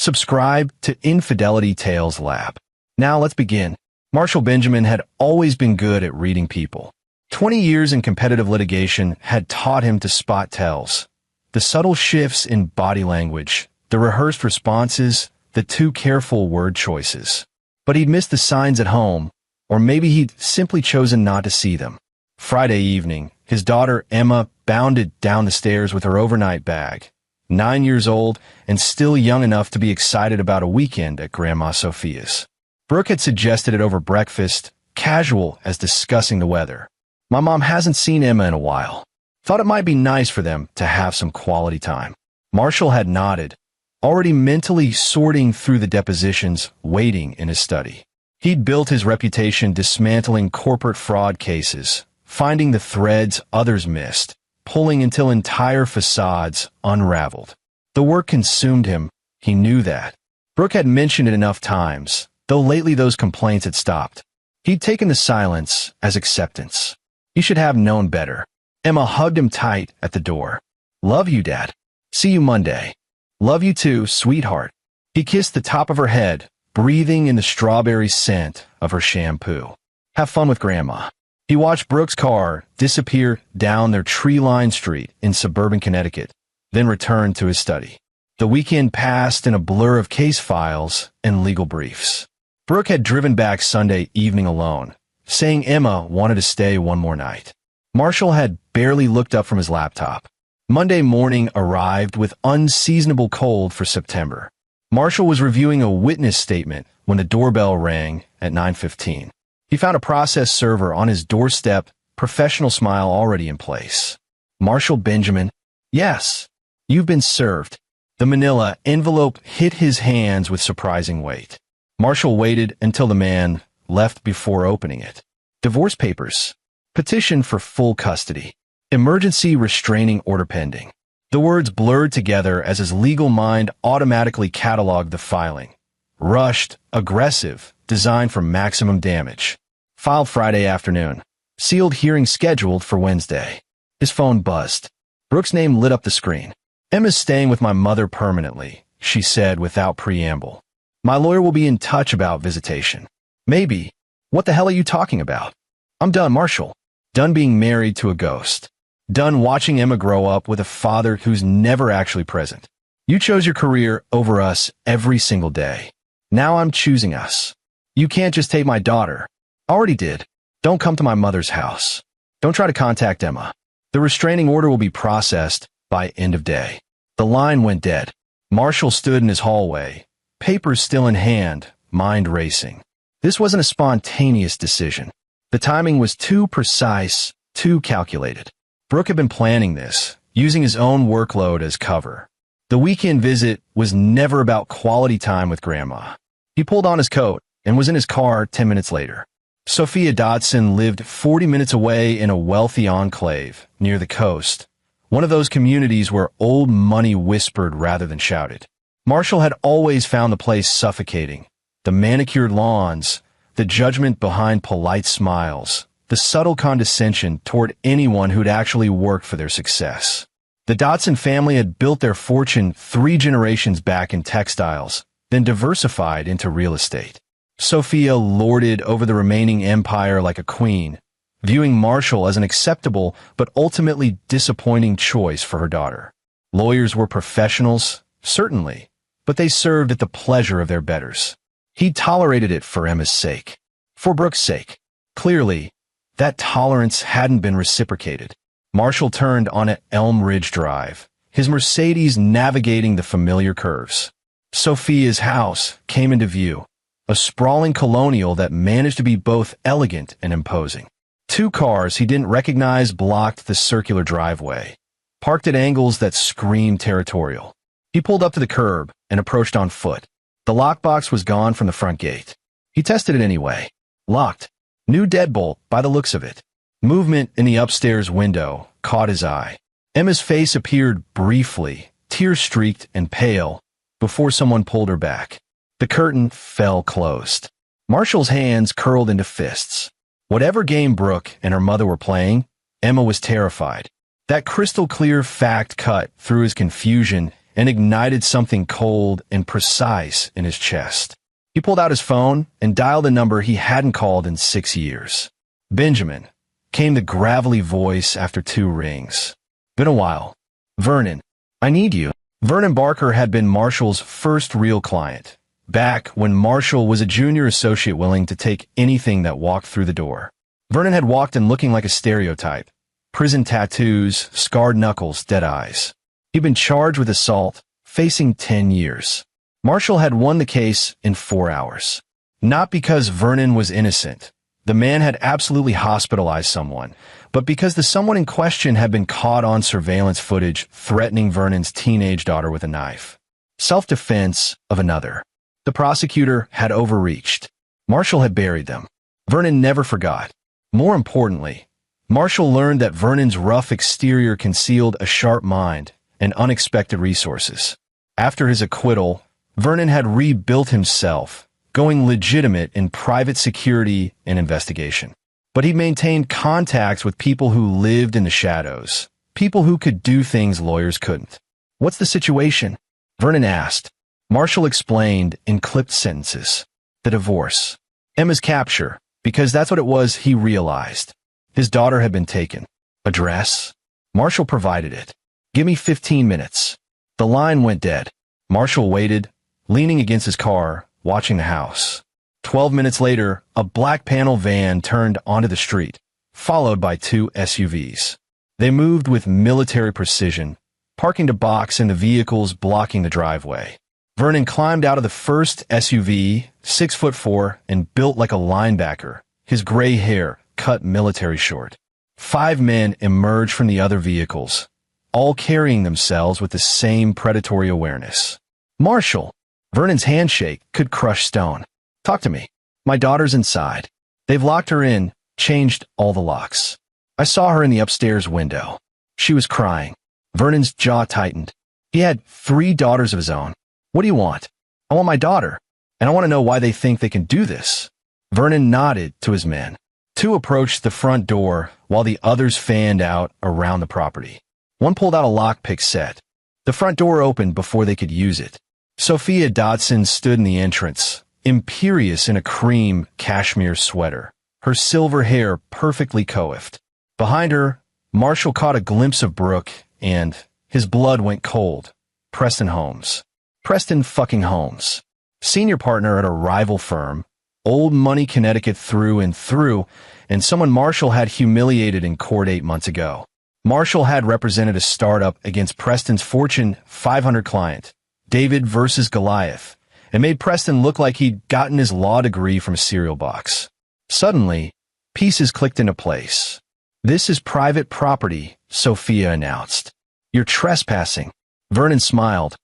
Subscribe to Infidelity Tales Lab. Now let's begin. Marshall Benjamin had always been good at reading people. 20 years in competitive litigation had taught him to spot tells. The subtle shifts in body language, the rehearsed responses, the too careful word choices. But he'd missed the signs at home, or maybe he'd simply chosen not to see them. Friday evening, his daughter Emma bounded down the stairs with her overnight bag. 9 years old and still young enough to be excited about a weekend at Grandma Sophia's. Brooke had suggested it over breakfast, casual as discussing the weather. My mom hasn't seen Emma in a while. Thought it might be nice for them to have some quality time. Marshall had nodded, already mentally sorting through the depositions, waiting in his study. He'd built his reputation dismantling corporate fraud cases, finding the threads others missed, pulling until entire facades unraveled. The work consumed him, he knew that. Brooke had mentioned it enough times, though lately those complaints had stopped. He'd taken the silence as acceptance. He should have known better. Emma hugged him tight at the door. "Love you, Dad. See you Monday." "Love you too, sweetheart." He kissed the top of her head, breathing in the strawberry scent of her shampoo. "Have fun with Grandma." He watched Brooke's car disappear down their tree-lined street in suburban Connecticut, then returned to his study. The weekend passed in a blur of case files and legal briefs. Brooke had driven back Sunday evening alone, saying Emma wanted to stay one more night. Marshall had barely looked up from his laptop. Monday morning arrived with unseasonable cold for September. Marshall was reviewing a witness statement when the doorbell rang at 9:15. He found a process server on his doorstep, professional smile already in place. "Marshall Benjamin?" "Yes. You've been served." The manila envelope hit his hands with surprising weight. Marshall waited until the man left before opening it. "Divorce papers. Petition for full custody. Emergency restraining order pending." The words blurred together as his legal mind automatically cataloged the filing. Rushed, aggressive, designed for maximum damage. Filed Friday afternoon. Sealed hearing scheduled for Wednesday. His phone buzzed. Brooke's name lit up the screen. "Emma's staying with my mother permanently," she said without preamble. "My lawyer will be in touch about visitation." "Maybe. What the hell are you talking about?" "I'm done, Marshall. Done being married to a ghost. Done watching Emma grow up with a father who's never actually present. You chose your career over us every single day. Now I'm choosing us. You can't just take my daughter. Already did. Don't come to my mother's house. Don't try to contact Emma. The restraining order will be processed by end of day." The line went dead. Marshall stood in his hallway, papers still in hand, mind racing. This wasn't a spontaneous decision. The timing was too precise, too calculated. Brooke had been planning this, using his own workload as cover. The weekend visit was never about quality time with Grandma. He pulled on his coat and was in his car 10 minutes later. Sophia Dodson lived 40 minutes away in a wealthy enclave near the coast, one of those communities where old money whispered rather than shouted. Marshall had always found the place suffocating. The manicured lawns, the judgment behind polite smiles, the subtle condescension toward anyone who'd actually worked for their success. The Dodson family had built their fortune 3 generations back in textiles, then diversified into real estate. Sophia lorded over the remaining empire like a queen, viewing Marshall as an acceptable but ultimately disappointing choice for her daughter. Lawyers were professionals, certainly, but they served at the pleasure of their betters. He tolerated it for Emma's sake. For Brooke's sake. Clearly, that tolerance hadn't been reciprocated. Marshall turned on Elm Ridge Drive, his Mercedes navigating the familiar curves. Sophia's house came into view, a sprawling colonial that managed to be both elegant and imposing. 2 cars he didn't recognize blocked the circular driveway, parked at angles that screamed territorial. He pulled up to the curb and approached on foot. The lockbox was gone from the front gate. He tested it anyway. Locked. New deadbolt by the looks of it. Movement in the upstairs window caught his eye. Emma's face appeared briefly, tear-streaked and pale, before someone pulled her back. The curtain fell closed. Marshall's hands curled into fists. Whatever game Brooke and her mother were playing, Emma was terrified. That crystal-clear fact cut through his confusion and ignited something cold and precise in his chest. He pulled out his phone and dialed a number he hadn't called in 6 years. "Benjamin," came the gravelly voice after 2 rings. "Been a while. Vernon, I need you." Vernon Barker had been Marshall's first real client, back when Marshall was a junior associate willing to take anything that walked through the door. Vernon had walked in looking like a stereotype. Prison tattoos, scarred knuckles, dead eyes. He'd been charged with assault, facing 10 years. Marshall had won the case in 4 hours. Not because Vernon was innocent. The man had absolutely hospitalized someone, but because the someone in question had been caught on surveillance footage threatening Vernon's teenage daughter with a knife. Self-defense of another. The prosecutor had overreached. Marshall had buried them. Vernon never forgot. More importantly, Marshall learned that Vernon's rough exterior concealed a sharp mind and unexpected resources. After his acquittal, Vernon had rebuilt himself, going legitimate in private security and investigation. But he maintained contacts with people who lived in the shadows, people who could do things lawyers couldn't. "What's the situation?" Vernon asked. Marshall explained in clipped sentences. The divorce. Emma's capture, because that's what it was, he realized. His daughter had been taken. Address? Marshall provided it. "Give me 15 minutes. The line went dead. Marshall waited, leaning against his car, watching the house. 12 minutes later, a black panel van turned onto the street, followed by 2 SUVs. They moved with military precision, parking to box in the vehicles blocking the driveway. Vernon climbed out of the first SUV, 6'4", and built like a linebacker, his gray hair cut military short. 5 men emerged from the other vehicles, all carrying themselves with the same predatory awareness. "Marshall." Vernon's handshake could crush stone. "Talk to me. My daughter's inside. They've locked her in, changed all the locks. I saw her in the upstairs window. She was crying." Vernon's jaw tightened. He had 3 daughters of his own. "What do you want?" "I want my daughter, and I want to know why they think they can do this." Vernon nodded to his men. 2 approached the front door while the others fanned out around the property. One pulled out a lockpick set. The front door opened before they could use it. Sophia Dodson stood in the entrance, imperious in a cream cashmere sweater, her silver hair perfectly coiffed. Behind her, Marshall caught a glimpse of Brooke, and his blood went cold. Preston Holmes. Preston fucking Holmes. Senior partner at a rival firm, old money Connecticut through and through, and someone Marshall had humiliated in court 8 months ago. Marshall had represented a startup against Preston's Fortune 500 client, David versus Goliath, and made Preston look like he'd gotten his law degree from a cereal box. Suddenly, pieces clicked into place. "This is private property," Sophia announced. "You're trespassing." Vernon smiled.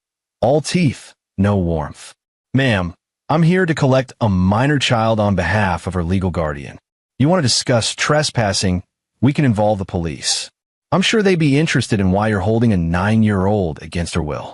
All teeth, no warmth. "Ma'am, I'm here to collect a minor child on behalf of her legal guardian. You want to discuss trespassing? We can involve the police. I'm sure they'd be interested in why you're holding a 9-year-old against her will."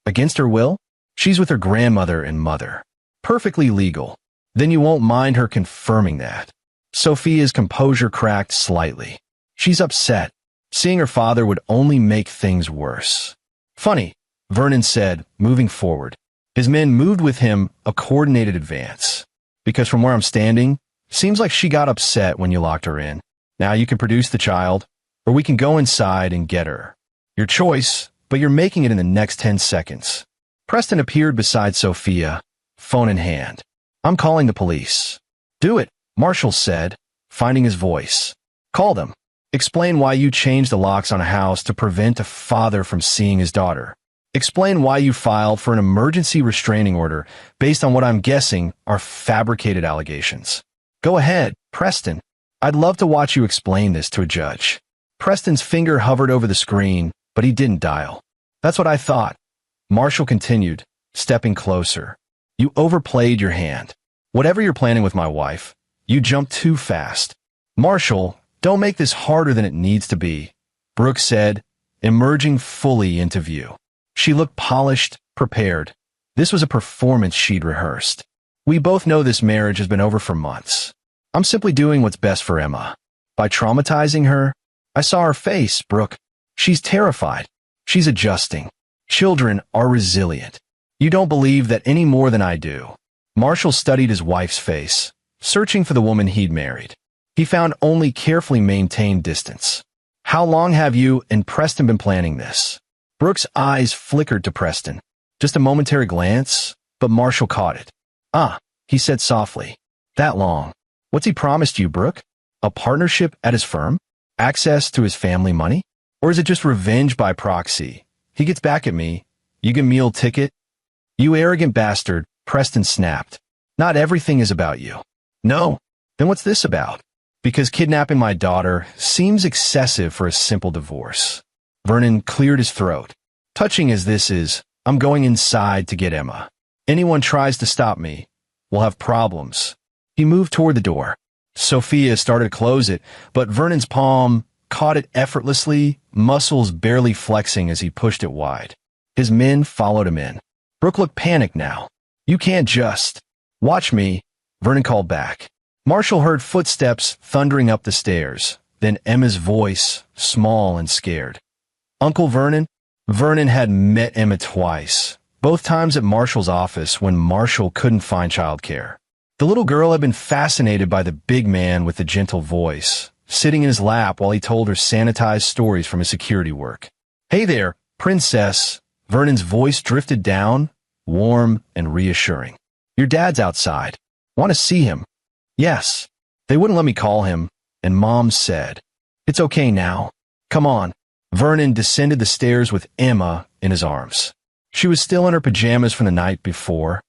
"Against her will? She's with her grandmother and mother. Perfectly legal. Then you won't mind her confirming that." Sophia's composure cracked slightly. "She's upset. Seeing her father would only make things worse." "Funny," Vernon said, moving forward. His men moved with him, a coordinated advance. "Because from where I'm standing, seems like she got upset when you locked her in. Now you can produce the child, or we can go inside and get her. Your choice, but you're making it in the next 10 seconds. Preston appeared beside Sophia, phone in hand. "I'm calling the police." "Do it," Marshall said, finding his voice. "Call them. Explain why you changed the locks on a house to prevent a father from seeing his daughter. Explain why you filed for an emergency restraining order based on what I'm guessing are fabricated allegations." "Go ahead, Preston. I'd love to watch you explain this to a judge." Preston's finger hovered over the screen, but he didn't dial. "That's what I thought." Marshall continued, stepping closer. "You overplayed your hand. Whatever you're planning with my wife, you jumped too fast." "Marshall, don't make this harder than it needs to be," Brooke said, emerging fully into view. She looked polished, prepared. This was a performance she'd rehearsed. "We both know this marriage has been over for months. I'm simply doing what's best for Emma. By traumatizing her, I saw her face, Brooke. She's terrified. She's adjusting. Children are resilient. You don't believe that any more than I do. Marshall studied his wife's face, searching for the woman he'd married. He found only carefully maintained distance. How long have you and Preston been planning this? Brooke's eyes flickered to Preston. Just a momentary glance, but Marshall caught it. Ah, he said softly. That long. What's he promised you, Brooke? A partnership at his firm? Access to his family money? Or is it just revenge by proxy? He gets back at me. You get a meal ticket? You arrogant bastard, Preston snapped. Not everything is about you. No. Then what's this about? Because kidnapping my daughter seems excessive for a simple divorce. Vernon cleared his throat. Touching as this is, I'm going inside to get Emma. Anyone tries to stop me will have problems. He moved toward the door. Sophia started to close it, but Vernon's palm caught it effortlessly, muscles barely flexing as he pushed it wide. His men followed him in. Brooke looked panicked now. You can't just. Watch me, Vernon called back. Marshall heard footsteps thundering up the stairs, then Emma's voice, small and scared. Uncle Vernon? Vernon had met Emma twice, both times at Marshall's office when Marshall couldn't find childcare. The little girl had been fascinated by the big man with the gentle voice, sitting in his lap while he told her sanitized stories from his security work. Hey there, princess. Vernon's voice drifted down, warm and reassuring. Your dad's outside. Want to see him? Yes. They wouldn't let me call him, and Mom said, It's okay now. Come on. Vernon descended the stairs with Emma in his arms. She was still in her pajamas from the night before,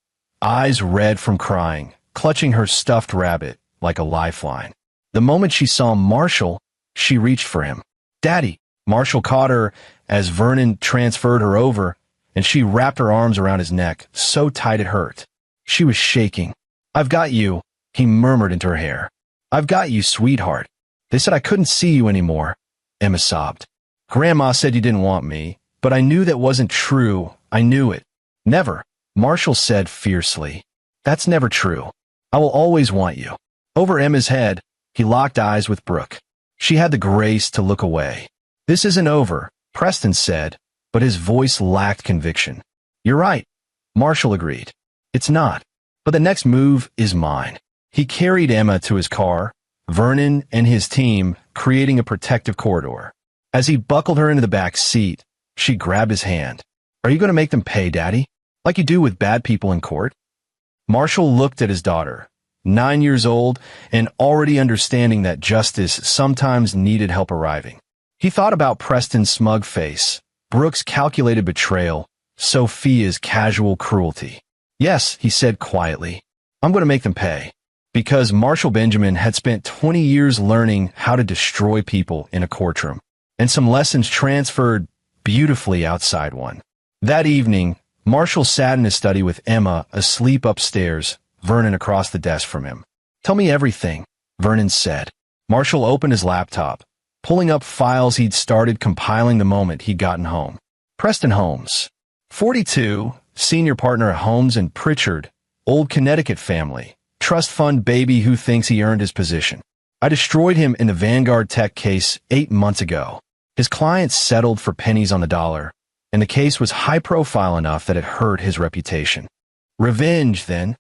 eyes red from crying, clutching her stuffed rabbit like a lifeline. The moment she saw Marshall, she reached for him. Daddy! Marshall caught her as Vernon transferred her over, and she wrapped her arms around his neck, so tight it hurt. She was shaking. I've got you, he murmured into her hair. I've got you, sweetheart. They said I couldn't see you anymore, Emma sobbed. Grandma said you didn't want me, but I knew that wasn't true. I knew it. Never, Marshall said fiercely. That's never true. I will always want you. Over Emma's head, he locked eyes with Brooke. She had the grace to look away. This isn't over, Preston said, but his voice lacked conviction. You're right, Marshall agreed. It's not. But the next move is mine. He carried Emma to his car, Vernon and his team creating a protective corridor. As he buckled her into the back seat, she grabbed his hand. Are you going to make them pay, Daddy? Like you do with bad people in court? Marshall looked at his daughter, 9 years old, and already understanding that justice sometimes needed help arriving. He thought about Preston's smug face, Brooke's calculated betrayal, Sophia's casual cruelty. Yes, he said quietly, I'm going to make them pay. Because Marshall Benjamin had spent 20 years learning how to destroy people in a courtroom, and some lessons transferred beautifully outside one. That evening, Marshall sat in his study with Emma asleep upstairs, Vernon across the desk from him. Tell me everything, Vernon said. Marshall opened his laptop, pulling up files he'd started compiling the moment he'd gotten home. Preston Holmes, 42, senior partner at Holmes and Pritchard, old Connecticut family, trust fund baby who thinks he earned his position. I destroyed him in the Vanguard Tech case 8 months ago. His clients settled for pennies on the dollar, and the case was high-profile enough that it hurt his reputation. Revenge, then?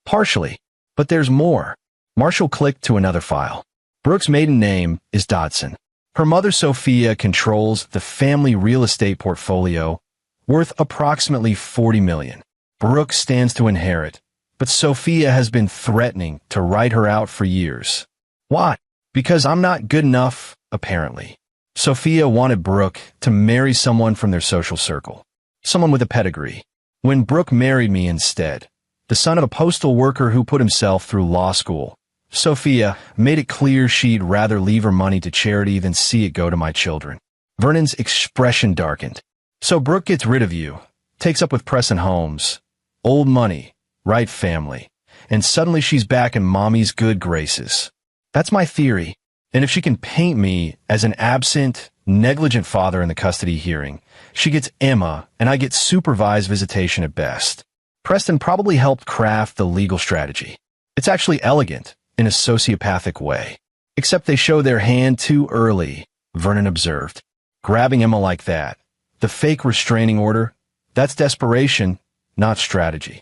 Partially. But there's more. Marshall clicked to another file. Brooke's maiden name is Dodson. Her mother, Sophia, controls the family real estate portfolio, worth approximately $40 million. Brooke stands to inherit, but Sophia has been threatening to write her out for years. Why? Because I'm not good enough, apparently. Sophia wanted Brooke to marry someone from their social circle, someone with a pedigree. When Brooke married me instead, the son of a postal worker who put himself through law school, Sophia made it clear she'd rather leave her money to charity than see it go to my children. Vernon's expression darkened. So Brooke gets rid of you, takes up with Preston Holmes, old money, right family, and suddenly she's back in mommy's good graces. That's my theory. And if she can paint me as an absent, negligent father in the custody hearing, she gets Emma and I get supervised visitation at best. Preston probably helped craft the legal strategy. It's actually elegant in a sociopathic way. Except they show their hand too early, Vernon observed. Grabbing Emma like that, the fake restraining order, That's desperation, not strategy.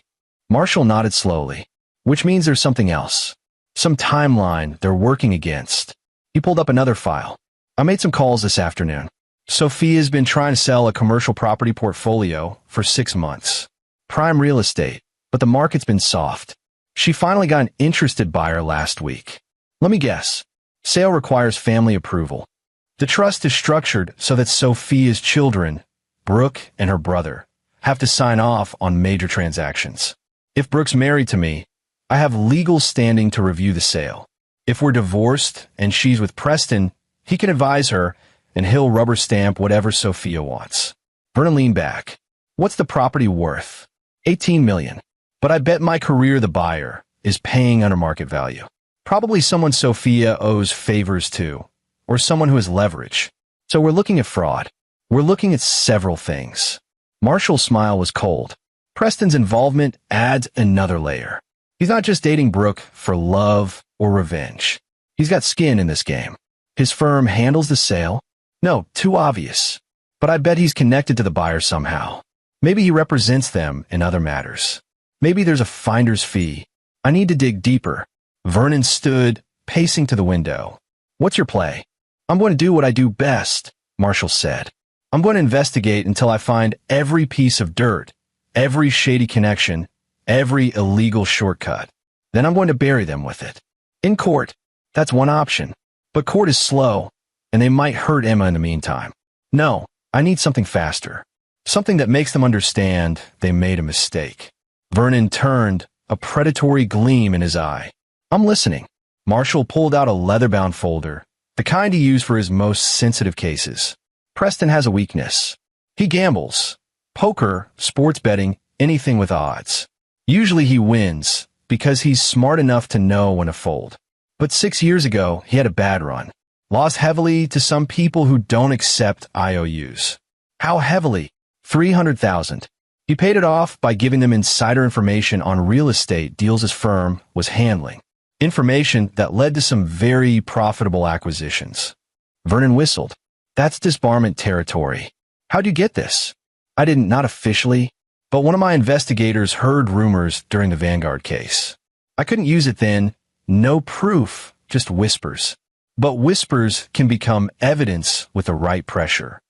Marshall nodded slowly, which means there's something else. Some timeline they're working against. He pulled up another file. I made some calls this afternoon. Sophia's been trying to sell a commercial property portfolio for 6 months. Prime real estate, but the market's been soft. She finally got an interested buyer last week. Let me guess. Sale requires family approval. The trust is structured so that Sophia's children, Brooke and her brother, have to sign off on major transactions. If Brooke's married to me, I have legal standing to review the sale. If we're divorced and she's with Preston, he can advise her and he'll rubber stamp whatever Sophia wants. Vernon leaned back. What's the property worth? $18 million. But I bet my career the buyer is paying under market value. Probably someone Sophia owes favors to, or someone who has leverage. So we're looking at fraud. We're looking at several things. Marshall's smile was cold. Preston's involvement adds another layer. He's not just dating Brooke for love or revenge. He's got skin in this game. His firm handles the sale. No, too obvious. But I bet he's connected to the buyer somehow. Maybe he represents them in other matters. Maybe there's a finder's fee. I need to dig deeper. Vernon stood, pacing to the window. What's your play? I'm going to do what I do best, Marshall said. I'm going to investigate until I find every piece of dirt, every shady connection, every illegal shortcut. Then I'm going to bury them with it. In court, that's one option. But court is slow, and they might hurt Emma in the meantime. No, I need something faster. Something that makes them understand they made a mistake. Vernon turned, a predatory gleam in his eye. I'm listening. Marshall pulled out a leather-bound folder, the kind he used for his most sensitive cases. Preston has a weakness. He gambles. Poker, sports betting, anything with odds. Usually he wins, because he's smart enough to know when to fold. But 6 years ago, he had a bad run. Lost heavily to some people who don't accept IOUs. How heavily? $300,000. He paid it off by giving them insider information on real estate deals his firm was handling. Information that led to some very profitable acquisitions. Vernon whistled. That's disbarment territory. How'd you get this? I didn't, not officially, but one of my investigators heard rumors during the Vanguard case. I couldn't use it then. No proof, just whispers. But whispers can become evidence with the right pressure.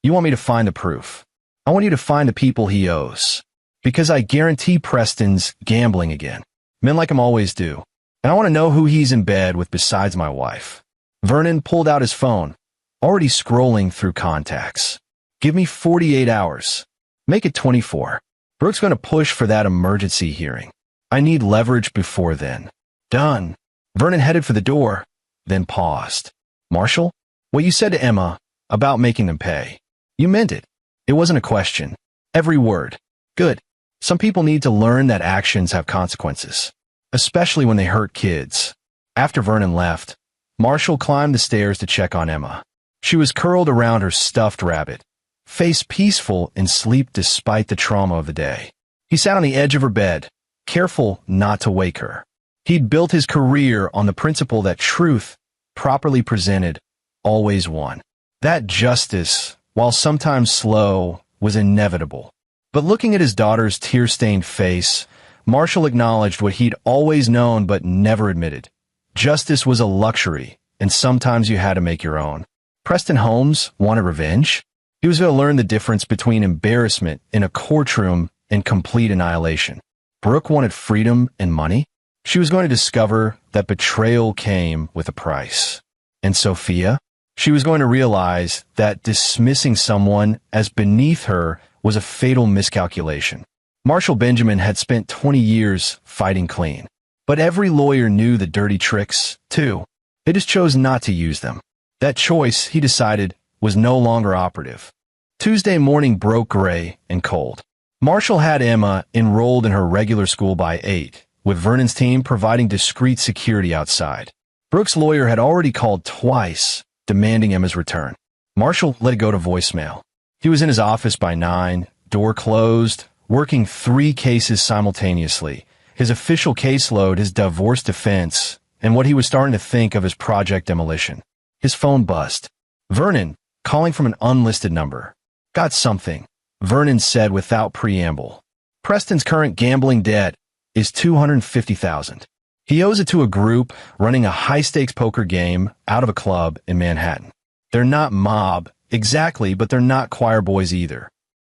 You want me to find the proof. I want you to find the people he owes. Because I guarantee Preston's gambling again. Men like him always do. And I want to know who he's in bed with besides my wife. Vernon pulled out his phone, already scrolling through contacts. Give me 48 hours. Make it 24. Brooke's going to push for that emergency hearing. I need leverage before then. Done. Vernon headed for the door, then paused. Marshall, what you said to Emma about making them pay. You meant it. It wasn't a question. Every word. Good. Some people need to learn that actions have consequences. Especially when they hurt kids. After Vernon left, Marshall climbed the stairs to check on Emma. She was curled around her stuffed rabbit, face peaceful in sleep despite the trauma of the day. He sat on the edge of her bed, careful not to wake her. He'd built his career on the principle that truth, properly presented, always won. That justice, while sometimes slow, was inevitable. But looking at his daughter's tear-stained face, Marshall acknowledged what he'd always known but never admitted. Justice was a luxury, and sometimes you had to make your own. Preston Holmes wanted revenge. He was going to learn the difference between embarrassment in a courtroom and complete annihilation. Brooke wanted freedom and money. She was going to discover that betrayal came with a price. And Sophia? She was going to realize that dismissing someone as beneath her was a fatal miscalculation. Marshall Benjamin had spent 20 years fighting clean. But every lawyer knew the dirty tricks, too. They just chose not to use them. That choice, he decided, was no longer operative. Tuesday morning broke gray and cold. Marshall had Emma enrolled in her regular school by 8, with Vernon's team providing discreet security outside. Brooke's lawyer had already called twice, demanding Emma's return. Marshall let it go to voicemail. He was in his office by 9, door closed, working 3 cases simultaneously. His official caseload, his divorce defense, and what he was starting to think of as project demolition. His phone buzzed. Vernon, calling from an unlisted number. Got something. Vernon said without preamble. Preston's current gambling debt is $250,000. He owes it to a group running a high-stakes poker game out of a club in Manhattan. They're not mob, exactly, but they're not choir boys either.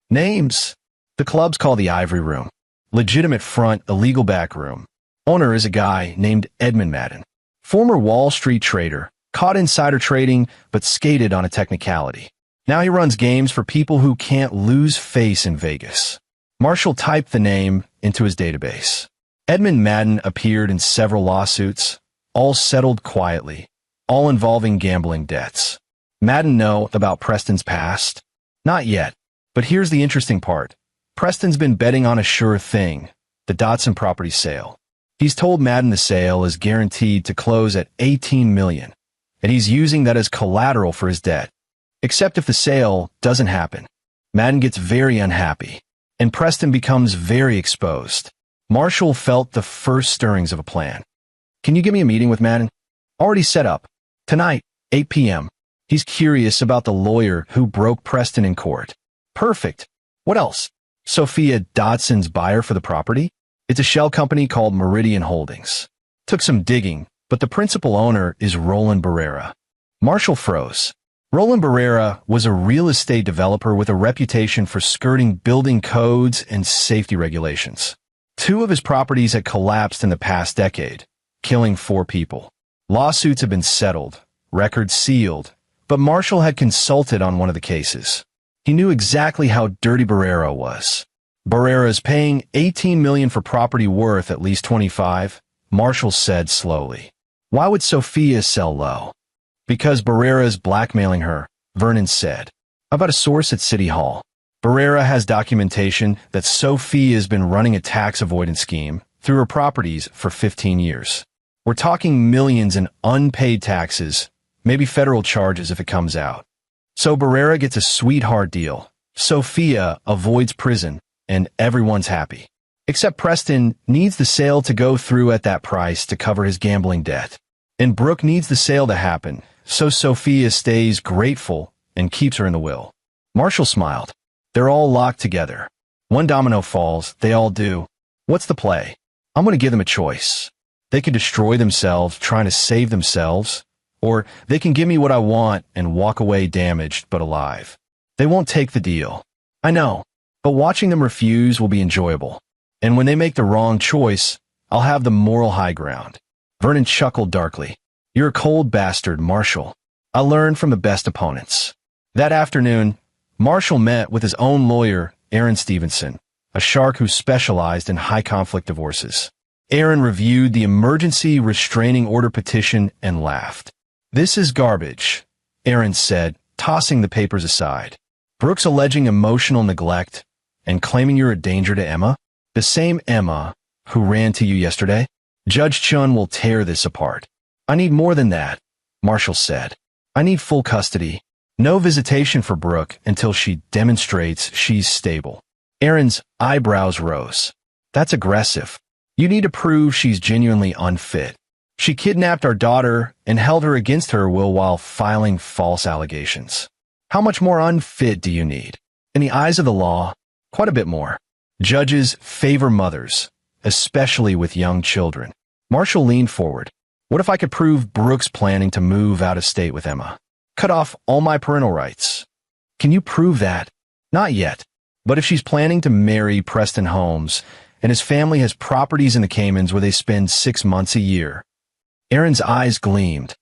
Names? The club's called the Ivory Room. Legitimate front, illegal back room. Owner is a guy named Edmund Madden. Former Wall Street trader, caught insider trading, but skated on a technicality. Now he runs games for people who can't lose face in Vegas. Marshall typed the name into his database. Edmund Madden appeared in several lawsuits, all settled quietly, all involving gambling debts. Madden know about Preston's past? Not yet, but here's the interesting part. Preston's been betting on a sure thing, the Dotson property sale. He's told Madden the sale is guaranteed to close at $18 million, and he's using that as collateral for his debt. Except if the sale doesn't happen. Madden gets very unhappy, and Preston becomes very exposed. Marshall felt the first stirrings of a plan. Can you give me a meeting with Madden? Already set up. Tonight, 8 p.m. He's curious about the lawyer who broke Preston in court. Perfect. What else? Sophia Dodson's buyer for the property? It's a shell company called Meridian Holdings. Took some digging, but the principal owner is Roland Barrera. Marshall froze. Roland Barrera was a real estate developer with a reputation for skirting building codes and safety regulations. 2 of his properties had collapsed in the past decade, killing 4 people. Lawsuits had been settled, records sealed, but Marshall had consulted on one of the cases. He knew exactly how dirty Barrera was. Barrera's paying $18 million for property worth at least $25, Marshall said slowly. Why would Sophia sell low? Because Barrera's blackmailing her, Vernon said. About a source at City Hall. Barrera has documentation that Sophie has been running a tax avoidance scheme through her properties for 15 years. We're talking millions in unpaid taxes, maybe federal charges if it comes out. So Barrera gets a sweetheart deal. Sophia avoids prison, and everyone's happy. Except Preston needs the sale to go through at that price to cover his gambling debt. And Brooke needs the sale to happen, so Sophia stays grateful and keeps her in the will. Marshall smiled. They're all locked together. One domino falls, they all do. What's the play? I'm going to give them a choice. They can destroy themselves trying to save themselves, or they can give me what I want and walk away damaged but alive. They won't take the deal. I know, but watching them refuse will be enjoyable. And when they make the wrong choice, I'll have the moral high ground. Vernon chuckled darkly. You're a cold bastard, Marshall. I learned from the best opponents. That afternoon, Marshall met with his own lawyer, Aaron Stevenson, a shark who specialized in high-conflict divorces. Aaron reviewed the emergency restraining order petition and laughed. This is garbage, Aaron said, tossing the papers aside. Brooke's alleging emotional neglect and claiming you're a danger to Emma? The same Emma who ran to you yesterday? Judge Chun will tear this apart. I need more than that, Marshall said. I need full custody. No visitation for Brooke until she demonstrates she's stable. Aaron's eyebrows rose. That's aggressive. You need to prove she's genuinely unfit. She kidnapped our daughter and held her against her will while filing false allegations. How much more unfit do you need? In the eyes of the law, quite a bit more. Judges favor mothers, especially with young children. Marshall leaned forward. What if I could prove Brooke's planning to move out of state with Emma? Cut off all my parental rights. Can you prove that? Not yet. But if she's planning to marry Preston Holmes, and his family has properties in the Caymans where they spend 6 months a year. Aaron's eyes gleamed.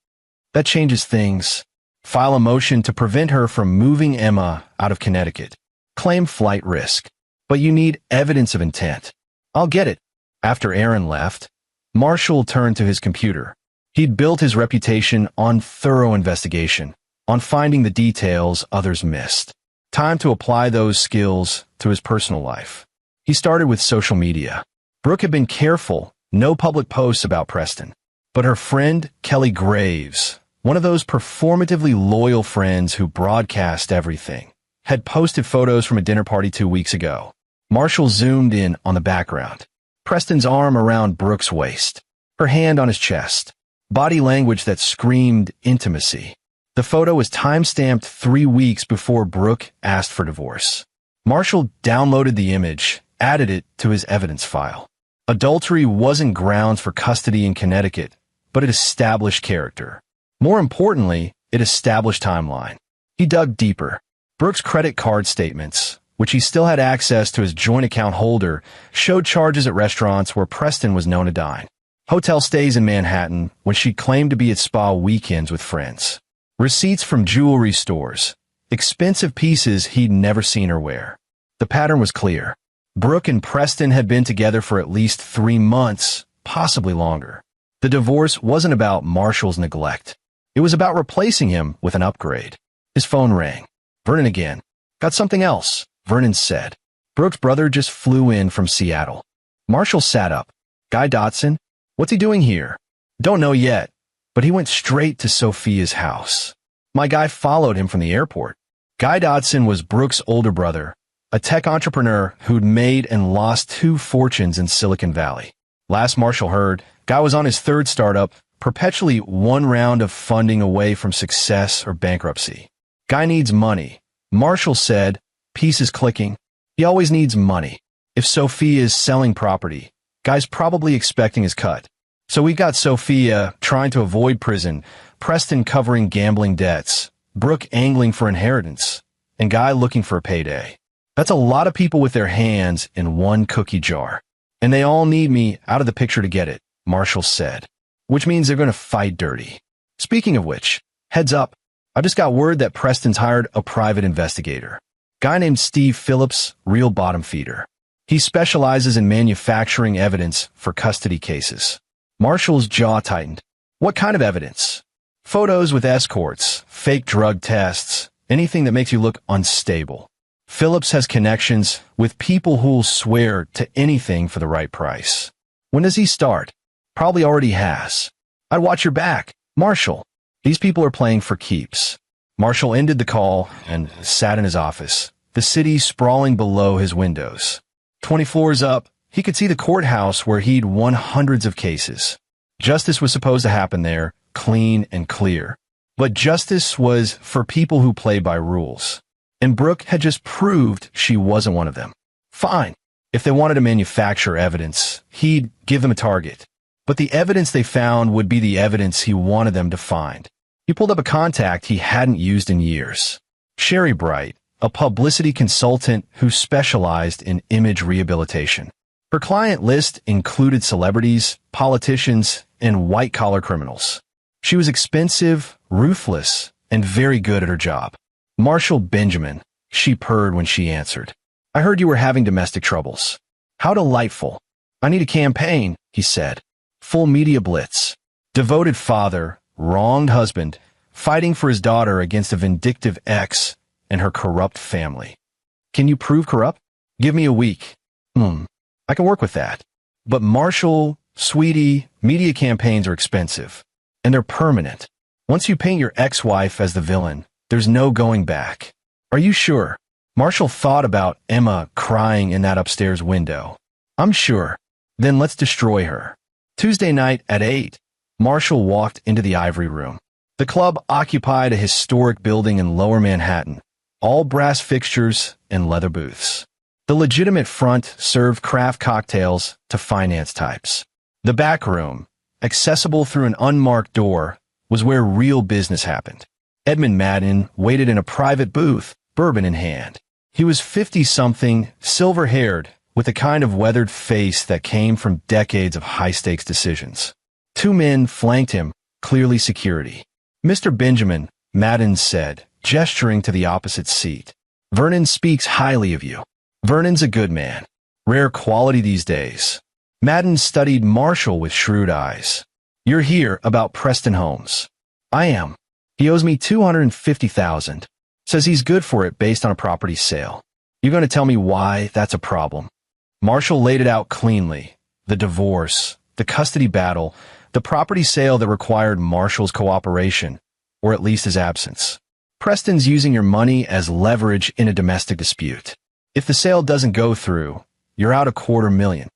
That changes things. File a motion to prevent her from moving Emma out of Connecticut. Claim flight risk. But you need evidence of intent. I'll get it. After Aaron left, Marshall turned to his computer. He'd built his reputation on thorough investigation, on finding the details others missed. Time to apply those skills to his personal life. He started with social media. Brooke had been careful, no public posts about Preston. But her friend, Kelly Graves, one of those performatively loyal friends who broadcast everything, had posted photos from a dinner party 2 weeks ago. Marshall zoomed in on the background. Preston's arm around Brooke's waist, her hand on his chest, body language that screamed intimacy. The photo was time-stamped 3 weeks before Brooke asked for divorce. Marshall downloaded the image, added it to his evidence file. Adultery wasn't grounds for custody in Connecticut, but it established character. More importantly, it established timeline. He dug deeper. Brooks' credit card statements, which he still had access to as joint account holder, showed charges at restaurants where Preston was known to dine. Hotel stays in Manhattan when she claimed to be at spa weekends with friends. Receipts from jewelry stores. Expensive pieces he'd never seen her wear. The pattern was clear. Brooke and Preston had been together for at least 3 months, possibly longer. The divorce wasn't about Marshall's neglect. It was about replacing him with an upgrade. His phone rang. Vernon again. Got something else, Vernon said. Brooke's brother just flew in from Seattle. Marshall sat up. Guy Dotson? What's he doing here? Don't know yet, but he went straight to Sophia's house. My guy followed him from the airport. Guy Dotson was Brooke's older brother, a tech entrepreneur who'd made and lost 2 fortunes in Silicon Valley. Last Marshall heard, Guy was on his 3rd startup, perpetually 1 round of funding away from success or bankruptcy. Guy needs money, Marshall said, pieces clicking. He always needs money. If Sophia is selling property, Guy's probably expecting his cut. So we got Sophia trying to avoid prison, Preston covering gambling debts, Brooke angling for inheritance, and Guy looking for a payday. That's a lot of people with their hands in one cookie jar. And they all need me out of the picture to get it, Marshall said. Which means they're going to fight dirty. Speaking of which, heads up, I just got word that Preston's hired a private investigator. Guy named Steve Phillips, real bottom feeder. He specializes in manufacturing evidence for custody cases. Marshall's jaw tightened. What kind of evidence? Photos with escorts, fake drug tests, anything that makes you look unstable. Phillips has connections with people who'll swear to anything for the right price. When does he start? Probably already has. I'd watch your back, Marshall. These people are playing for keeps. Marshall ended the call and sat in his office, the city sprawling below his windows. 20 floors up, he could see the courthouse where he'd won hundreds of cases. Justice was supposed to happen there, clean and clear. But justice was for people who play by rules. And Brooke had just proved she wasn't one of them. Fine. If they wanted to manufacture evidence, he'd give them a target. But the evidence they found would be the evidence he wanted them to find. He pulled up a contact he hadn't used in years. Sherry Bright, a publicity consultant who specialized in image rehabilitation. Her client list included celebrities, politicians, and white-collar criminals. She was expensive, ruthless, and very good at her job. Marshall Benjamin, she purred when she answered. I heard you were having domestic troubles. How delightful. I need a campaign, he said. Full media blitz. Devoted father, wronged husband, fighting for his daughter against a vindictive ex and her corrupt family. Can you prove corrupt? Give me a week. I can work with that. But Marshall, sweetie, media campaigns are expensive. And they're permanent. Once you paint your ex-wife as the villain, there's no going back. Are you sure? Marshall thought about Emma crying in that upstairs window. I'm sure. Then let's destroy her. Tuesday night at 8, Marshall walked into the Ivory Room. The club occupied a historic building in Lower Manhattan, all brass fixtures and leather booths. The legitimate front served craft cocktails to finance types. The back room, accessible through an unmarked door, was where real business happened. Edmund Madden waited in a private booth, bourbon in hand. He was 50-something, silver-haired, with a kind of weathered face that came from decades of high-stakes decisions. 2 men flanked him, clearly security. Mr. Benjamin, Madden said, gesturing to the opposite seat. Vernon speaks highly of you. Vernon's a good man. Rare quality these days. Madden studied Marshall with shrewd eyes. You're here about Preston Holmes. I am. He owes me $250,000. Says he's good for it based on a property sale. You're going to tell me why that's a problem. Marshall laid it out cleanly. The divorce, the custody battle, the property sale that required Marshall's cooperation, or at least his absence. Preston's using your money as leverage in a domestic dispute. If the sale doesn't go through, you're out $250,000.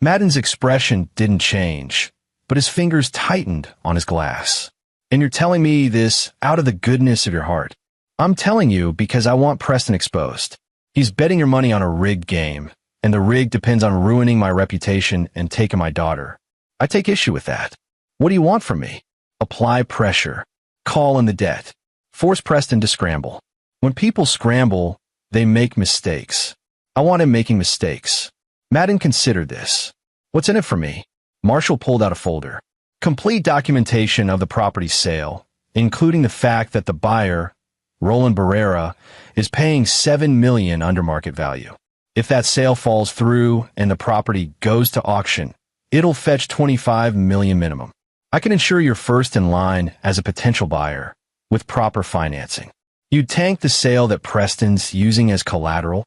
Madden's expression didn't change, but his fingers tightened on his glass. And you're telling me this out of the goodness of your heart. I'm telling you because I want Preston exposed. He's betting your money on a rigged game, and the rig depends on ruining my reputation and taking my daughter. I take issue with that. What do you want from me? Apply pressure. Call in the debt. Force Preston to scramble. When people scramble, they make mistakes. I want him making mistakes. Madden considered this. What's in it for me? Marshall pulled out a folder. Complete documentation of the property sale, including the fact that the buyer, Roland Barrera, is paying $7 million under market value. If that sale falls through and the property goes to auction, it'll fetch $25 million minimum. I can ensure you're first in line as a potential buyer with proper financing. You'd tank the sale that Preston's using as collateral.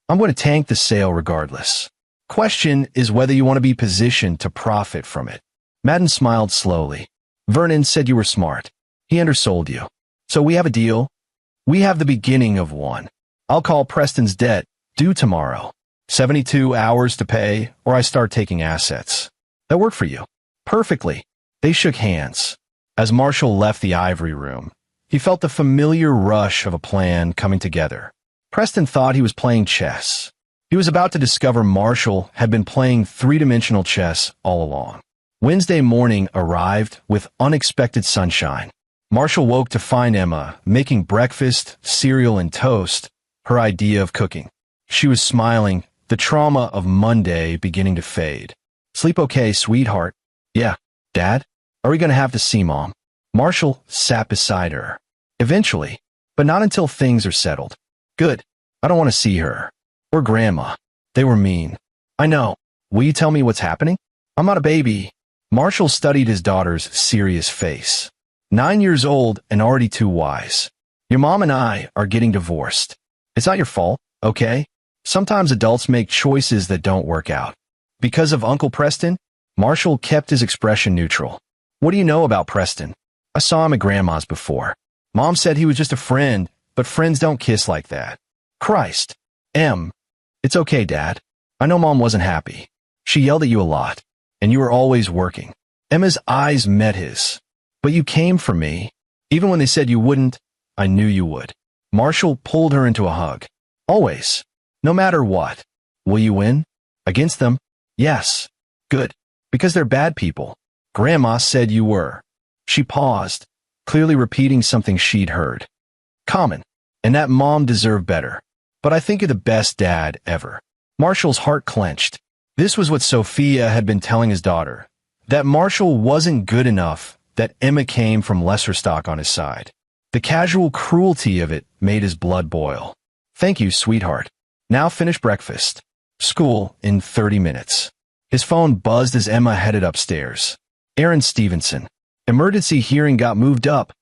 I'm going to tank the sale regardless. Question is whether you want to be positioned to profit from it. Madden smiled slowly. Vernon said you were smart. He undersold you. So we have a deal? We have the beginning of one. I'll call Preston's debt due tomorrow. 72 hours to pay, or I start taking assets. That work for you? Perfectly. They shook hands. As Marshall left the ivory room, he felt the familiar rush of a plan coming together. Preston thought he was playing chess. He was about to discover Marshall had been playing three-dimensional chess all along. Wednesday morning arrived with unexpected sunshine. Marshall woke to find Emma making breakfast, cereal, and toast, her idea of cooking. She was smiling, the trauma of Monday beginning to fade. Sleep okay, sweetheart? Yeah. Dad? Are we going to have to see Mom? Marshall sat beside her. Eventually, but not until things are settled. Good. I don't want to see her. Or Grandma. They were mean. I know. Will you tell me what's happening? I'm not a baby. Marshall studied his daughter's serious face. 9 years old and already too wise. Your mom and I are getting divorced. It's not your fault, okay? Sometimes adults make choices that don't work out. Because of Uncle Preston, Marshall kept his expression neutral. What do you know about Preston? I saw him at Grandma's before. Mom said he was just a friend, but friends don't kiss like that. Christ. It's okay, Dad. I know Mom wasn't happy. She yelled at you a lot, and you were always working. Emma's eyes met his. But you came for me. Even when they said you wouldn't, I knew you would. Marshall pulled her into a hug. Always. No matter what. Will you win? Against them? Yes. Good. Because they're bad people. Grandma said you were. She paused, clearly repeating something she'd heard. Common. And that Mom deserved better. But I think you're the best dad ever. Marshall's heart clenched. This was what Sophia had been telling his daughter. That Marshall wasn't good enough, that Emma came from lesser stock on his side. The casual cruelty of it made his blood boil. Thank you, sweetheart. Now finish breakfast. School in 30 minutes. His phone buzzed as Emma headed upstairs. Aaron Stevenson. Emergency hearing got moved up,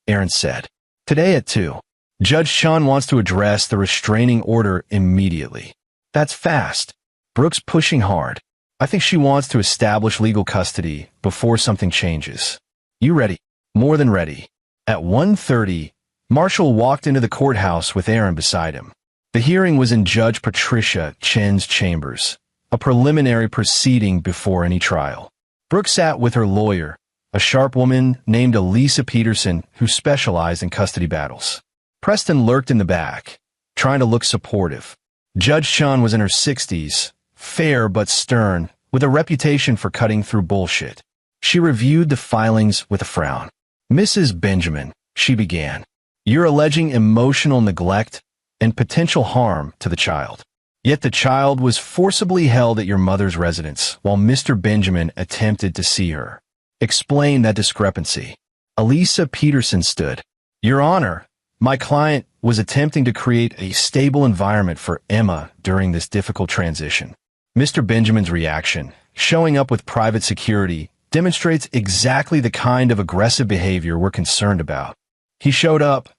Aaron said. Today at 2. Judge Chun wants to address the restraining order immediately. That's fast. Brooke's pushing hard. I think she wants to establish legal custody before something changes. You ready? More than ready. At 1:30, Marshall walked into the courthouse with Aaron beside him. The hearing was in Judge Patricia Chen's chambers, a preliminary proceeding before any trial. Brooke sat with her lawyer, a sharp woman named Elisa Peterson who specialized in custody battles. Preston lurked in the back, trying to look supportive. Judge Chun was in her 60s, fair but stern, with a reputation for cutting through bullshit. She reviewed the filings with a frown. Mrs. Benjamin, she began, you're alleging emotional neglect and potential harm to the child. Yet the child was forcibly held at your mother's residence while Mr. Benjamin attempted to see her. Explain that discrepancy. Elisa Peterson stood. Your Honor, my client was attempting to create a stable environment for Emma during this difficult transition. Mr. Benjamin's reaction, showing up with private security, demonstrates exactly the kind of aggressive behavior we're concerned about. He showed up,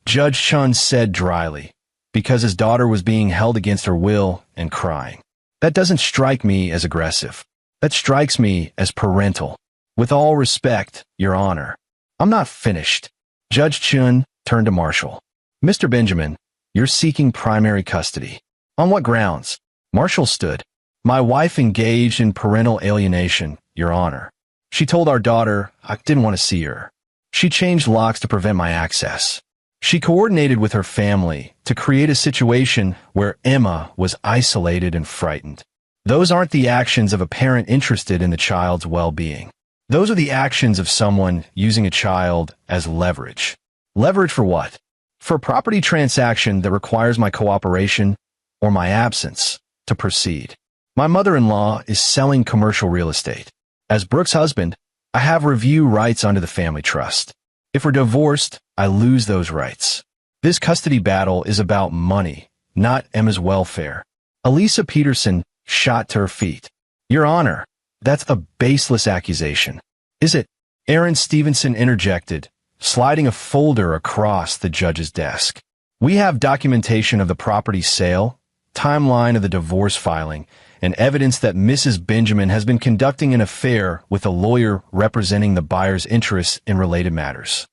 Judge Chun said dryly, because his daughter was being held against her will and crying. That doesn't strike me as aggressive. That strikes me as parental. With all respect, Your Honor, I'm not finished. Judge Chun turned to Marshall. Mr. Benjamin, you're seeking primary custody. On what grounds? Marshall stood. My wife engaged in parental alienation, Your Honor. She told our daughter I didn't want to see her. She changed locks to prevent my access. She coordinated with her family to create a situation where Emma was isolated and frightened. Those aren't the actions of a parent interested in the child's well-being. Those are the actions of someone using a child as leverage. Leverage for what? For a property transaction that requires my cooperation or my absence to proceed. My mother-in-law is selling commercial real estate. As Brooke's husband, I have review rights under the family trust. If we're divorced, I lose those rights. This custody battle is about money, not Emma's welfare. Elisa Peterson shot to her feet. Your Honor, that's a baseless accusation. Is it? Aaron Stevenson interjected, sliding a folder across the judge's desk. We have documentation of the property's sale, timeline of the divorce filing, and evidence that Mrs. Benjamin has been conducting an affair with a lawyer representing the buyer's interests in related matters.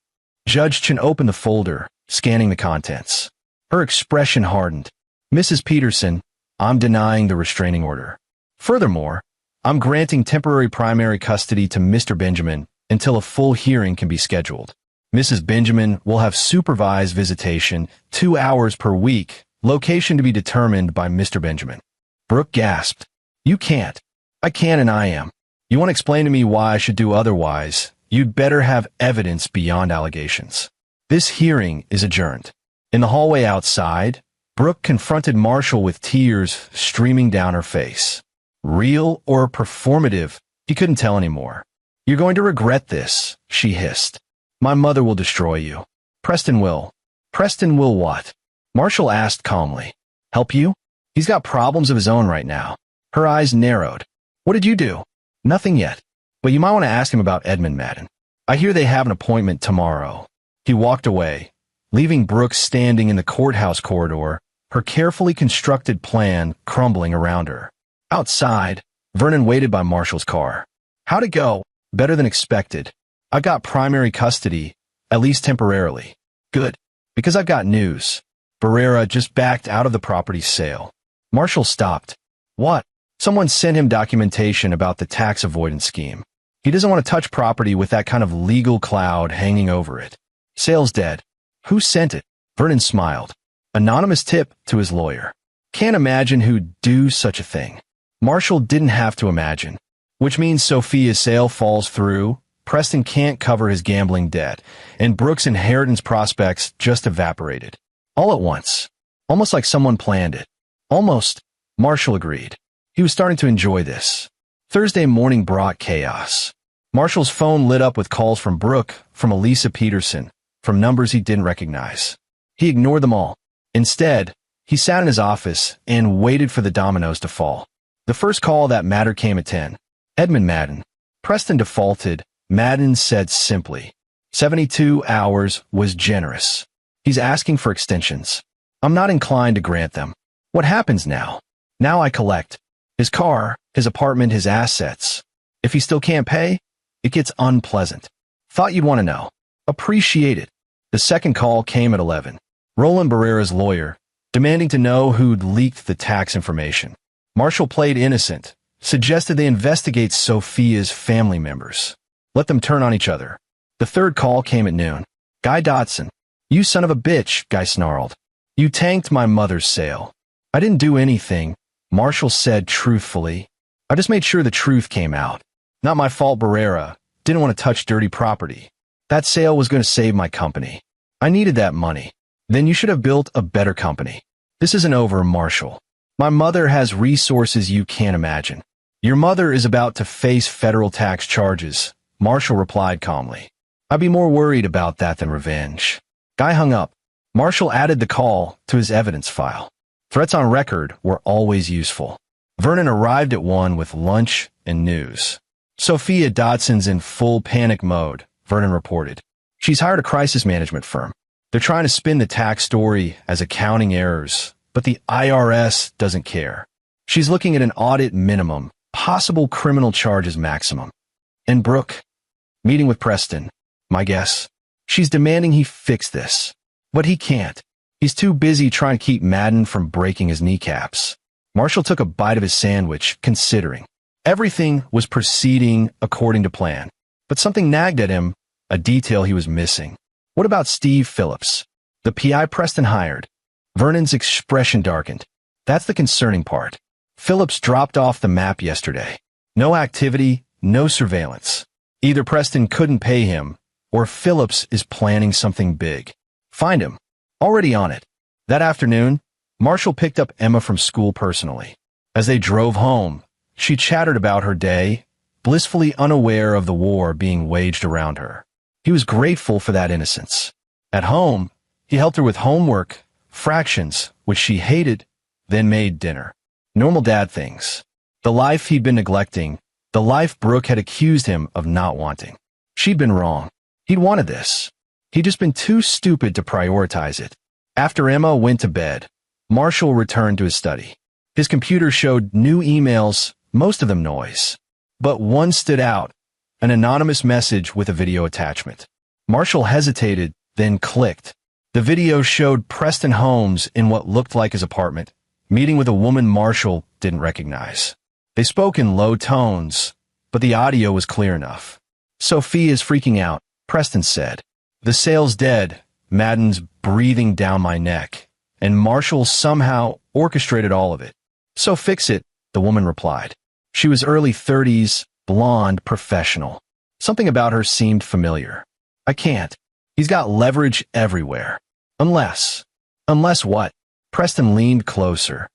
Judge Chen opened the folder, scanning the contents. Her expression hardened. Mrs. Peterson, I'm denying the restraining order. Furthermore, I'm granting temporary primary custody to Mr. Benjamin until a full hearing can be scheduled. Mrs. Benjamin will have supervised visitation 2 hours per week, location to be determined by Mr. Benjamin. Brooke gasped. You can't. I can and I am. You want to explain to me why I should do otherwise? You'd better have evidence beyond allegations. This hearing is adjourned. In the hallway outside, Brooke confronted Marshall with tears streaming down her face. Real or performative, he couldn't tell anymore. You're going to regret this, she hissed. My mother will destroy you. Preston will. Preston will what? Marshall asked calmly. Help you? He's got problems of his own right now. Her eyes narrowed. What did you do? Nothing yet. But you might want to ask him about Edmund Madden. I hear they have an appointment tomorrow. He walked away, leaving Brooke standing in the courthouse corridor, her carefully constructed plan crumbling around her. Outside, Vernon waited by Marshall's car. How'd it go? Better than expected. I got primary custody, at least temporarily. Good, because I've got news. Barrera just backed out of the property sale. Marshall stopped. What? Someone sent him documentation about the tax avoidance scheme. He doesn't want to touch property with that kind of legal cloud hanging over it. Sale's dead. Who sent it? Vernon smiled. Anonymous tip to his lawyer. Can't imagine who'd do such a thing. Marshall didn't have to imagine. Which means Sophia's sale falls through, Preston can't cover his gambling debt, and Brooke's inheritance prospects just evaporated. All at once. Almost like someone planned it. Almost, Marshall agreed. He was starting to enjoy this. Thursday morning brought chaos. Marshall's phone lit up with calls from Brooke, from Elisa Peterson, from numbers he didn't recognize. He ignored them all. Instead, he sat in his office and waited for the dominoes to fall. The first call that mattered came at 10. Edmund Madden. Preston defaulted. Madden said simply. 72 hours was generous. He's asking for extensions. I'm not inclined to grant them. What happens now? Now I collect. His car, his apartment, his assets. If he still can't pay, it gets unpleasant. Thought you'd want to know. Appreciate it. The second call came at 11. Roland Barrera's lawyer, demanding to know who'd leaked the tax information. Marshall played innocent, suggested they investigate Sophia's family members. Let them turn on each other. The third call came at noon. Guy Dotson. You son of a bitch, Guy snarled. You tanked my mother's sale. I didn't do anything, Marshall said truthfully. I just made sure the truth came out. Not my fault Barrera didn't want to touch dirty property. That sale was going to save my company. I needed that money. Then you should have built a better company. This isn't over, Marshall. My mother has resources you can't imagine. Your mother is about to face federal tax charges, Marshall replied calmly. I'd be more worried about that than revenge. Guy hung up. Marshall added the call to his evidence file. Threats on record were always useful. Vernon arrived at 1 with lunch and news. Sophia Dodson's in full panic mode, Vernon reported. She's hired a crisis management firm. They're trying to spin the tax story as accounting errors, but the IRS doesn't care. She's looking at an audit minimum, possible criminal charges maximum. And Brooke? Meeting with Preston, my guess. She's demanding he fix this. But he can't. He's too busy trying to keep Madden from breaking his kneecaps. Marshall took a bite of his sandwich, considering. Everything was proceeding according to plan. But something nagged at him, a detail he was missing. What about Steve Phillips? The PI Preston hired. Vernon's expression darkened. That's the concerning part. Phillips dropped off the map yesterday. No activity, no surveillance. Either Preston couldn't pay him, or Phillips is planning something big. Find him. Already on it. That afternoon, Marshall picked up Emma from school personally. As they drove home, she chattered about her day, blissfully unaware of the war being waged around her. He was grateful for that innocence. At home, he helped her with homework, fractions, which she hated, then made dinner. Normal dad things. The life he'd been neglecting, the life Brooke had accused him of not wanting. She'd been wrong. He'd wanted this. He'd just been too stupid to prioritize it. After Emma went to bed, Marshall returned to his study. His computer showed new emails, most of them noise. But one stood out, an anonymous message with a video attachment. Marshall hesitated, then clicked. The video showed Preston Holmes in what looked like his apartment, meeting with a woman Marshall didn't recognize. They spoke in low tones, but the audio was clear enough. "Sophie is freaking out," Preston said. "The sale's dead, Madden's breathing down my neck, and Marshall somehow orchestrated all of it." "So fix it," the woman replied. She was early 30s, blonde, professional. Something about her seemed familiar. "I can't. He's got leverage everywhere. Unless what?" Preston leaned closer.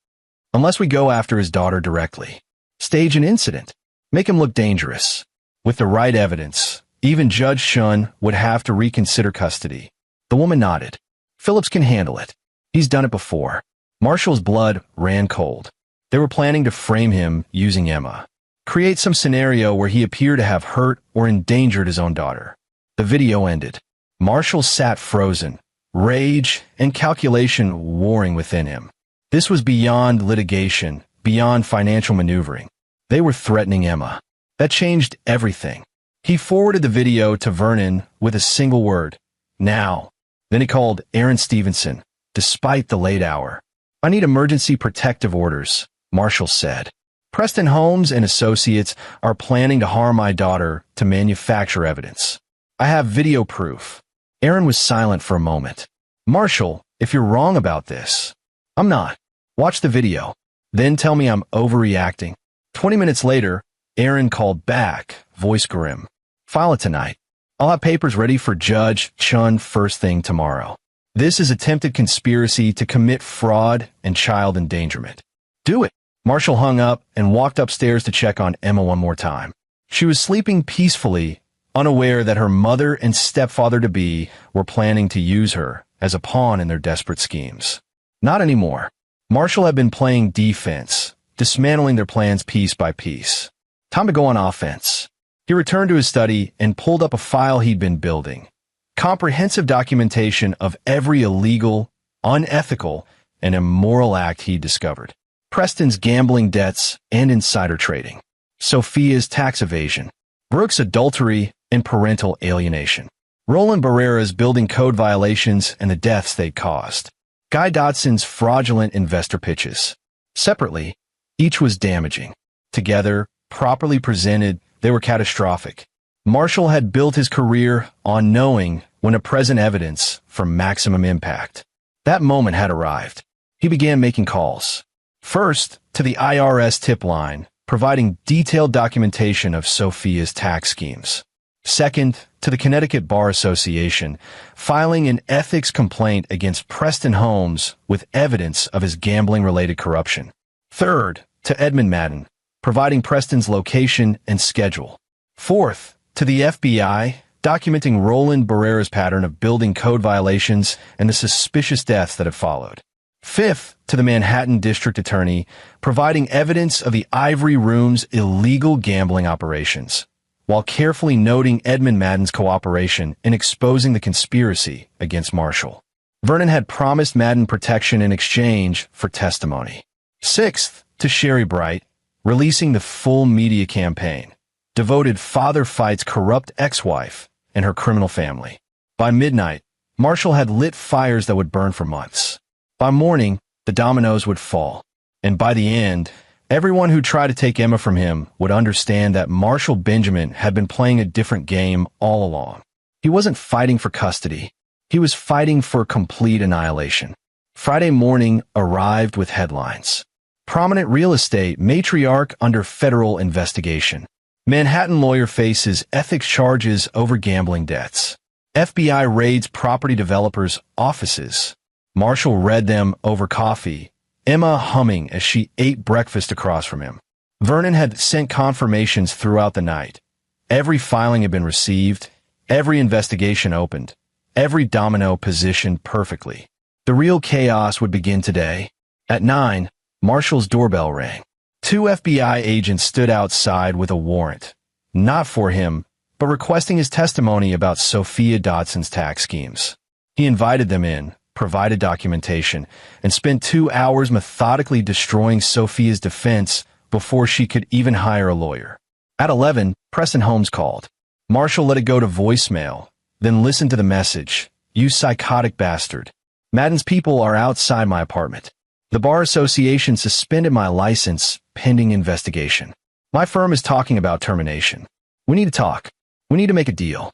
"Unless we go after his daughter directly. Stage an incident. Make him look dangerous. With the right evidence, even Judge Shun would have to reconsider custody." The woman nodded. "Phillips can handle it. He's done it before." Marshall's blood ran cold. They were planning to frame him using Emma. Create some scenario where he appeared to have hurt or endangered his own daughter. The video ended. Marshall sat frozen, rage and calculation warring within him. This was beyond litigation, beyond financial maneuvering. They were threatening Emma. That changed everything. He forwarded the video to Vernon with a single word: "Now." Then he called Aaron Stevenson, despite the late hour. "I need emergency protective orders," Marshall said. "Preston Holmes and associates are planning to harm my daughter to manufacture evidence. I have video proof." Aaron was silent for a moment. "Marshall, if you're wrong about this." "I'm not. Watch the video. Then tell me I'm overreacting." 20 minutes later, Aaron called back, voice grim. "File it tonight. I'll have papers ready for Judge Chun first thing tomorrow. This is attempted conspiracy to commit fraud and child endangerment." "Do it." Marshall hung up and walked upstairs to check on Emma one more time. She was sleeping peacefully, unaware that her mother and stepfather-to-be were planning to use her as a pawn in their desperate schemes. Not anymore. Marshall had been playing defense, dismantling their plans piece by piece. Time to go on offense. He returned to his study and pulled up a file he'd been building. Comprehensive documentation of every illegal, unethical, and immoral act he'd discovered. Preston's gambling debts and insider trading. Sophia's tax evasion. Brooke's adultery and parental alienation. Roland Barrera's building code violations and the deaths they'd caused. Guy Dodson's fraudulent investor pitches. Separately, each was damaging. Together, properly presented, they were catastrophic. Marshall had built his career on knowing when to present evidence for maximum impact. That moment had arrived. He began making calls. First, to the IRS tip line, providing detailed documentation of Sophia's tax schemes. Second, to the Connecticut Bar Association, filing an ethics complaint against Preston Holmes with evidence of his gambling-related corruption. Third, to Edmund Madden, providing Preston's location and schedule. Fourth, to the FBI, documenting Roland Barrera's pattern of building code violations and the suspicious deaths that have followed. Fifth, to the Manhattan District Attorney, providing evidence of the Ivory Room's illegal gambling operations, while carefully noting Edmund Madden's cooperation in exposing the conspiracy against Marshall. Vernon had promised Madden protection in exchange for testimony. Sixth, to Sherry Bright, releasing the full media campaign, devoted father fights corrupt ex-wife and her criminal family. By midnight, Marshall had lit fires that would burn for months. By morning, the dominoes would fall. And by the end, everyone who tried to take Emma from him would understand that Marshall Benjamin had been playing a different game all along. He wasn't fighting for custody. He was fighting for complete annihilation. Friday morning arrived with headlines. Prominent real estate matriarch under federal investigation. Manhattan lawyer faces ethics charges over gambling debts. FBI raids property developers' offices. Marshall read them over coffee, Emma humming as she ate breakfast across from him. Vernon had sent confirmations throughout the night. Every filing had been received, every investigation opened, every domino positioned perfectly. The real chaos would begin today. At 9, Marshall's doorbell rang. 2 FBI agents stood outside with a warrant, not for him, but requesting his testimony about Sophia Dodson's tax schemes. He invited them in, provided documentation, and spent 2 hours methodically destroying Sophia's defense before she could even hire a lawyer. At 11, Preston Holmes called. Marshall let it go to voicemail, then listened to the message. "You psychotic bastard. Madden's people are outside my apartment. The Bar Association suspended my license pending investigation. My firm is talking about termination. We need to talk. We need to make a deal."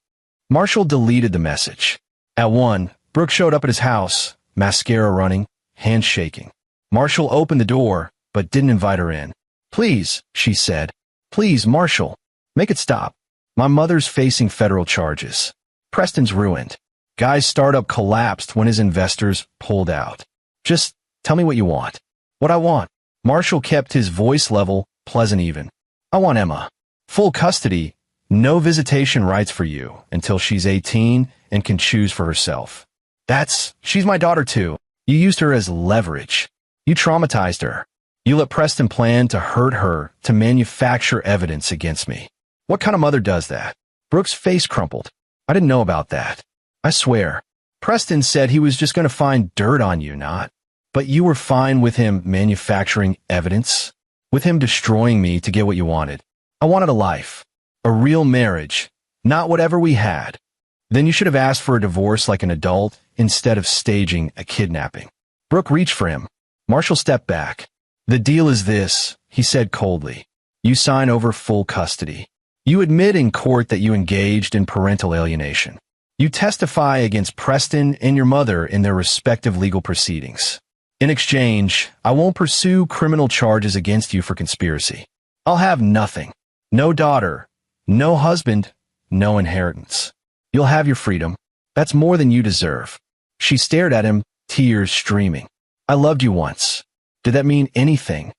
Marshall deleted the message. At 1, Brooke showed up at his house, mascara running, hands shaking. Marshall opened the door, but didn't invite her in. "Please," she said. "Please, Marshall. Make it stop. My mother's facing federal charges. Preston's ruined. Guy's startup collapsed when his investors pulled out. Just tell me what you want." "What I want." Marshall kept his voice level, pleasant even. "I want Emma. Full custody, no visitation rights for you until she's 18 and can choose for herself. She's my daughter too. You used her as leverage. You traumatized her. You let Preston plan to hurt her, to manufacture evidence against me. What kind of mother does that?" Brooke's face crumpled. "I didn't know about that. I swear. Preston said he was just going to find dirt on you, not. But you were fine with him manufacturing evidence? With him destroying me to get what you wanted? I wanted a life. A real marriage. Not whatever we had. Then you should have asked for a divorce like an adult instead of staging a kidnapping." Brooke reached for him. Marshall stepped back. "The deal is this," he said coldly. "You sign over full custody. You admit in court that you engaged in parental alienation. You testify against Preston and your mother in their respective legal proceedings. In exchange, I won't pursue criminal charges against you for conspiracy. I'll have nothing. No daughter, no husband, no inheritance. You'll have your freedom. That's more than you deserve." She stared at him, tears streaming. "I loved you once. Did that mean anything?"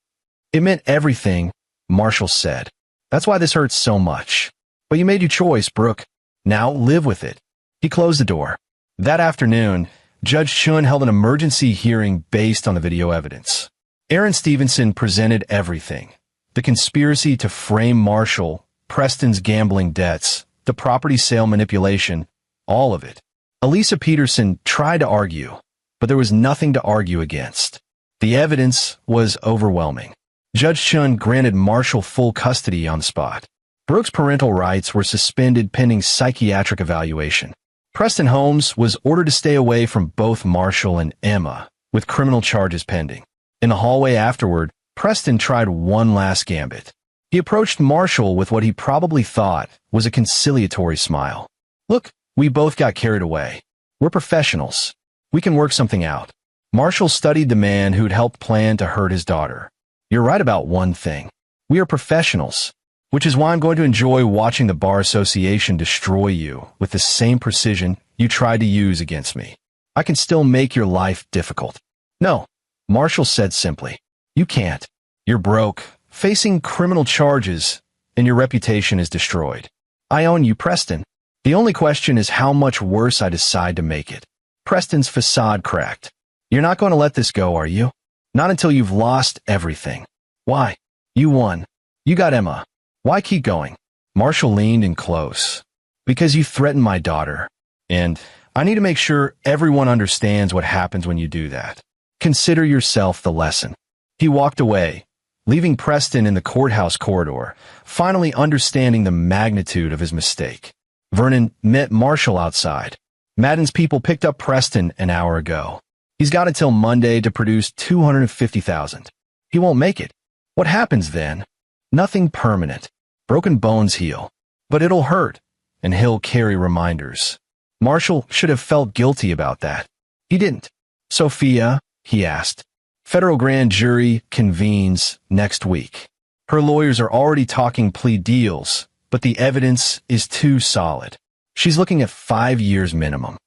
"It meant everything," Marshall said. "That's why this hurts so much. But you made your choice, Brooke. Now live with it." He closed the door. That afternoon, Judge Chun held an emergency hearing based on the video evidence. Aaron Stevenson presented everything. The conspiracy to frame Marshall, Preston's gambling debts, the property sale manipulation, all of it. Elisa Peterson tried to argue, but there was nothing to argue against. The evidence was overwhelming. Judge Chun granted Marshall full custody on the spot. Brooke's parental rights were suspended pending psychiatric evaluation. Preston Holmes was ordered to stay away from both Marshall and Emma, with criminal charges pending. In the hallway afterward, Preston tried one last gambit. He approached Marshall with what he probably thought was a conciliatory smile. "Look, we both got carried away. We're professionals. We can work something out." Marshall studied the man who'd helped plan to hurt his daughter. "You're right about one thing. We are professionals, which is why I'm going to enjoy watching the Bar Association destroy you with the same precision you tried to use against me. I can still make your life difficult." "No," Marshall said simply. "You can't. You're broke, facing criminal charges, and your reputation is destroyed. I own you, Preston. The only question is how much worse I decide to make it." Preston's facade cracked. "You're not going to let this go, are you? Not until you've lost everything." "Why? You won. You got Emma. Why keep going?" Marshall leaned in close. "Because you threatened my daughter. And I need to make sure everyone understands what happens when you do that. Consider yourself the lesson." He walked away, leaving Preston in the courthouse corridor, finally understanding the magnitude of his mistake. Vernon met Marshall outside. "Madden's people picked up Preston an hour ago. He's got until Monday to produce $250,000. He won't make it. What happens then? Nothing permanent. Broken bones heal. But it'll hurt, and he'll carry reminders. Marshall should have felt guilty about that. He didn't. Sophia, he asked. Federal grand jury convenes next week. Her lawyers are already talking plea deals, but the evidence is too solid. She's looking at 5 years minimum.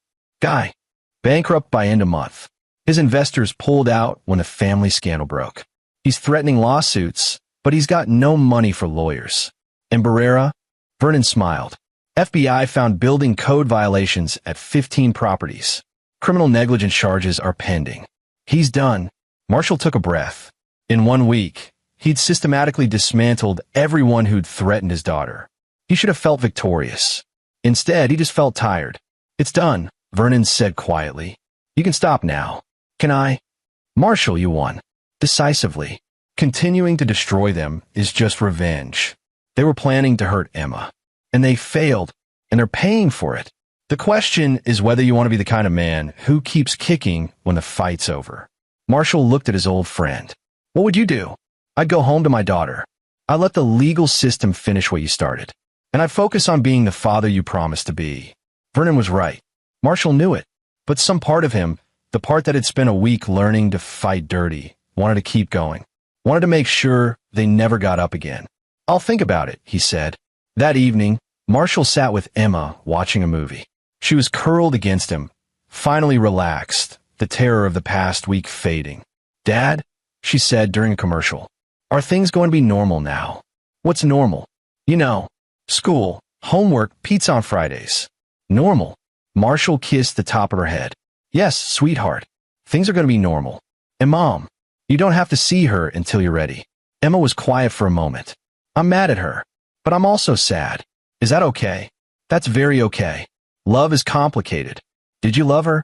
Guy, bankrupt by end of month. His investors pulled out when the family scandal broke. He's threatening lawsuits, but he's got no money for lawyers. And Barrera? Vernon smiled. FBI found building code violations at 15 properties. Criminal negligence charges are pending. He's done. Marshall took a breath. In 1 week, he'd systematically dismantled everyone who'd threatened his daughter. He should have felt victorious. Instead, he just felt tired. It's done, Vernon said quietly. You can stop now. Can I? Marshall, you won. Decisively. Continuing to destroy them is just revenge. They were planning to hurt Emma. And they failed, and they're paying for it. The question is whether you want to be the kind of man who keeps kicking when the fight's over. Marshall looked at his old friend. What would you do? I'd go home to my daughter. I'd let the legal system finish what you started. And I'd focus on being the father you promised to be. Vernon was right. Marshall knew it. But some part of him, the part that had spent a week learning to fight dirty, wanted to keep going. Wanted to make sure they never got up again. I'll think about it, he said. That evening, Marshall sat with Emma watching a movie. She was curled against him, finally relaxed, the terror of the past week fading. Dad, she said during a commercial, are things going to be normal now? What's normal? You know, school, homework, pizza on Fridays. Normal. Marshall kissed the top of her head. Yes, sweetheart. Things are going to be normal. And Mom, you don't have to see her until you're ready. Emma was quiet for a moment. I'm mad at her, but I'm also sad. Is that okay? That's very okay. Love is complicated. Did you love her?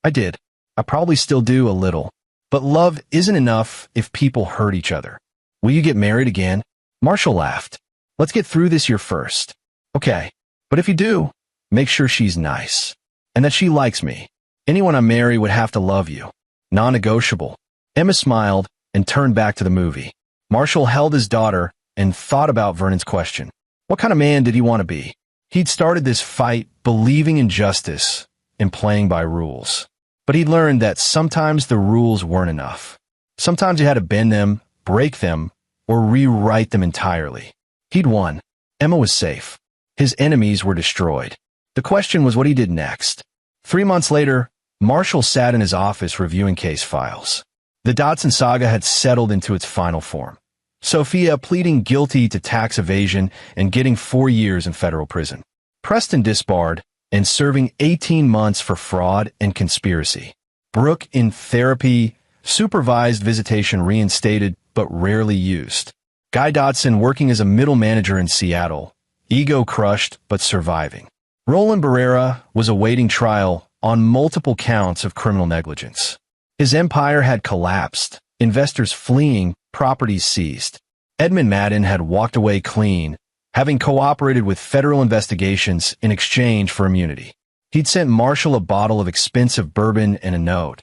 I did. I probably still do a little. But love isn't enough if people hurt each other. Will you get married again? Marshall laughed. Let's get through this year first. Okay. But if you do, make sure she's nice. And that she likes me. Anyone I marry would have to love you. Non-negotiable. Emma smiled and turned back to the movie. Marshall held his daughter and thought about Vernon's question. What kind of man did he want to be? He'd started this fight believing in justice and playing by rules. But he'd learned that sometimes the rules weren't enough. Sometimes you had to bend them, break them, or rewrite them entirely. He'd won. Emma was safe. His enemies were destroyed. The question was what he did next. 3 months later, Marshall sat in his office reviewing case files. The Dotson saga had settled into its final form. Sophia pleading guilty to tax evasion and getting 4 years in federal prison. Preston disbarred and serving 18 months for fraud and conspiracy. Brooke in therapy, supervised visitation reinstated but rarely used. Guy Dotson working as a middle manager in Seattle, ego crushed but surviving. Roland Barrera was awaiting trial on multiple counts of criminal negligence. His empire had collapsed, investors fleeing, properties seized. Edmund Madden had walked away clean, having cooperated with federal investigations in exchange for immunity. He'd sent Marshall a bottle of expensive bourbon and a note.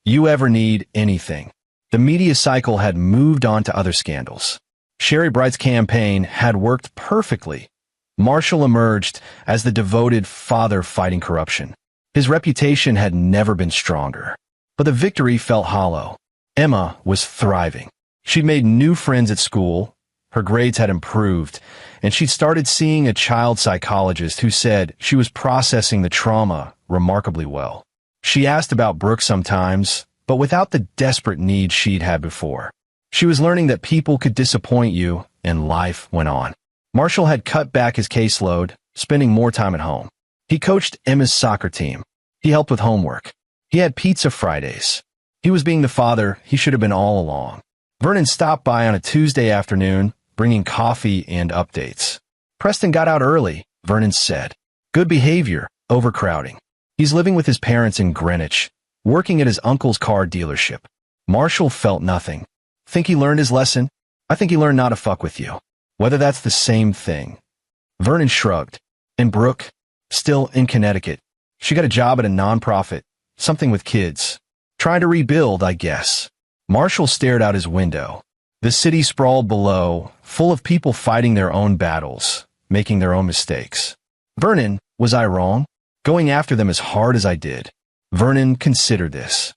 You ever need anything? The media cycle had moved on to other scandals. Sherry Bright's campaign had worked perfectly. Marshall emerged as the devoted father fighting corruption. His reputation had never been stronger. But the victory felt hollow. Emma was thriving. She'd made new friends at school, her grades had improved, and she'd started seeing a child psychologist who said she was processing the trauma remarkably well. She asked about Brooke sometimes, but without the desperate need she'd had before. She was learning that people could disappoint you, and life went on. Marshall had cut back his caseload, spending more time at home. He coached Emma's soccer team. He helped with homework. He had pizza Fridays. He was being the father he should have been all along. Vernon stopped by on a Tuesday afternoon, bringing coffee and updates. Preston got out early, Vernon said. Good behavior, overcrowding. He's living with his parents in Greenwich, working at his uncle's car dealership. Marshall felt nothing. Think he learned his lesson? I think he learned not to fuck with you. Whether that's the same thing. Vernon shrugged. And Brooke? Still in Connecticut. She got a job at a nonprofit, something with kids. Trying to rebuild, I guess. Marshall stared out his window. The city sprawled below, full of people fighting their own battles, making their own mistakes. Vernon, was I wrong? going after them as hard as I did. Vernon, consider this.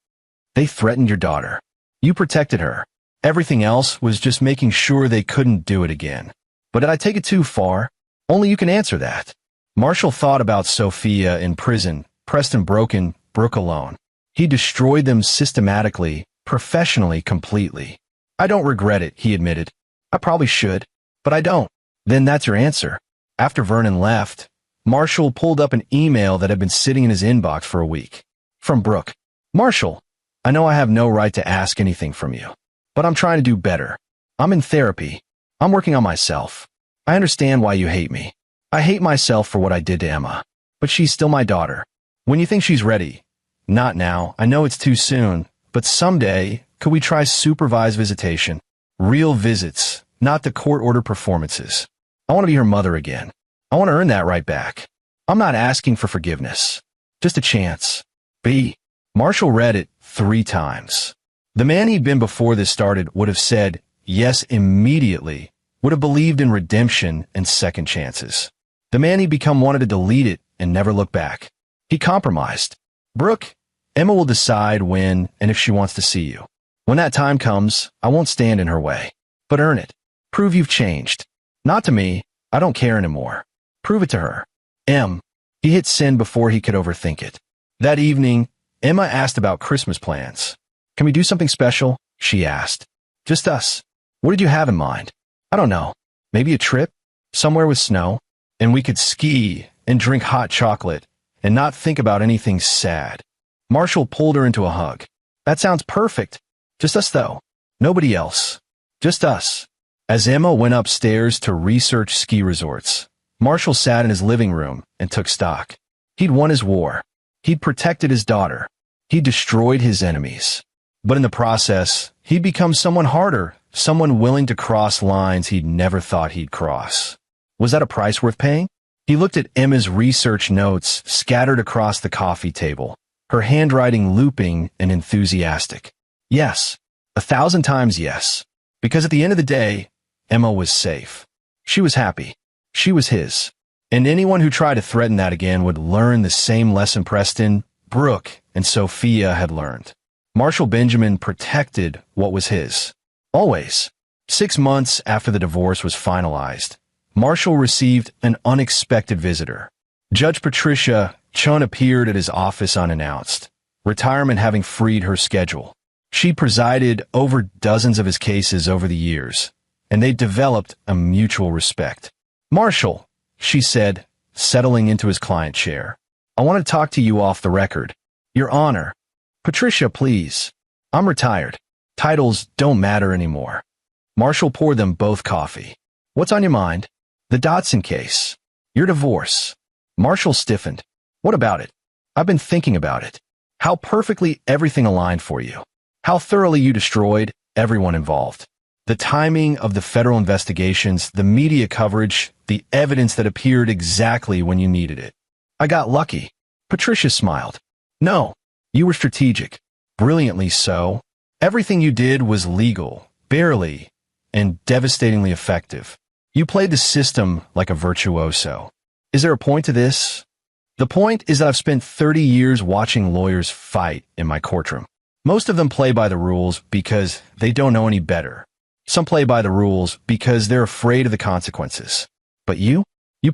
They threatened your daughter. You protected her. Everything else was just making sure they couldn't do it again. But did I take it too far? Only you can answer that. Marshall thought about Sophia in prison, Preston broken, Brooke alone. He destroyed them systematically, professionally, completely. I don't regret it, he admitted. I probably should, but I don't. Then that's your answer. After Vernon left, Marshall pulled up an email that had been sitting in his inbox for a week. From Brooke. Marshall, I know I have no right to ask anything from you, but I'm trying to do better. I'm in therapy. I'm working on myself. I understand why you hate me. I hate myself for what I did to Emma, but she's still my daughter. When you think she's ready, not now, I know it's too soon, but someday, could we try supervised visitation? Real visits, not the court-ordered performances. I want to be her mother again. I want to earn that right back. I'm not asking for forgiveness. Just a chance. B. Marshall read it 3 times. The man he'd been before this started would have said yes immediately, would have believed in redemption and second chances. The man he'd become wanted to delete it and never look back. He compromised. Brooke, Emma will decide when and if she wants to see you. When that time comes, I won't stand in her way. But earn it. Prove you've changed. Not to me. I don't care anymore. Prove it to her. M. He hit send before he could overthink it. That evening, Emma asked about Christmas plans. Can we do something special? She asked. Just us. What did you have in mind? I don't know. Maybe a trip? Somewhere with snow? And we could ski and drink hot chocolate and not think about anything sad. Marshall pulled her into a hug. That sounds perfect. Just us, though. Nobody else. Just us. As Emma went upstairs to research ski resorts, Marshall sat in his living room and took stock. He'd won his war. He'd protected his daughter. He'd destroyed his enemies. But in the process, he'd become someone harder, someone willing to cross lines he'd never thought he'd cross. Was that a price worth paying? He looked at Emma's research notes scattered across the coffee table, her handwriting looping and enthusiastic. Yes, 1,000 times yes. Because at the end of the day, Emma was safe. She was happy. She was his. And anyone who tried to threaten that again would learn the same lesson Preston, Brooke, and Sophia had learned. Marshall Benjamin protected what was his. Always. 6 months after the divorce was finalized, Marshall received an unexpected visitor. Judge Patricia Chun appeared at his office unannounced, retirement having freed her schedule. She presided over dozens of his cases over the years, and they developed a mutual respect. Marshall, she said, settling into his client chair. I want to talk to you off the record. Your Honor. Patricia, please. I'm retired. Titles don't matter anymore. Marshall poured them both coffee. What's on your mind? The Dotson case. Your divorce. Marshall stiffened. What about it? I've been thinking about it. How perfectly everything aligned for you. How thoroughly you destroyed everyone involved. The timing of the federal investigations, the media coverage, the evidence that appeared exactly when you needed it. I got lucky. Patricia smiled. No, you were strategic. Brilliantly so. Everything you did was legal, barely, and devastatingly effective. You played the system like a virtuoso. Is there a point to this? The point is that I've spent 30 years watching lawyers fight in my courtroom. Most of them play by the rules because they don't know any better. Some play by the rules because they're afraid of the consequences. But you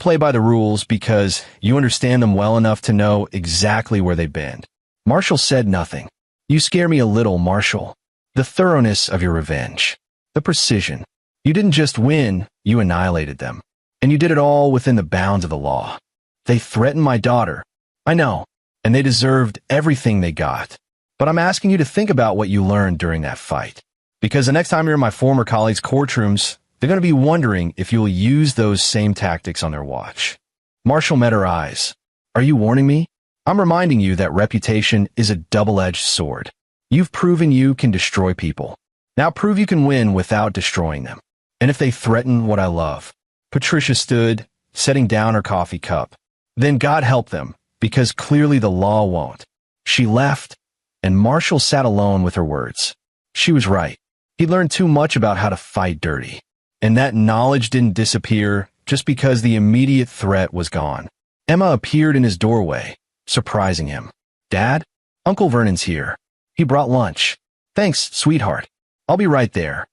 play by the rules because you understand them well enough to know exactly where they bend. Marshall said nothing. You scare me a little, Marshall. The thoroughness of your revenge. The precision. You didn't just win, you annihilated them. And you did it all within the bounds of the law. They threatened my daughter. I know. And they deserved everything they got. But I'm asking you to think about what you learned during that fight. Because the next time you're in my former colleagues' courtrooms, they're going to be wondering if you'll use those same tactics on their watch. Marshall met her eyes. Are you warning me? I'm reminding you that reputation is a double-edged sword. You've proven you can destroy people. Now prove you can win without destroying them. And if they threaten what I love. Patricia stood, setting down her coffee cup. Then God help them, because clearly the law won't. She left, and Marshall sat alone with her words. She was right. He learned too much about how to fight dirty. And that knowledge didn't disappear just because the immediate threat was gone. Emma appeared in his doorway, surprising him. "Dad? Uncle Vernon's here. He brought lunch." "Thanks, sweetheart. I'll be right there."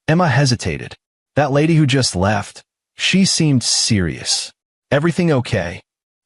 Emma hesitated. That lady who just left, she seemed serious. "Everything okay?"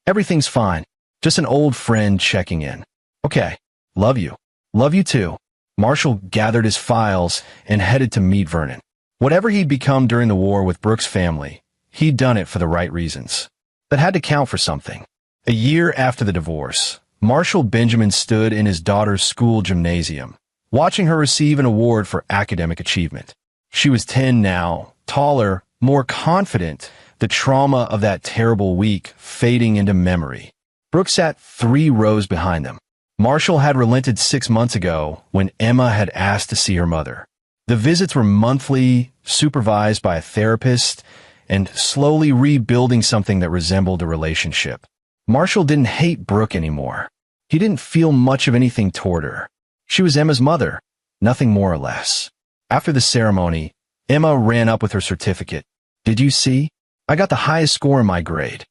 "Everything's fine. Just an old friend checking in." "Okay. Love you." "Love you too." Marshall gathered his files and headed to meet Vernon. Whatever he'd become during the war with Brooks' family, he'd done it for the right reasons. That had to count for something. A year after the divorce, Marshall Benjamin stood in his daughter's school gymnasium, watching her receive an award for academic achievement. She was 10 now, taller, more confident, the trauma of that terrible week fading into memory. Brooks sat 3 rows behind them. Marshall had relented 6 months ago when Emma had asked to see her mother. The visits were monthly, supervised by a therapist, and slowly rebuilding something that resembled a relationship. Marshall didn't hate Brooke anymore. He didn't feel much of anything toward her. She was Emma's mother, nothing more or less. After the ceremony, Emma ran up with her certificate. "Did you see? I got the highest score in my grade."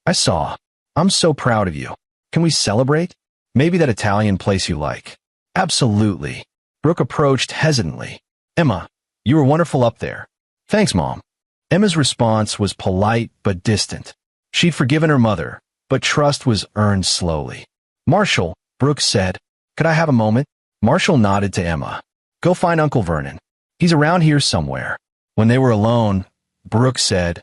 "I saw. I'm so proud of you. Can we celebrate? Maybe that Italian place you like." "Absolutely." Brooke approached hesitantly. "Emma, you were wonderful up there." "Thanks, Mom." Emma's response was polite but distant. She'd forgiven her mother, but trust was earned slowly. "Marshall," Brooke said, "could I have a moment?" Marshall nodded to Emma. "Go find Uncle Vernon. He's around here somewhere." When they were alone, Brooke said,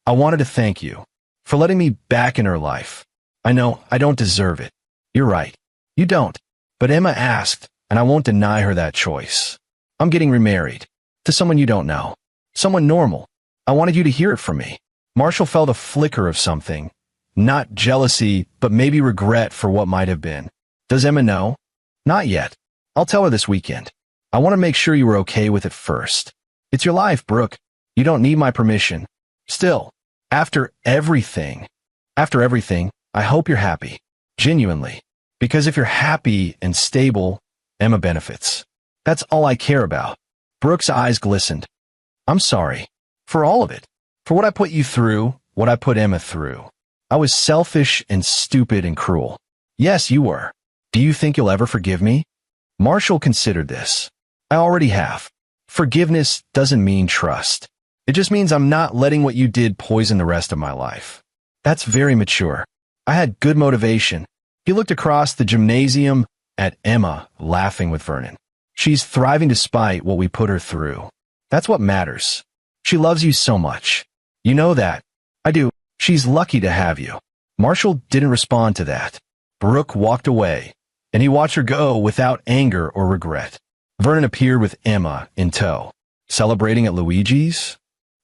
"I wanted to thank you for letting me back in her life. I know I don't deserve it." "You're right. You don't." But Emma asked, and I won't deny her that choice. "I'm getting remarried. To someone you don't know. Someone normal. I wanted you to hear it from me." Marshall felt a flicker of something. Not jealousy, but maybe regret for what might have been. "Does Emma know?" "Not yet. I'll tell her this weekend. I want to make sure you were okay with it first. It's your life, Brooke. You don't need my permission. Still, after everything, I hope you're happy. Genuinely. Because if you're happy and stable, Emma benefits. That's all I care about." Brooke's eyes glistened. "I'm sorry. For all of it. For what I put you through, what I put Emma through. I was selfish and stupid and cruel." "Yes, you were. Do you think you'll ever forgive me?" Marshall considered this. "I already have. Forgiveness doesn't mean trust. It just means I'm not letting what you did poison the rest of my life." "That's very mature. I had good motivation." He looked across the gymnasium at Emma, laughing with Vernon. "She's thriving despite what we put her through. That's what matters. She loves you so much. You know that." "I do. She's lucky to have you." Marshall didn't respond to that. Brooke walked away, and he watched her go without anger or regret. Vernon appeared with Emma in tow. "Celebrating at Luigi's?"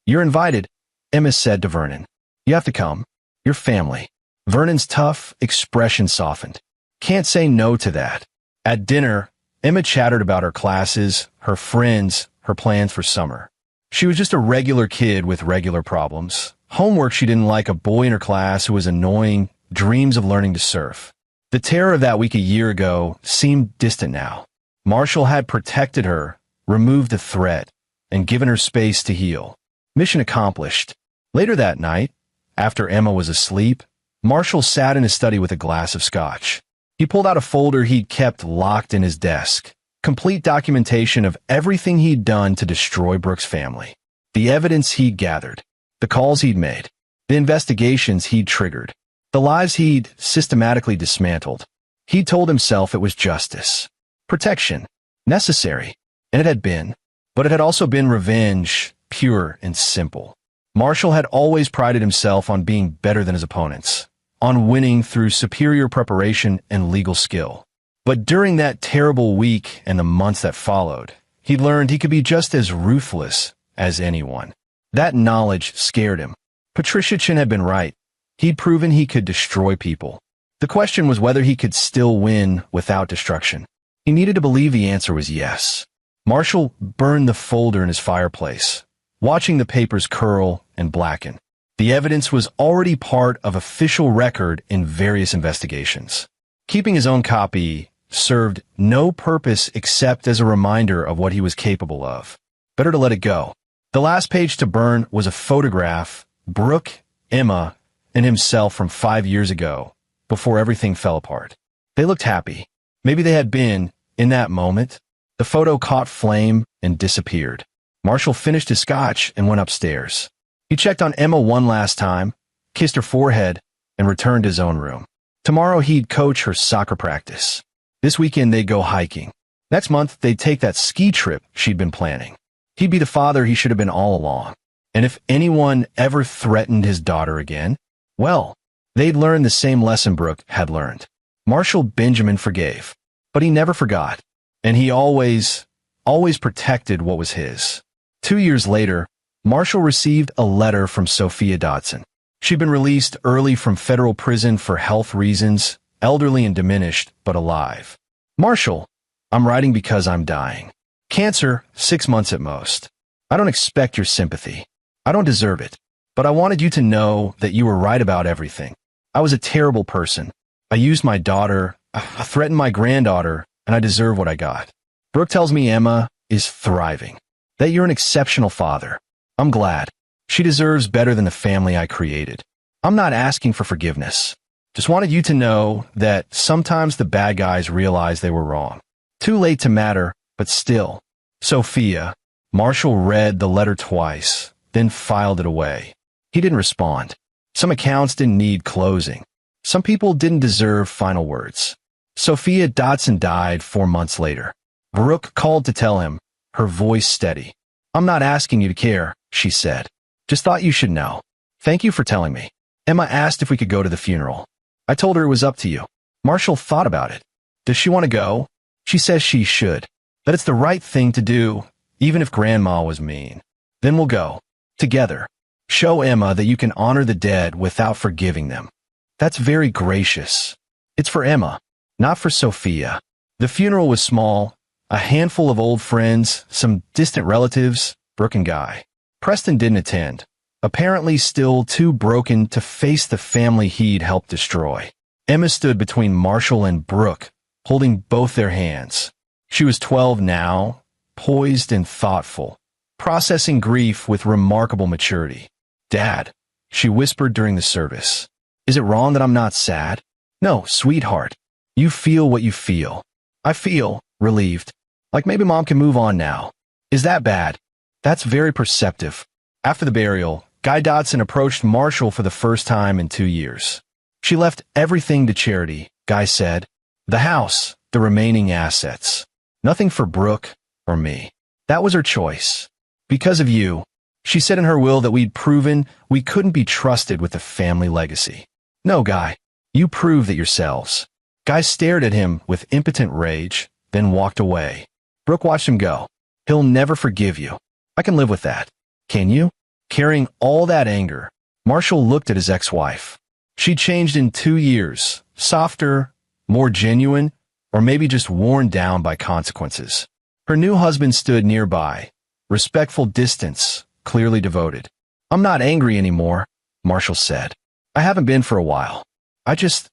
"You're invited," Emma said to Vernon. "You have to come. You're family." Vernon's tough expression softened. "Can't say no to that." At dinner, Emma chattered about her classes, her friends, her plans for summer. She was just a regular kid with regular problems. Homework she didn't like, a boy in her class who was annoying, dreams of learning to surf. The terror of that week a year ago seemed distant now. Marshall had protected her, removed the threat, and given her space to heal. Mission accomplished. Later that night, after Emma was asleep, Marshall sat in his study with a glass of scotch. He pulled out a folder he'd kept locked in his desk. Complete documentation of everything he'd done to destroy Brooks' family. The evidence he'd gathered. The calls he'd made. The investigations he'd triggered. The lives he'd systematically dismantled. He told himself it was justice. Protection. Necessary. And it had been. But it had also been revenge, pure and simple. Marshall had always prided himself on being better than his opponents, on winning through superior preparation and legal skill. But during that terrible week and the months that followed, he learned he could be just as ruthless as anyone. That knowledge scared him. Patricia Chin had been right. He'd proven he could destroy people. The question was whether he could still win without destruction. He needed to believe the answer was yes. Marshall burned the folder in his fireplace, watching the papers curl and blacken. The evidence was already part of official record in various investigations. Keeping his own copy served no purpose except as a reminder of what he was capable of. Better to let it go. The last page to burn was a photograph, Brooke, Emma, and himself from 5 years ago, before everything fell apart. They looked happy. Maybe they had been, in that moment. The photo caught flame and disappeared. Marshall finished his scotch and went upstairs. He checked on Emma one last time, kissed her forehead, and returned to his own room. Tomorrow he'd coach her soccer practice. This weekend they'd go hiking. Next month they'd take that ski trip she'd been planning. He'd be the father he should have been all along. And if anyone ever threatened his daughter again, well, they'd learn the same lesson Brooke had learned. Marshall Benjamin forgave, but he never forgot. And he always protected what was his. 2 years later, Marshall received a letter from Sophia Dodson. She'd been released early from federal prison for health reasons, elderly and diminished, but alive. Marshall, I'm writing because I'm dying. Cancer, 6 months at most. I don't expect your sympathy. I don't deserve it. But I wanted you to know that you were right about everything. I was a terrible person. I used my daughter, I threatened my granddaughter, and I deserve what I got. Brooke tells me Emma is thriving, that you're an exceptional father. I'm glad. She deserves better than the family I created. I'm not asking for forgiveness. Just wanted you to know that sometimes the bad guys realize they were wrong. Too late to matter, but still. Sophia. Marshall read the letter twice, then filed it away. He didn't respond. Some accounts didn't need closing. Some people didn't deserve final words. Sophia Dodson died 4 months later. Brooke called to tell him, her voice steady. I'm not asking you to care, she said. Just thought you should know. Thank you for telling me. Emma asked if we could go to the funeral. I told her it was up to you. Marshall thought about it. Does she want to go? She says she should. That it's the right thing to do, even if Grandma was mean. Then we'll go. Together. Show Emma that you can honor the dead without forgiving them. That's very gracious. It's for Emma, not for Sophia. The funeral was small, a handful of old friends, some distant relatives, Brooke and Guy. Preston didn't attend, apparently still too broken to face the family he'd helped destroy. Emma stood between Marshall and Brooke, holding both their hands. She was 12 now, poised and thoughtful, processing grief with remarkable maturity. Dad, she whispered during the service. Is it wrong that I'm not sad? No, sweetheart. You feel what you feel. I feel relieved. Like maybe Mom can move on now. Is that bad? That's very perceptive. After the burial, Guy Dodson approached Marshall for the first time in 2 years. She left everything to charity, Guy said. The house, the remaining assets. Nothing for Brooke or me. That was her choice. Because of you. She said in her will that we'd proven we couldn't be trusted with the family legacy. No, Guy. You proved that yourselves. Guy stared at him with impotent rage, then walked away. Brooke watched him go. He'll never forgive you. I can live with that. Can you? Carrying all that anger, Marshall looked at his ex-wife. She'd changed in 2 years, softer, more genuine, or maybe just worn down by consequences. Her new husband stood nearby, respectful distance, clearly devoted. I'm not angry anymore, Marshall said. I haven't been for a while. I just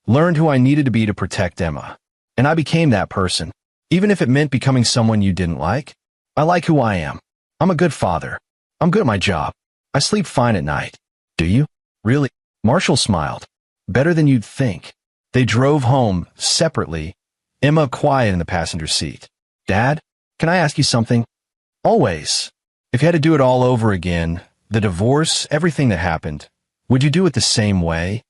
learned who I needed to be to protect Emma. And I became that person, even if it meant becoming someone you didn't like. I like who I am. I'm a good father. I'm good at my job. I sleep fine at night. Do you? Really? Marshall smiled. Better than you'd think. They drove home, separately, Emma quiet in the passenger seat. Dad, can I ask you something? Always. If you had to do it all over again, the divorce, everything that happened, would you do it the same way?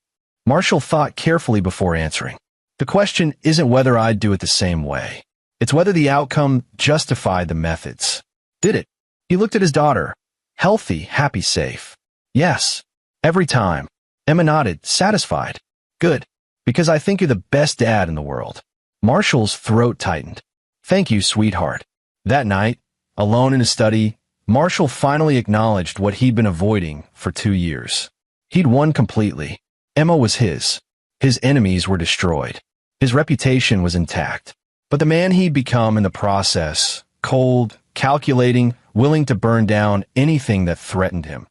Marshall thought carefully before answering. The question isn't whether I'd do it the same way. It's whether the outcome justified the methods. Did it? He looked at his daughter. Healthy, happy, safe. Yes. Every time. Emma nodded, satisfied. Good. Because I think you're the best dad in the world. Marshall's throat tightened. Thank you, sweetheart. That night, alone in his study, Marshall finally acknowledged what he'd been avoiding for 2 years. He'd won completely. Emma was his. His enemies were destroyed. His reputation was intact. But the man he'd become in the process, cold, calculating, willing to burn down anything that threatened him.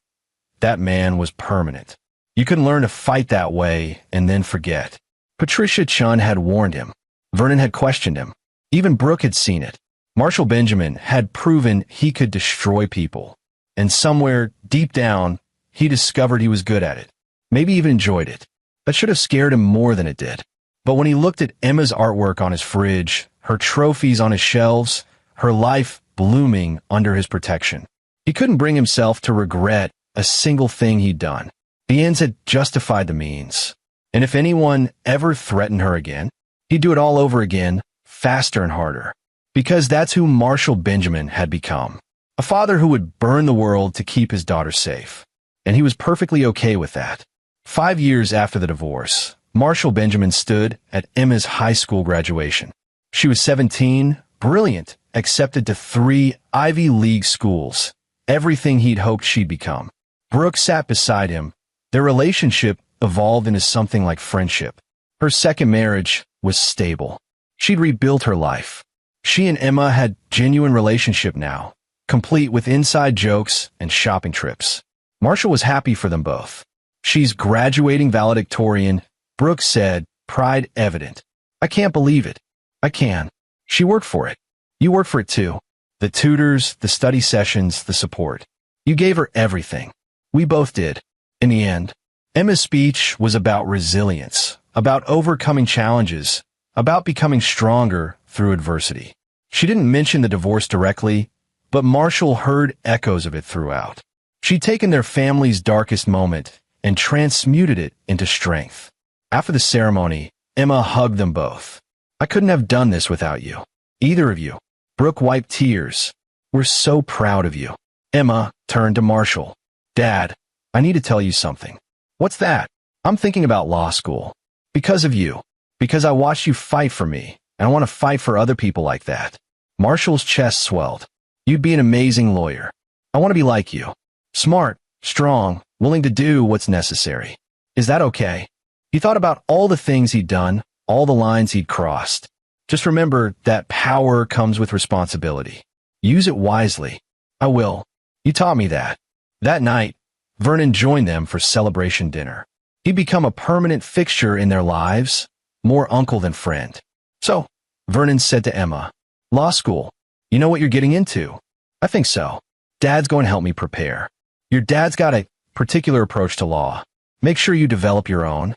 That man was permanent. You couldn't learn to fight that way and then forget. Patricia Chun had warned him. Vernon had questioned him. Even Brooke had seen it. Marshall Benjamin had proven he could destroy people. And somewhere, deep down, he discovered he was good at it. Maybe even enjoyed it. That should have scared him more than it did. But when he looked at Emma's artwork on his fridge, her trophies on his shelves, her life blooming under his protection, he couldn't bring himself to regret a single thing he'd done. The ends had justified the means. And if anyone ever threatened her again, he'd do it all over again, faster and harder. Because that's who Marshall Benjamin had become. A father who would burn the world to keep his daughter safe. And he was perfectly okay with that. 5 years after the divorce, Marshall Benjamin stood at Emma's high school graduation. She was 17, brilliant, accepted to 3 Ivy League schools, everything he'd hoped she'd become. Brooke sat beside him. Their relationship evolved into something like friendship. Her second marriage was stable. She'd rebuilt her life. She and Emma had genuine relationship now, complete with inside jokes and shopping trips. Marshall was happy for them both. She's graduating valedictorian, Brooke said, pride evident. I can't believe it. I can. She worked for it. You worked for it too. The tutors, the study sessions, the support. You gave her everything. We both did. In the end, Emma's speech was about resilience, about overcoming challenges, about becoming stronger through adversity. She didn't mention the divorce directly, but Marshall heard echoes of it throughout. She'd taken their family's darkest moment and transmuted it into strength. After the ceremony, Emma hugged them both. I couldn't have done this without you. Either of you. Brooke wiped tears. We're so proud of you. Emma turned to Marshall. Dad, I need to tell you something. What's that? I'm thinking about law school. Because of you. Because I watched you fight for me, and I want to fight for other people like that. Marshall's chest swelled. You'd be an amazing lawyer. I want to be like you. Smart, strong, willing to do what's necessary. Is that okay? He thought about all the things he'd done, all the lines he'd crossed. Just remember that power comes with responsibility. Use it wisely. I will. You taught me that. That night, Vernon joined them for celebration dinner. He'd become a permanent fixture in their lives, more uncle than friend. So, Vernon said to Emma, law school, you know what you're getting into? I think so. Dad's going to help me prepare. Your dad's got a particular approach to law. Make sure you develop your own.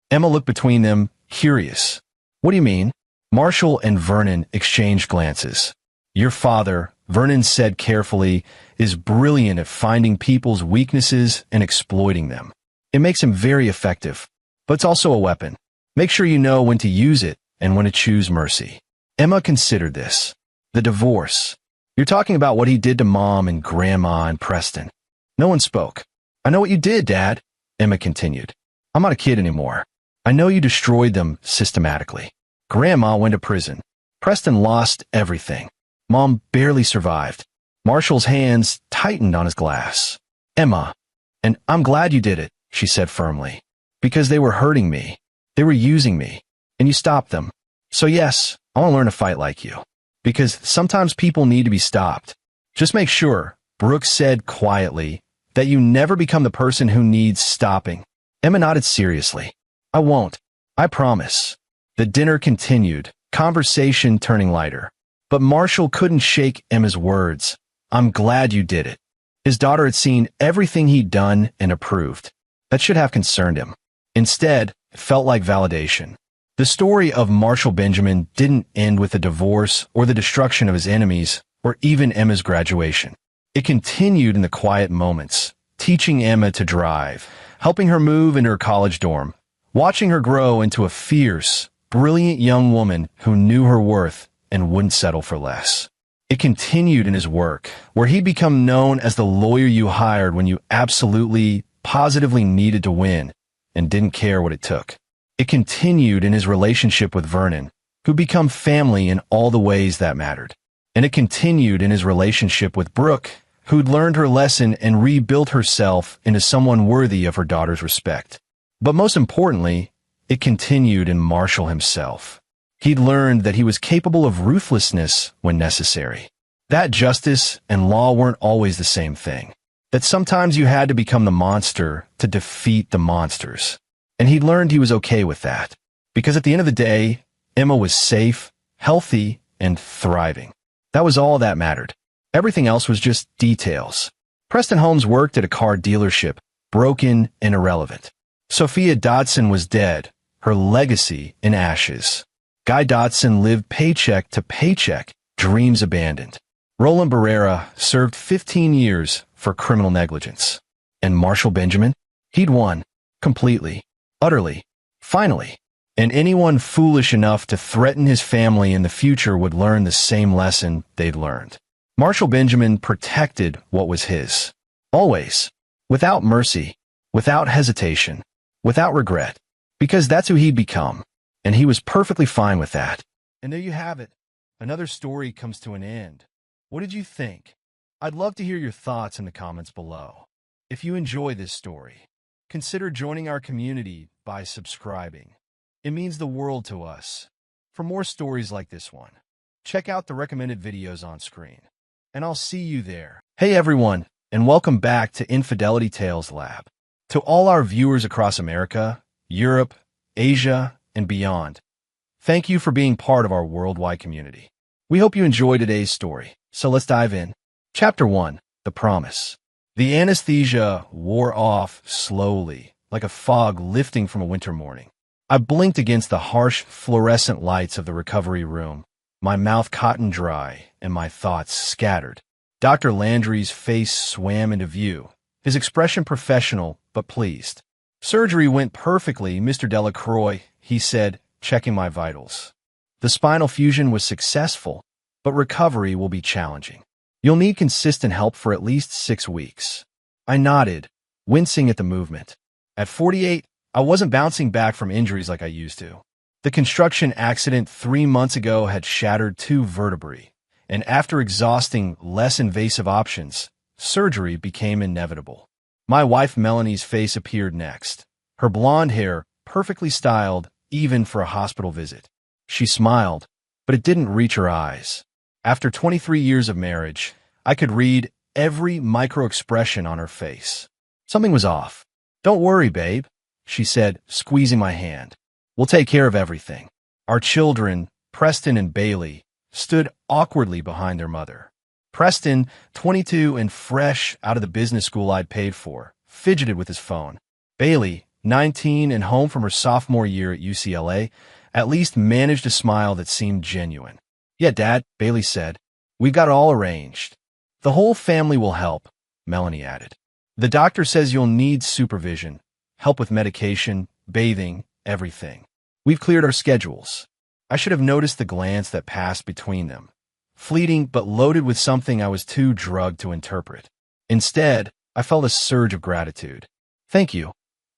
Emma looked between them, curious. What do you mean? Marshall and Vernon exchanged glances. Your father, Vernon said carefully, is brilliant at finding people's weaknesses and exploiting them. It makes him very effective, but it's also a weapon. Make sure you know when to use it and when to choose mercy. Emma considered this. The divorce. You're talking about what he did to Mom and Grandma and Preston. No one spoke. I know what you did, Dad, Emma continued. I'm not a kid anymore. I know you destroyed them systematically. Grandma went to prison. Preston lost everything. Mom barely survived. Marshall's hands tightened on his glass. Emma, and I'm glad you did it, she said firmly, because they were hurting me. They were using me, and you stopped them. So yes, I want to learn to fight like you, because sometimes people need to be stopped. Just make sure, Brooke said quietly, that you never become the person who needs stopping. Emma nodded seriously. I won't. I promise. The dinner continued, conversation turning lighter. But Marshall couldn't shake Emma's words. I'm glad you did it. His daughter had seen everything he'd done and approved. That should have concerned him. Instead, it felt like validation. The story of Marshall Benjamin didn't end with the divorce or the destruction of his enemies or even Emma's graduation. It continued in the quiet moments, teaching Emma to drive, helping her move into her college dorm, watching her grow into a fierce, brilliant young woman who knew her worth and wouldn't settle for less. It continued in his work, where he'd become known as the lawyer you hired when you absolutely, positively needed to win and didn't care what it took. It continued in his relationship with Vernon, who'd become family in all the ways that mattered. And it continued in his relationship with Brooke, who'd learned her lesson and rebuilt herself into someone worthy of her daughter's respect. But most importantly, it continued in Marshall himself. He'd learned that he was capable of ruthlessness when necessary. That justice and law weren't always the same thing. That sometimes you had to become the monster to defeat the monsters. And he'd learned he was okay with that. Because at the end of the day, Emma was safe, healthy, and thriving. That was all that mattered. Everything else was just details. Preston Holmes worked at a car dealership, broken and irrelevant. Sophia Dodson was dead, her legacy in ashes. Guy Dodson lived paycheck to paycheck, dreams abandoned. Roland Barrera served 15 years for criminal negligence. And Marshall Benjamin? He'd won. Completely. Utterly. Finally. And anyone foolish enough to threaten his family in the future would learn the same lesson they'd learned. Marshall Benjamin protected what was his. Always. Without mercy. Without hesitation. Without regret. Because that's who he'd become. And he was perfectly fine with that. And there you have it. Another story comes to an end. What did you think? I'd love to hear your thoughts in the comments below. If you enjoy this story, consider joining our community by subscribing. It means the world to us. For more stories like this one, check out the recommended videos on screen. And I'll see you there. Hey everyone, and welcome back to Infidelity Tales Lab. To all our viewers across America, Europe, Asia, and beyond, thank you for being part of our worldwide community. We hope you enjoy today's story, so let's dive in. Chapter 1, The Promise. The anesthesia wore off slowly, like a fog lifting from a winter morning. I blinked against the harsh fluorescent lights of the recovery room, my mouth cotton dry and my thoughts scattered. Dr. Landry's face swam into view, his expression professional but pleased. Surgery went perfectly, Mr. Delacroix, he said, checking my vitals. The spinal fusion was successful, but recovery will be challenging. You'll need consistent help for at least 6 weeks. I nodded, wincing at the movement. At 48, I wasn't bouncing back from injuries like I used to. The construction accident 3 months ago had shattered 2 vertebrae, and after exhausting less invasive options, surgery became inevitable. My wife Melanie's face appeared next, her blonde hair perfectly styled even for a hospital visit. She smiled, but it didn't reach her eyes. After 23 years of marriage, I could read every micro-expression on her face. Something was off. "Don't worry, babe," she said, squeezing my hand. "We'll take care of everything." Our children, Preston and Bailey, stood awkwardly behind their mother. Preston, 22 and fresh out of the business school I'd paid for, fidgeted with his phone. Bailey, 19 and home from her sophomore year at UCLA, at least managed a smile that seemed genuine. "Yeah, Dad," Bailey said. "We've got it all arranged." "The whole family will help," Melanie added. "The doctor says you'll need supervision, help with medication, bathing, everything. We've cleared our schedules." I should have noticed the glance that passed between them, fleeting but loaded with something I was too drugged to interpret. Instead, I felt a surge of gratitude. "Thank you,"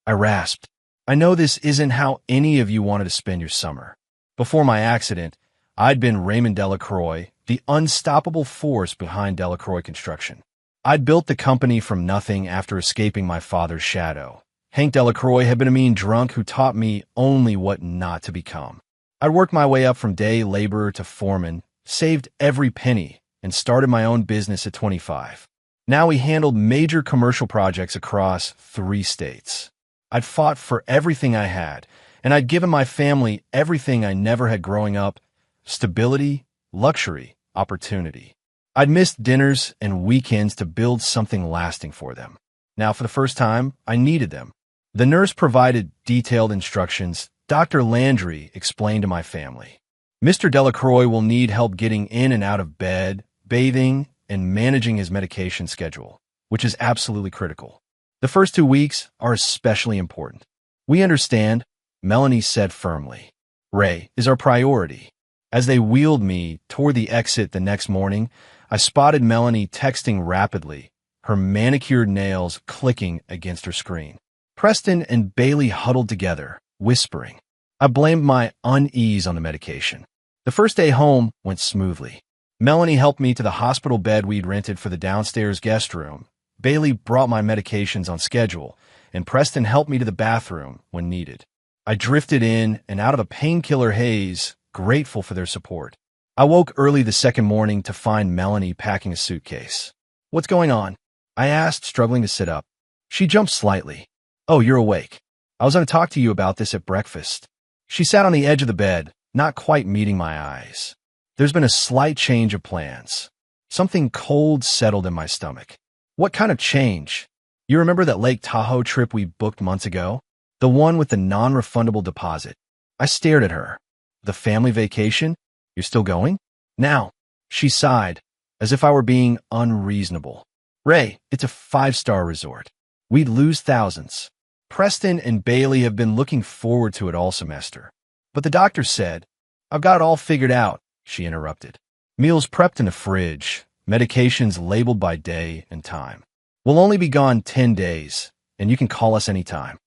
I rasped. "I know this isn't how any of you wanted to spend your summer." Before my accident, I'd been Raymond Delacroix, the unstoppable force behind Delacroix Construction. I'd built the company from nothing after escaping my father's shadow. Hank Delacroix had been a mean drunk who taught me only what not to become. I'd worked my way up from day laborer to foreman, saved every penny, and started my own business at 25. Now we handled major commercial projects across 3 states. I'd fought for everything I had, and I'd given my family everything I never had growing up: stability, luxury, opportunity. I'd missed dinners and weekends to build something lasting for them. Now, for the first time, I needed them. The nurse provided detailed instructions. Dr. Landry explained to my family, "Mr. Delacroix will need help getting in and out of bed, bathing, and managing his medication schedule, which is absolutely critical. The first 2 weeks are especially important." "We understand," Melanie said firmly. "Ray is our priority." As they wheeled me toward the exit the next morning, I spotted Melanie texting rapidly, her manicured nails clicking against her screen. Preston and Bailey huddled together, whispering. I blamed my unease on the medication. The first day home went smoothly. Melanie helped me to the hospital bed we'd rented for the downstairs guest room. Bailey brought my medications on schedule, and Preston helped me to the bathroom when needed. I drifted in and out of a painkiller haze, grateful for their support. I woke early the second morning to find Melanie packing a suitcase. "What's going on?" I asked, struggling to sit up. She jumped slightly. "Oh, you're awake. I was going to talk to you about this at breakfast." She sat on the edge of the bed, not quite meeting my eyes. There's been a slight change of plans. Something cold settled in my stomach. "What kind of change?" "You remember that Lake Tahoe trip we booked months ago?" The one with the non-refundable deposit. I stared at her. The family vacation? You're still going? Now. She sighed, as if I were being unreasonable. Ray, it's a 5-star resort. We'd lose thousands. Preston and Bailey have been looking forward to it all semester. But the doctor said, I've got it all figured out, she interrupted. Meals prepped in the fridge, medications labeled by day and time. We'll only be gone 10 days, and you can call us anytime.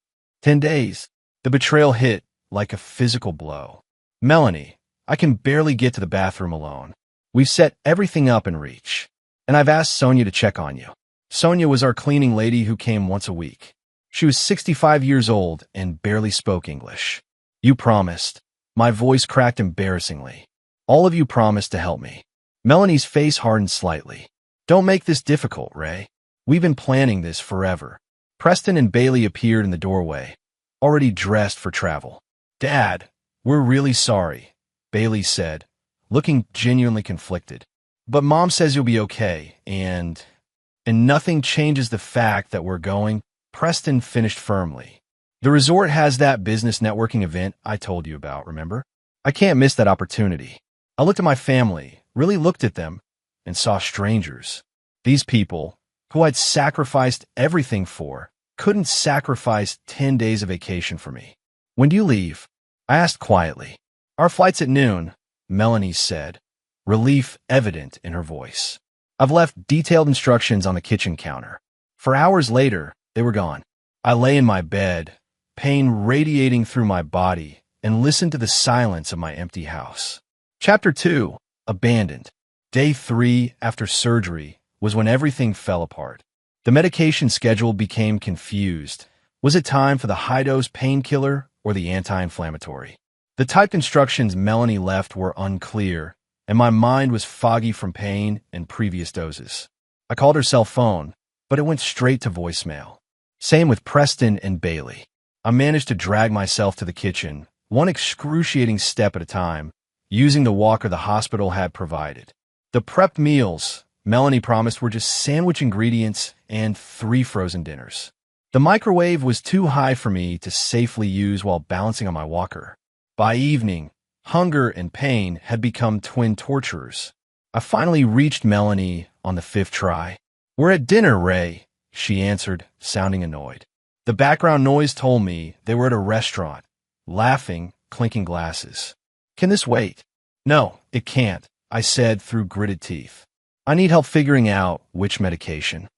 10 days. The betrayal hit like a physical blow. Melanie, I can barely get to the bathroom alone. We've set everything up in reach. And I've asked Sonia to check on you. Sonia was our cleaning lady who came once a week. She was 65 years old and barely spoke English. You promised. My voice cracked embarrassingly. All of you promised to help me. Melanie's face hardened slightly. Don't make this difficult, Ray. We've been planning this forever. Preston and Bailey appeared in the doorway, already dressed for travel. Dad, we're really sorry, Bailey said, looking genuinely conflicted. But Mom says you'll be okay, and nothing changes the fact that we're going, Preston finished firmly. The resort has that business networking event I told you about, remember? I can't miss that opportunity. I looked at my family, really looked at them, and saw strangers. These people, who I'd sacrificed everything for, couldn't sacrifice 10 days of vacation for me. When do you leave? I asked quietly. Our flight's at noon, Melanie said, relief evident in her voice. I've left detailed instructions on the kitchen counter. For hours later, they were gone. I lay in my bed, pain radiating through my body, and listened to the silence of my empty house. Chapter 2. Abandoned. Day 3 after surgery was when everything fell apart. The medication schedule became confused. Was it time for the high-dose painkiller or the anti-inflammatory? The typed instructions Melanie left were unclear, and my mind was foggy from pain and previous doses. I called her cell phone, but it went straight to voicemail. Same with Preston and Bailey. I managed to drag myself to the kitchen, one excruciating step at a time, using the walker the hospital had provided. The prepped meals Melanie promised were just sandwich ingredients and 3 frozen dinners. The microwave was too high for me to safely use while balancing on my walker. By evening, hunger and pain had become twin torturers. I finally reached Melanie on the 5th try. We're at dinner, Ray, she answered, sounding annoyed. The background noise told me they were at a restaurant, laughing, clinking glasses. Can this wait? No, it can't, I said through gritted teeth. I need help figuring out which medication.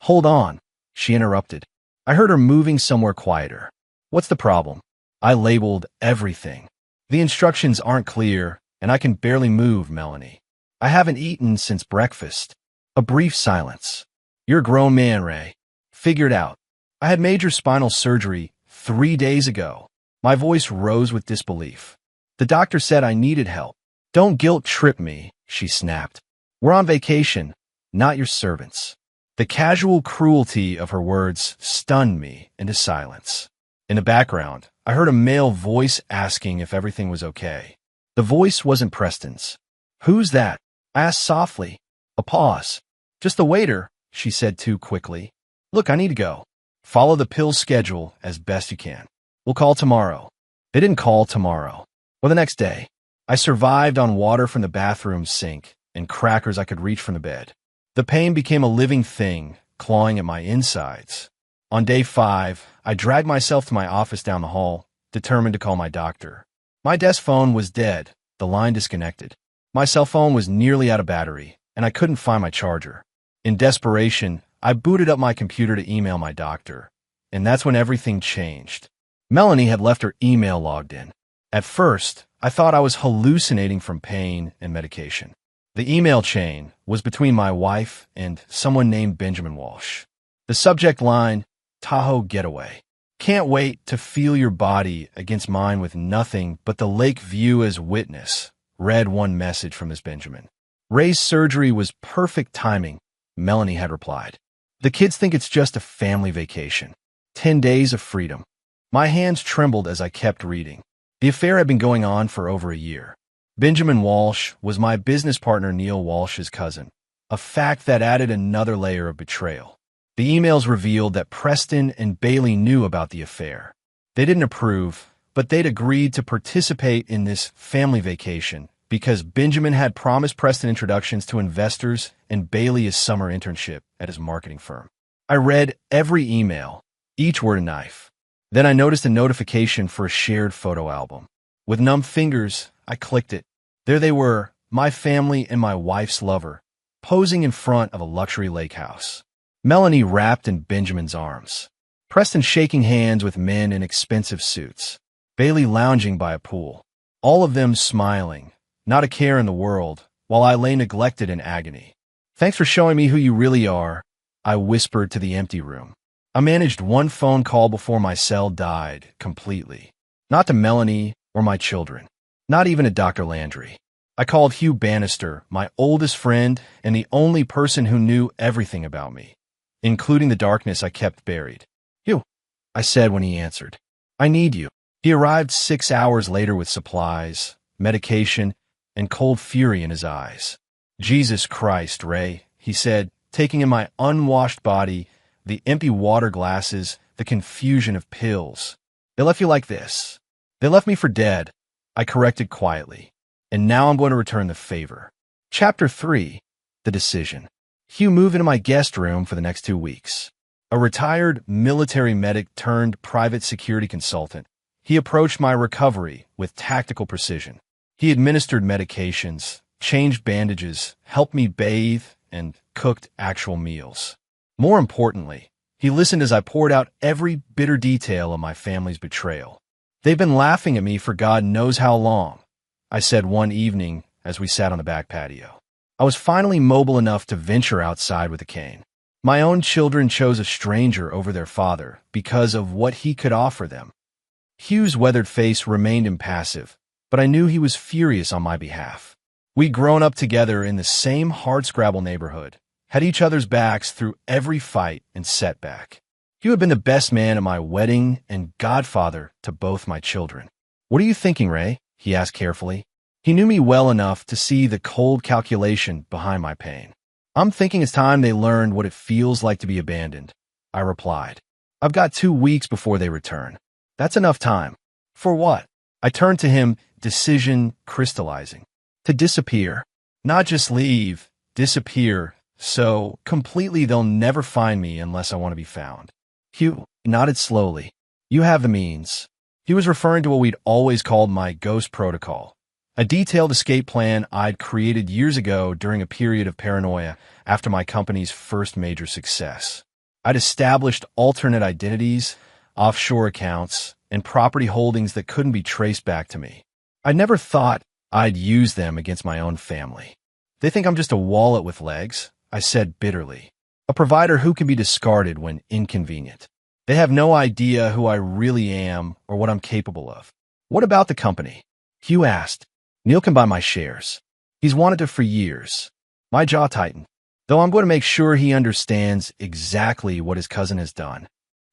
Hold on, she interrupted. I heard her moving somewhere quieter. What's the problem? I labeled everything. The instructions aren't clear, and I can barely move, Melanie. I haven't eaten since breakfast. A brief silence. You're a grown man, Ray. Figure it out. I had major spinal surgery 3 days ago. My voice rose with disbelief. The doctor said I needed help. Don't guilt-trip me, she snapped. We're on vacation, not your servants. The casual cruelty of her words stunned me into silence. In the background, I heard a male voice asking if everything was okay. The voice wasn't Preston's. Who's that? I asked softly. A pause. Just the waiter, she said too quickly. Look, I need to go. Follow the pill schedule as best you can. We'll call tomorrow. They didn't call tomorrow. Or the next day. I survived on water from the bathroom sink and crackers I could reach from the bed. The pain became a living thing, clawing at my insides. On day 5, I dragged myself to my office down the hall, determined to call my doctor. My desk phone was dead, the line disconnected. My cell phone was nearly out of battery, and I couldn't find my charger. In desperation, I booted up my computer to email my doctor, and that's when everything changed. Melanie had left her email logged in. At first, I thought I was hallucinating from pain and medication. The email chain was between my wife and someone named Benjamin Walsh. The subject line, Tahoe Getaway. Can't wait to feel your body against mine with nothing but the lake view as witness, read one message from Miss Benjamin. Ray's surgery was perfect timing, Melanie had replied. The kids think it's just a family vacation. 10 days of freedom. My hands trembled as I kept reading. The affair had been going on for over a year. Benjamin Walsh was my business partner Neil Walsh's cousin, a fact that added another layer of betrayal. The emails revealed that Preston and Bailey knew about the affair. They didn't approve, but they'd agreed to participate in this family vacation because Benjamin had promised Preston introductions to investors and Bailey his summer internship at his marketing firm. I read every email, each word a knife. Then I noticed a notification for a shared photo album. With numb fingers, I clicked it. There they were, my family and my wife's lover, posing in front of a luxury lake house. Melanie wrapped in Benjamin's arms. Preston shaking hands with men in expensive suits. Bailey lounging by a pool. All of them smiling, not a care in the world, while I lay neglected in agony. Thanks for showing me who you really are, I whispered to the empty room. I managed one phone call before my cell died completely. Not to Melanie or my children. Not even to Dr. Landry. I called Hugh Bannister, my oldest friend and the only person who knew everything about me, including the darkness I kept buried. "Hugh," I said when he answered. "I need you." He arrived 6 hours later with supplies, medication, and cold fury in his eyes. "Jesus Christ, Ray," he said, taking in my unwashed body, the empty water glasses, the confusion of pills. "They left you like this." "They left me for dead," I corrected quietly. "And now I'm going to return the favor." Chapter 3. The Decision. Hugh moved into my guest room for the next 2 weeks. A retired military medic turned private security consultant, he approached my recovery with tactical precision. He administered medications, changed bandages, helped me bathe, and cooked actual meals. More importantly, he listened as I poured out every bitter detail of my family's betrayal. "They've been laughing at me for God knows how long," I said one evening as we sat on the back patio. I was finally mobile enough to venture outside with a cane. My own children chose a stranger over their father because of what he could offer them. Hugh's weathered face remained impassive, but I knew he was furious on my behalf. We'd grown up together in the same hardscrabble neighborhood, had each other's backs through every fight and setback. Hugh had been the best man at my wedding and godfather to both my children. "What are you thinking, Ray?" he asked carefully. He knew me well enough to see the cold calculation behind my pain. "I'm thinking it's time they learned what it feels like to be abandoned," I replied. "I've got 2 weeks before they return. That's enough time." "For what?" I turned to him, decision crystallizing. "To disappear. Not just leave, disappear, so completely they'll never find me unless I want to be found." Hugh nodded slowly. "You have the means." He was referring to what we'd always called my ghost protocol, a detailed escape plan I'd created years ago during a period of paranoia after my company's first major success. I'd established alternate identities, offshore accounts, and property holdings that couldn't be traced back to me. I never thought I'd use them against my own family. "They think I'm just a wallet with legs," I said bitterly. "A provider who can be discarded when inconvenient. They have no idea who I really am or what I'm capable of." "What about the company?" Hugh asked. "Neil can buy my shares. He's wanted to for years." My jaw tightened, though I'm going to make sure he understands exactly what his cousin has done.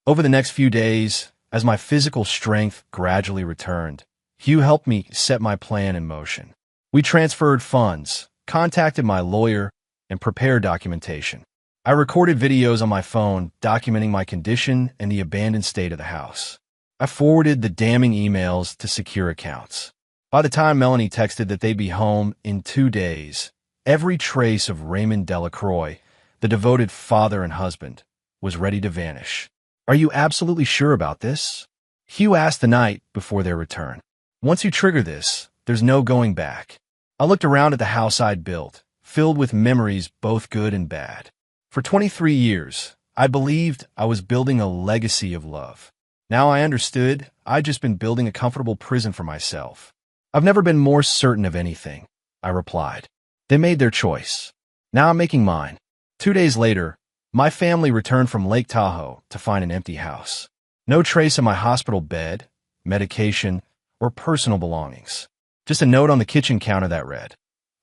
Over the next few days, as my physical strength gradually returned, Hugh helped me set my plan in motion. We transferred funds, contacted my lawyer, and prepared documentation. I recorded videos on my phone documenting my condition and the abandoned state of the house. I forwarded the damning emails to secure accounts. By the time Melanie texted that they'd be home in 2 days, every trace of Raymond Delacroix, the devoted father and husband, was ready to vanish. "Are you absolutely sure about this?" Hugh asked the night before their return. "Once you trigger this, there's no going back." I looked around at the house I'd built, filled with memories both good and bad. For 23 years, I believed I was building a legacy of love. Now I understood I'd just been building a comfortable prison for myself. "I've never been more certain of anything," I replied. "They made their choice. Now I'm making mine." 2 days later, my family returned from Lake Tahoe to find an empty house. No trace of my hospital bed, medication, or personal belongings. Just a note on the kitchen counter that read,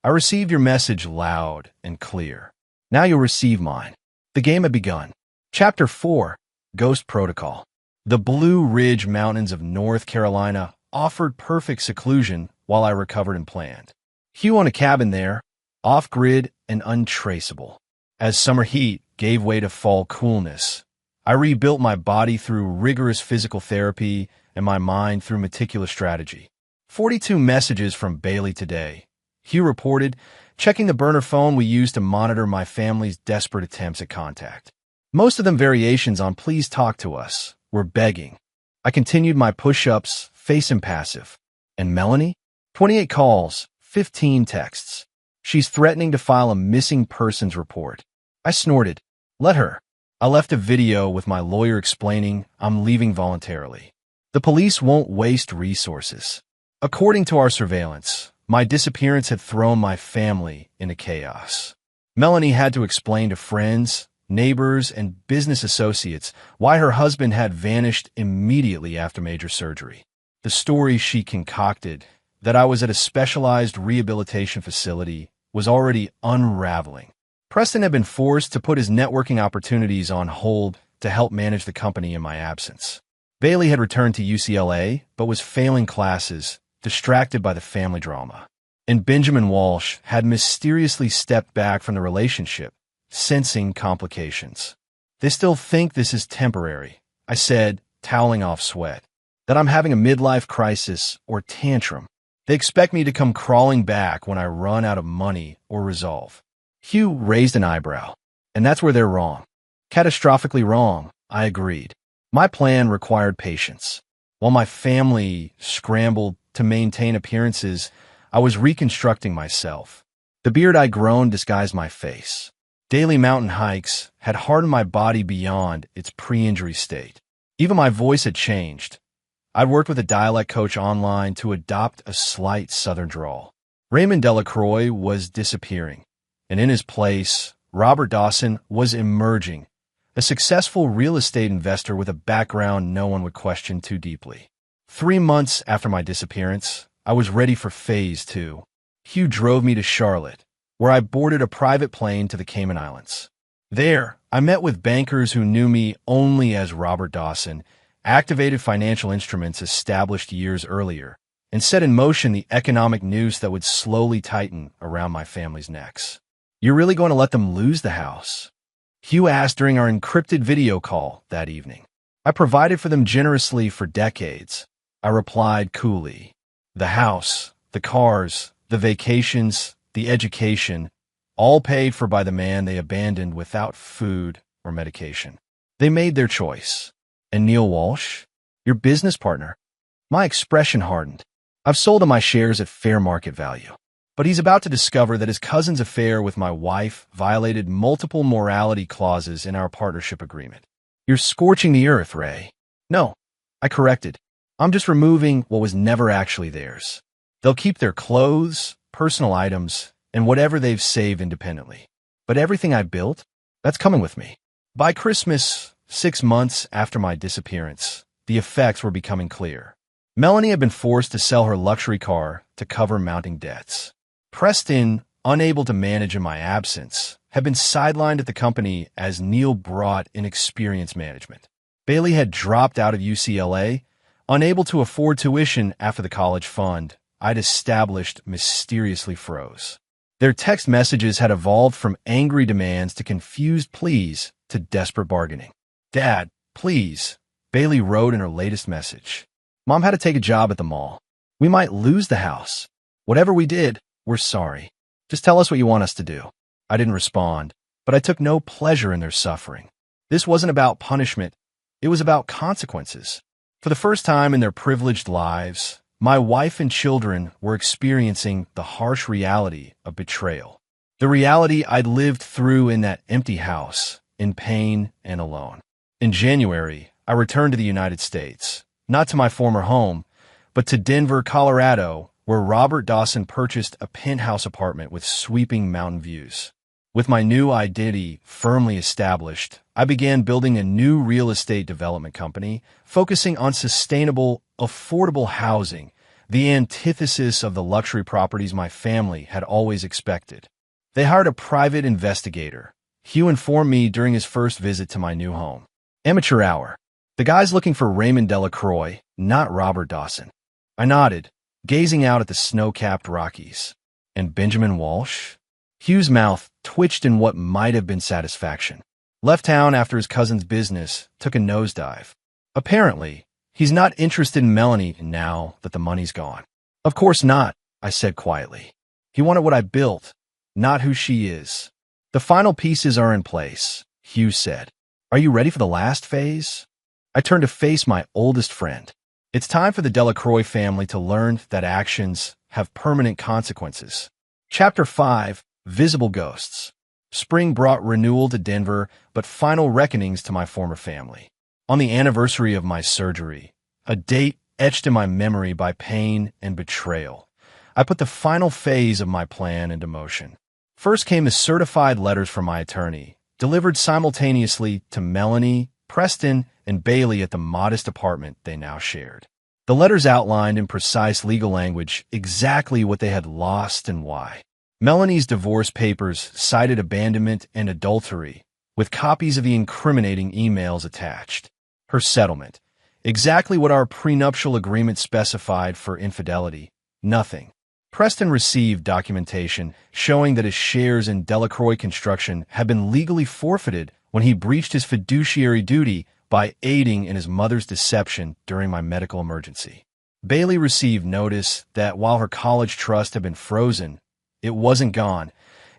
"I received your message loud and clear. Now you'll receive mine." The game had begun. Chapter 4. Ghost Protocol. The Blue Ridge Mountains of North Carolina offered perfect seclusion while I recovered and planned. Hugh owned a cabin there, off-grid and untraceable. As summer heat gave way to fall coolness, I rebuilt my body through rigorous physical therapy, and my mind through meticulous strategy. 42 messages from Bailey today. Hugh reported, checking the burner phone we used to monitor my family's desperate attempts at contact. Most of them variations on "please talk to us." Were begging. I continued my push-ups, face impassive. And Melanie? 28 calls, 15 texts. She's threatening to file a missing persons report. I snorted. Let her. I left a video with my lawyer explaining I'm leaving voluntarily. The police won't waste resources. According to our surveillance, my disappearance had thrown my family into chaos. Melanie had to explain to friends, neighbors, and business associates why her husband had vanished immediately after major surgery. The story she concocted, that I was at a specialized rehabilitation facility, was already unraveling. Preston had been forced to put his networking opportunities on hold to help manage the company in my absence. Bailey had returned to UCLA, but was failing classes, distracted by the family drama. And Benjamin Walsh had mysteriously stepped back from the relationship, sensing complications. They still think this is temporary, I said, toweling off sweat. That I'm having a midlife crisis or tantrum. They expect me to come crawling back when I run out of money or resolve. Hugh raised an eyebrow. And that's where they're wrong. Catastrophically wrong, I agreed. My plan required patience. While my family scrambled to maintain appearances, I was reconstructing myself. The beard I'd grown disguised my face. Daily mountain hikes had hardened my body beyond its pre-injury state. Even my voice had changed. I'd worked with a dialect coach online to adopt a slight southern drawl. Raymond Delacroix was disappearing, and in his place, Robert Dawson was emerging, a successful real estate investor with a background no one would question too deeply. 3 months after my disappearance, I was ready for phase 2. Hugh drove me to Charlotte, where I boarded a private plane to the Cayman Islands. There, I met with bankers who knew me only as Robert Dawson, activated financial instruments established years earlier, and set in motion the economic noose that would slowly tighten around my family's necks. You're really going to let them lose the house? Hugh asked during our encrypted video call that evening. I provided for them generously for decades. I replied coolly. The house, the cars, the vacations, the education, all paid for by the man they abandoned without food or medication. They made their choice. And Neil Walsh, your business partner? My expression hardened. I've sold him my shares at fair market value. But he's about to discover that his cousin's affair with my wife violated multiple morality clauses in our partnership agreement. You're scorching the earth, Ray. No, I corrected. I'm just removing what was never actually theirs. They'll keep their clothes, personal items, and whatever they've saved independently. But everything I built, that's coming with me. By Christmas, 6 months after my disappearance, the effects were becoming clear. Melanie had been forced to sell her luxury car to cover mounting debts. Preston, unable to manage in my absence, had been sidelined at the company as Neil brought inexperienced management. Bailey had dropped out of UCLA, unable to afford tuition after the college fund I'd established mysteriously froze. Their text messages had evolved from angry demands to confused pleas to desperate bargaining. Dad, please, Bailey wrote in her latest message. Mom had to take a job at the mall. We might lose the house. Whatever we did, we're sorry. Just tell us what you want us to do. I didn't respond, but I took no pleasure in their suffering. This wasn't about punishment. It was about consequences. For the first time in their privileged lives, my wife and children were experiencing the harsh reality of betrayal. The reality I'd lived through in that empty house, in pain and alone. In January, I returned to the United States, not to my former home, but to Denver, Colorado, where Robert Dawson purchased a penthouse apartment with sweeping mountain views. With my new identity firmly established, I began building a new real estate development company, focusing on sustainable, affordable housing, the antithesis of the luxury properties my family had always expected. They hired a private investigator. Hugh informed me during his first visit to my new home. Amateur hour. The guy's looking for Raymond Delacroix, not Robert Dawson. I nodded, gazing out at the snow-capped Rockies. And Benjamin Walsh? Hugh's mouth twitched in what might have been satisfaction. Left town after his cousin's business took a nosedive. Apparently, He's not interested in Melanie now that the money's gone. Of course not, I said quietly. He wanted what I built, not who she is. The final pieces are in place, Hugh said. Are you ready for the last phase? I turned to face my oldest friend. It's time for the Delacroix family to learn that actions have permanent consequences. Chapter 5, Visible Ghosts. Spring brought renewal to Denver, but final reckonings to my former family. On the anniversary of my surgery, a date etched in my memory by pain and betrayal, I put the final phase of my plan into motion. First came the certified letters from my attorney, delivered simultaneously to Melanie, Preston, and Bailey at the modest apartment they now shared. The letters outlined in precise legal language exactly what they had lost and why. Melanie's divorce papers cited abandonment and adultery, with copies of the incriminating emails attached. Her settlement, exactly what our prenuptial agreement specified for infidelity, nothing. Preston received documentation showing that his shares in Delacroix Construction had been legally forfeited when he breached his fiduciary duty by aiding in his mother's deception during my medical emergency. Bailey received notice that while her college trust had been frozen, it wasn't gone.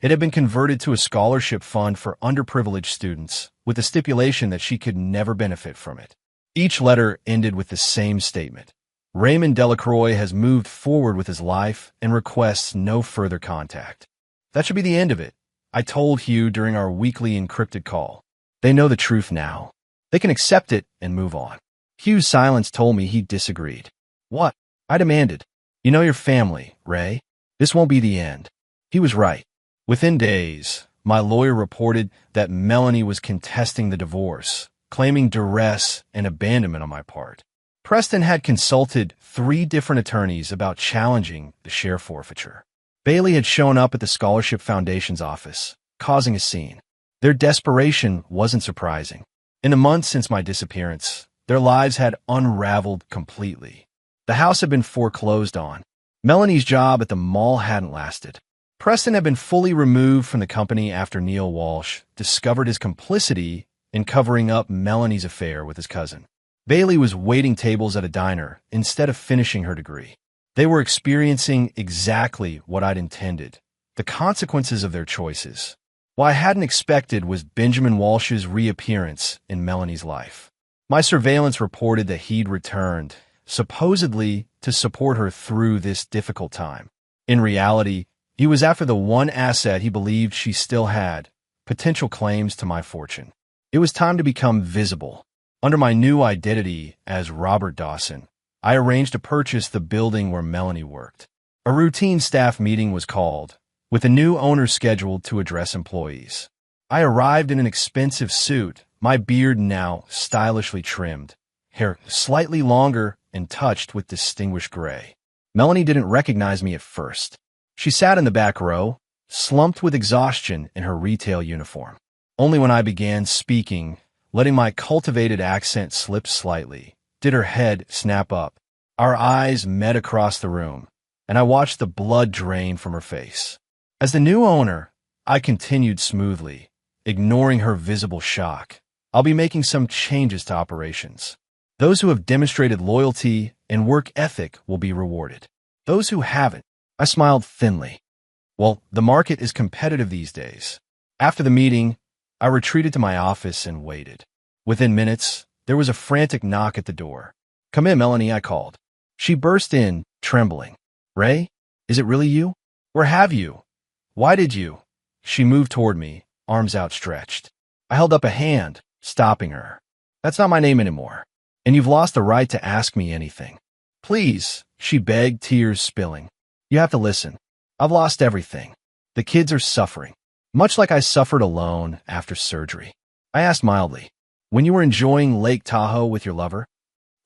It had been converted to a scholarship fund for underprivileged students, with the stipulation that she could never benefit from it. Each letter ended with the same statement. Raymond Delacroix has moved forward with his life and requests no further contact. That should be the end of it, I told Hugh during our weekly encrypted call. They know the truth now. They can accept it and move on. Hugh's silence told me he disagreed. What? I demanded. You know your family, Ray. This won't be the end. He was right. Within days, my lawyer reported that Melanie was contesting the divorce, claiming duress and abandonment on my part. Preston had consulted 3 different attorneys about challenging the share forfeiture. Bailey had shown up at the Scholarship Foundation's office, causing a scene. Their desperation wasn't surprising. In the months since my disappearance, their lives had unraveled completely. The house had been foreclosed on. Melanie's job at the mall hadn't lasted. Preston had been fully removed from the company after Neil Walsh discovered his complicity in covering up Melanie's affair with his cousin. Bailey was waiting tables at a diner instead of finishing her degree. They were experiencing exactly what I'd intended, the consequences of their choices. What I hadn't expected was Benjamin Walsh's reappearance in Melanie's life. My surveillance reported that he'd returned, supposedly to support her through this difficult time. In reality, he was after the one asset he believed she still had, potential claims to my fortune. It was time to become visible. Under my new identity as Robert Dawson, I arranged to purchase the building where Melanie worked. A routine staff meeting was called, with a new owner scheduled to address employees. I arrived in an expensive suit, my beard now stylishly trimmed, hair slightly longer and touched with distinguished gray. Melanie didn't recognize me at first. She sat in the back row, slumped with exhaustion in her retail uniform. Only when I began speaking, letting my cultivated accent slip slightly, did her head snap up. Our eyes met across the room, and I watched the blood drain from her face. As the new owner, I continued smoothly, ignoring her visible shock. I'll be making some changes to operations. Those who have demonstrated loyalty and work ethic will be rewarded. Those who haven't, I smiled thinly. Well, the market is competitive these days. After the meeting, I retreated to my office and waited. Within minutes, there was a frantic knock at the door. Come in, Melanie, I called. She burst in, trembling. Ray, is it really you? Where have you? Why did you? She moved toward me, arms outstretched. I held up a hand, stopping her. That's not my name anymore, and you've lost the right to ask me anything. Please, she begged, tears spilling. You have to listen. I've lost everything. The kids are suffering, much like I suffered alone after surgery. I asked mildly, when you were enjoying Lake Tahoe with your lover?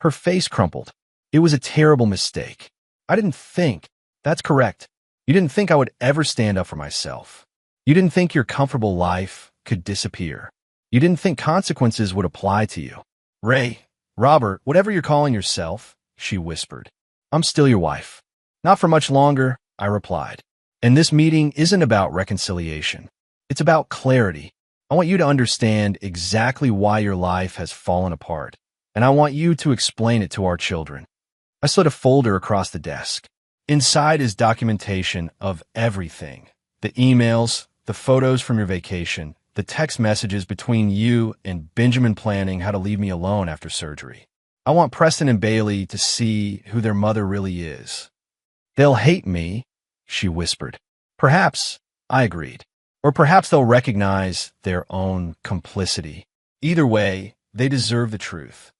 Her face crumpled. It was a terrible mistake. I didn't think. That's correct. You didn't think I would ever stand up for myself. You didn't think your comfortable life could disappear. You didn't think consequences would apply to you. Ray, Robert, whatever you're calling yourself, she whispered. I'm still your wife. Not for much longer, I replied. And this meeting isn't about reconciliation. It's about clarity. I want you to understand exactly why your life has fallen apart. and I want you to explain it to our children. I slid a folder across the desk. Inside is documentation of everything. The emails, the photos from your vacation, the text messages between you and Benjamin planning how to leave me alone after surgery. I want Preston and Bailey to see who their mother really is. They'll hate me, she whispered. Perhaps, I agreed. Or perhaps they'll recognize their own complicity. Either way, they deserve the truth.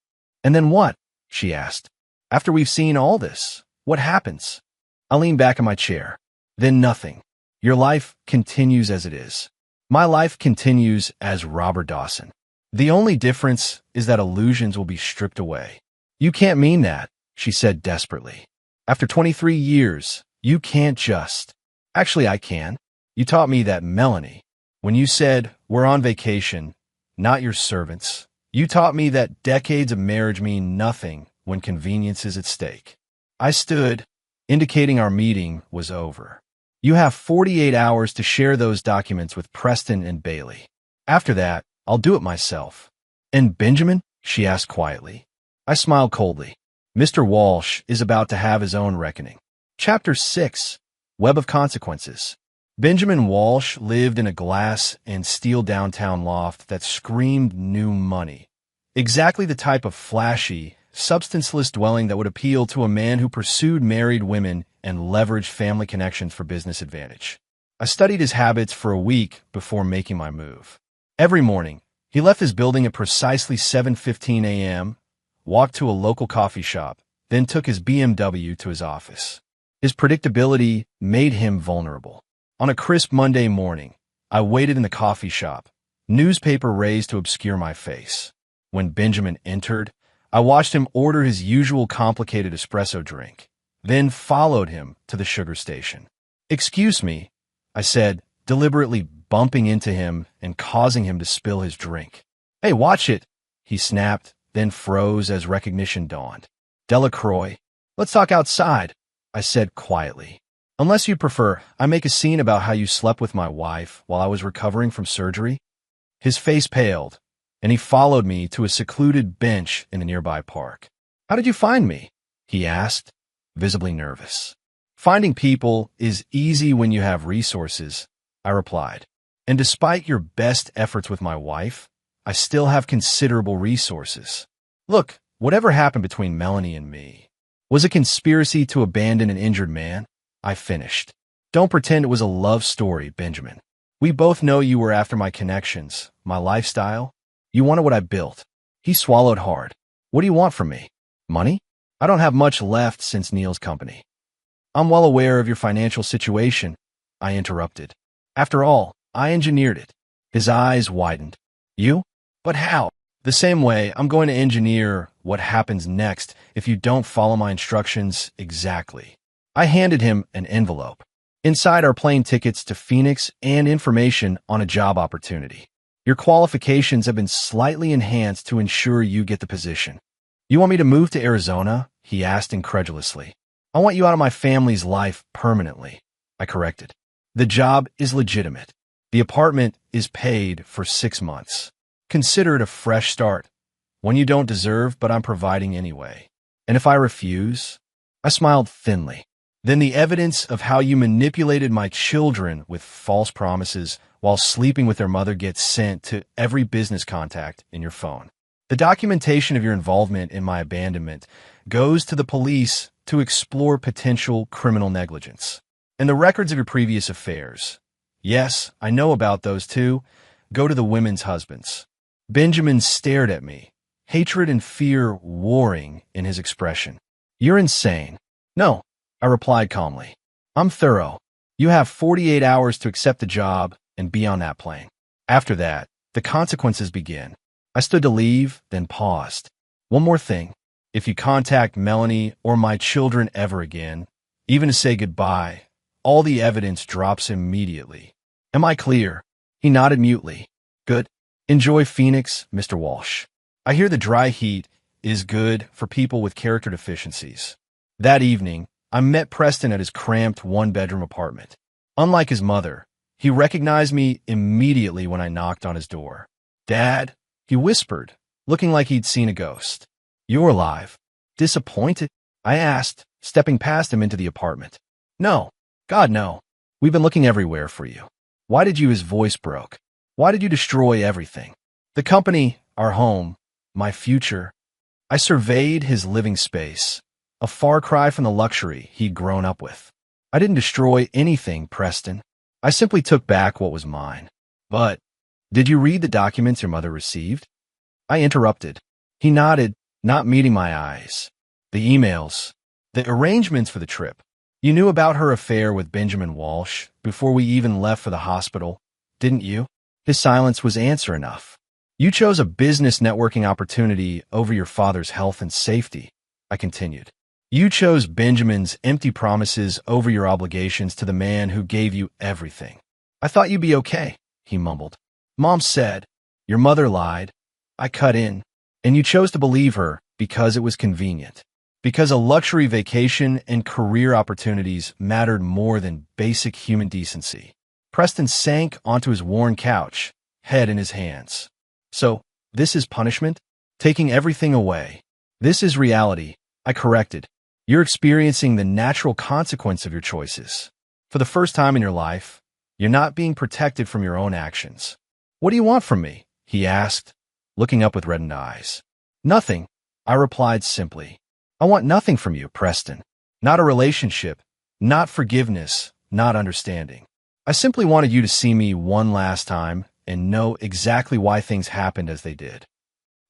And then what? She asked. After we've seen all this, what happens? I leaned back in my chair. Then nothing. Your life continues as it is. My life continues as Robert Dawson. The only difference is that illusions will be stripped away. You can't mean that, she said desperately. After 23 years, you can't just. Actually, I can. You taught me that, Melanie. When you said, we're on vacation, not your servants, you taught me that decades of marriage mean nothing when convenience is at stake. I stood, indicating our meeting was over. You have 48 hours to share those documents with Preston and Bailey. After that, I'll do it myself. And Benjamin? She asked quietly. I smiled coldly. Mr. Walsh is about to have his own reckoning. Chapter 6. Web of Consequences. Benjamin Walsh lived in a glass and steel downtown loft that screamed new money. Exactly the type of flashy, substanceless dwelling that would appeal to a man who pursued married women and leveraged family connections for business advantage. I studied his habits for a week before making my move. Every morning, he left his building at precisely 7:15 a.m., walked to a local coffee shop, then took his BMW to his office. His predictability made him vulnerable. On a crisp Monday morning, I waited in the coffee shop, newspaper raised to obscure my face. When Benjamin entered, I watched him order his usual complicated espresso drink, then followed him to the sugar station. "Excuse me," I said, deliberately bumping into him and causing him to spill his drink. "Hey, watch it," he snapped, then froze as recognition dawned. "Delacroix, let's talk outside," I said quietly. "Unless you prefer, I make a scene about how you slept with my wife while I was recovering from surgery." His face paled, and he followed me to a secluded bench in a nearby park. "How did you find me?" he asked, visibly nervous. "Finding people is easy when you have resources," I replied. "And despite your best efforts with my wife, I still have considerable resources. Look, whatever happened between Melanie and me was a conspiracy to abandon an injured man," I finished. "Don't pretend it was a love story, Benjamin. We both know you were after my connections, my lifestyle. You wanted what I built." He swallowed hard. "What do you want from me? Money? I don't have much left since Neil's company." "I'm well aware of your financial situation," I interrupted. "After all, I engineered it." His eyes widened. "You? But how?" "The same way I'm going to engineer what happens next if you don't follow my instructions exactly." I handed him an envelope. Inside are plane tickets to Phoenix and information on a job opportunity. Your qualifications have been slightly enhanced to ensure you get the position. "You want me to move to Arizona?" he asked incredulously. "I want you out of my family's life permanently," I corrected. "The job is legitimate. The apartment is paid for 6 months. Consider it a fresh start. One you don't deserve, but I'm providing anyway. And if I refuse?" I smiled thinly. "Then the evidence of how you manipulated my children with false promises while sleeping with their mother gets sent to every business contact in your phone. The documentation of your involvement in my abandonment goes to the police to explore potential criminal negligence. And the records of your previous affairs, yes, I know about those too, go to the women's husbands." Benjamin stared at me, hatred and fear warring in his expression. "You're insane." "No," I replied calmly. "I'm thorough. You have 48 hours to accept the job and be on that plane. After that, the consequences begin." I stood to leave, then paused. "One more thing. If you contact Melanie or my children ever again, even to say goodbye, all the evidence drops immediately. Am I clear?" He nodded mutely. "Good. Enjoy Phoenix, Mr. Walsh. I hear the dry heat is good for people with character deficiencies." That evening, I met Preston at his cramped one-bedroom apartment. Unlike his mother, he recognized me immediately when I knocked on his door. "Dad," he whispered, looking like he'd seen a ghost. You're alive. Disappointed? I asked, stepping past him into the apartment. No. God, no. We've been looking everywhere for you. Why did you? His voice broke. Why did you destroy everything? The company, our home, my future. I surveyed his living space, a far cry from the luxury he'd grown up with. I didn't destroy anything, Preston. I simply took back what was mine. But, did you read the documents your mother received? I interrupted. He nodded, not meeting my eyes. The emails. The arrangements for the trip. You knew about her affair with Benjamin Walsh before we even left for the hospital, didn't you? His silence was answer enough. You chose a business networking opportunity over your father's health and safety, I continued. You chose Benjamin's empty promises over your obligations to the man who gave you everything. I thought you'd be okay, he mumbled. Mom said, your mother lied. I cut in, and you chose to believe her because it was convenient. Because a luxury vacation and career opportunities mattered more than basic human decency. Preston sank onto his worn couch, head in his hands. So, this is punishment? Taking everything away. This is reality, I corrected. You're experiencing the natural consequence of your choices. For the first time in your life, you're not being protected from your own actions. What do you want from me? He asked, looking up with reddened eyes. Nothing, I replied simply. I want nothing from you, Preston. Not a relationship, not forgiveness, not understanding. I simply wanted you to see me one last time and know exactly why things happened as they did.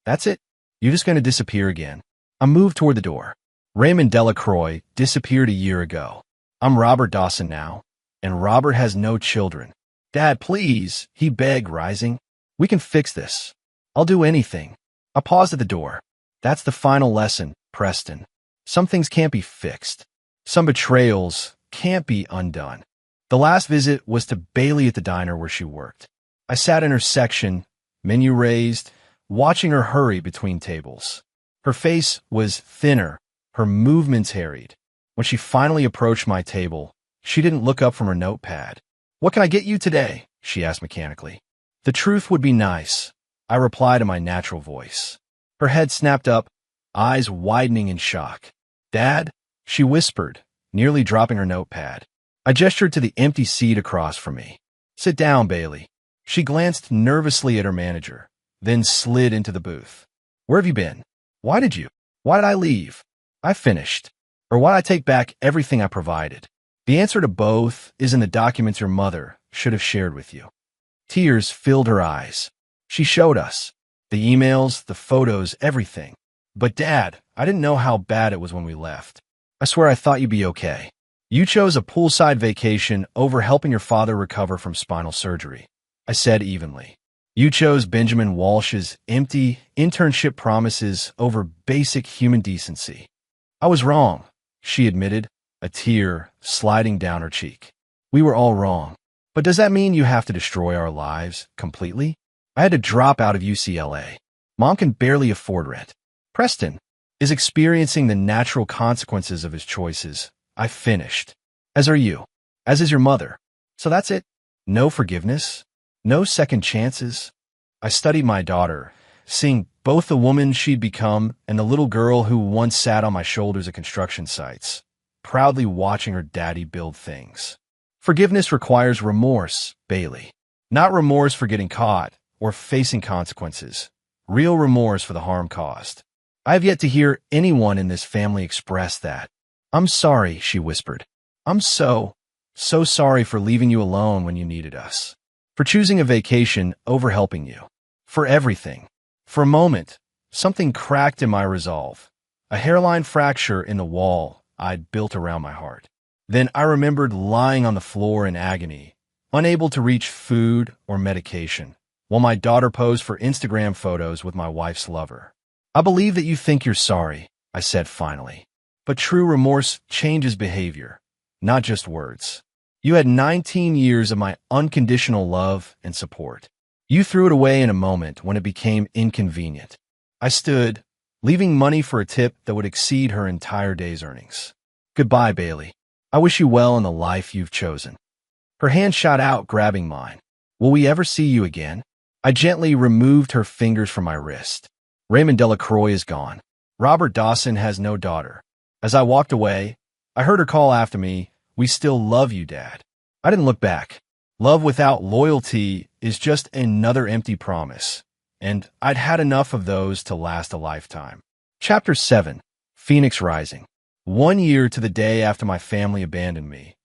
That's it? You're just going to disappear again. I moved toward the door. Raymond Delacroix disappeared a year ago. I'm Robert Dawson now, and Robert has no children. Dad, please, he begged, rising. We can fix this. I'll do anything. I paused at the door. That's the final lesson, Preston. Some things can't be fixed. Some betrayals can't be undone. The last visit was to Bailey at the diner where she worked. I sat in her section, menu raised, watching her hurry between tables. Her face was thinner, her movements harried. When she finally approached my table, she didn't look up from her notepad. What can I get you today? She asked mechanically. The truth would be nice, I replied in my natural voice. Her head snapped up, eyes widening in shock. Dad? She whispered, nearly dropping her notepad. I gestured to the empty seat across from me. Sit down, Bailey. She glanced nervously at her manager, then slid into the booth. Where have you been? Why did I leave? I finished. Or why did I take back everything I provided? The answer to both is in the documents your mother should have shared with you. Tears filled her eyes. She showed us. The emails, the photos, everything. But Dad, I didn't know how bad it was when we left. I swear I thought you'd be okay. You chose a poolside vacation over helping your father recover from spinal surgery. I said evenly. You chose Benjamin Walsh's empty internship promises over basic human decency. I was wrong, she admitted, a tear sliding down her cheek. We were all wrong. But does that mean you have to destroy our lives completely? I had to drop out of UCLA. Mom can barely afford rent. Preston is experiencing the natural consequences of his choices. I finished. As are you. As is your mother. So that's it. No forgiveness. No second chances. I studied my daughter, seeing both the woman she'd become and the little girl who once sat on my shoulders at construction sites, proudly watching her daddy build things. Forgiveness requires remorse, Bailey. Not remorse for getting caught or facing consequences. Real remorse for the harm caused. I have yet to hear anyone in this family express that. I'm sorry, she whispered. I'm so sorry for leaving you alone when you needed us. For choosing a vacation over helping you. For everything. For a moment, something cracked in my resolve. A hairline fracture in the wall I'd built around my heart. Then I remembered lying on the floor in agony, unable to reach food or medication, while my daughter posed for Instagram photos with my wife's lover. I believe that you think you're sorry, I said finally. But true remorse changes behavior, not just words. You had 19 years of my unconditional love and support. You threw it away in a moment when it became inconvenient. I stood, leaving money for a tip that would exceed her entire day's earnings. Goodbye, Bailey. I wish you well in the life you've chosen. Her hand shot out, grabbing mine. Will we ever see you again? I gently removed her fingers from my wrist. Raymond Delacroix is gone. Robert Dawson has no daughter. As I walked away, I heard her call after me, "We still love you, Dad." I didn't look back. Love without loyalty is just another empty promise, and I'd had enough of those to last a lifetime. Chapter 7. Phoenix Rising. 1 year to the day after my family abandoned me,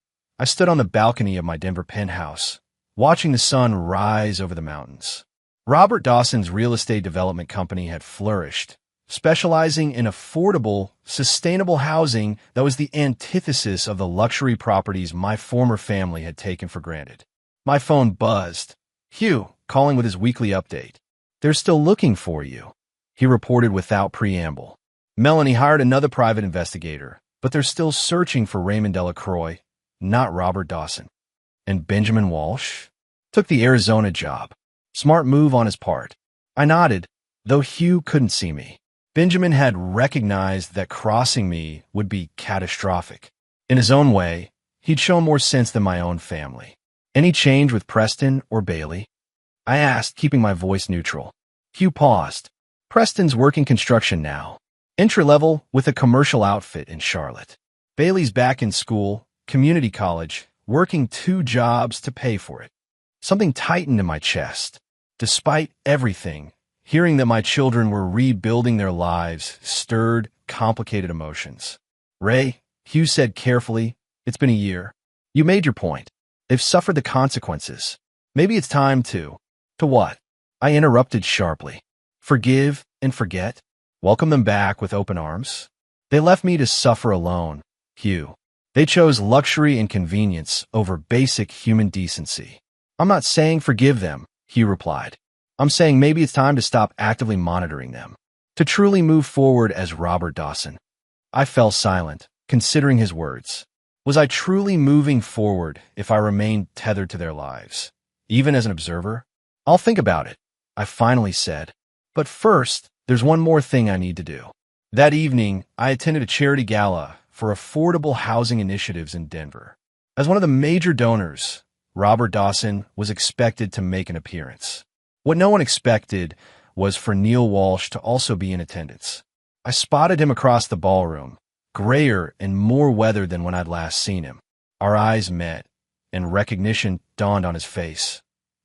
I stood on the balcony of my Denver penthouse, watching the sun rise over the mountains. Robert Dawson's real estate development company had flourished, specializing in affordable, sustainable housing that was the antithesis of the luxury properties my former family had taken for granted. My phone buzzed. Hugh, calling with his weekly update. "They're still looking for you," he reported without preamble. "Melanie hired another private investigator, but they're still searching for Raymond Delacroix, not Robert Dawson." "And Benjamin Walsh?" "Took the Arizona job. Smart move on his part." I nodded, though Hugh couldn't see me. Benjamin had recognized that crossing me would be catastrophic. In his own way, he'd shown more sense than my own family. "Any change with Preston or Bailey?" I asked, keeping my voice neutral. Hugh paused. "Preston's working construction now. Entry-level with a commercial outfit in Charlotte. Bailey's back in school, community college, working 2 jobs to pay for it." Something tightened in my chest. Despite everything, hearing that my children were rebuilding their lives stirred complicated emotions. "Ray," Hugh said carefully, "it's been a year. You made your point. They've suffered the consequences. Maybe it's time to..." "To what?" I interrupted sharply. "Forgive and forget. Welcome them back with open arms. They left me to suffer alone, Hugh. They chose luxury and convenience over basic human decency." "I'm not saying forgive them," Hugh replied. "I'm saying maybe it's time to stop actively monitoring them. To truly move forward as Robert Dawson." I fell silent, considering his words. Was I truly moving forward if I remained tethered to their lives, even as an observer? "I'll think about it," I finally said. "But first, there's one more thing I need to do." That evening, I attended a charity gala for affordable housing initiatives in Denver. As one of the major donors, Robert Dawson was expected to make an appearance. What no one expected was for Neil Walsh to also be in attendance. I spotted him across the ballroom, grayer and more weathered than when I'd last seen him. Our eyes met, and recognition dawned on his face.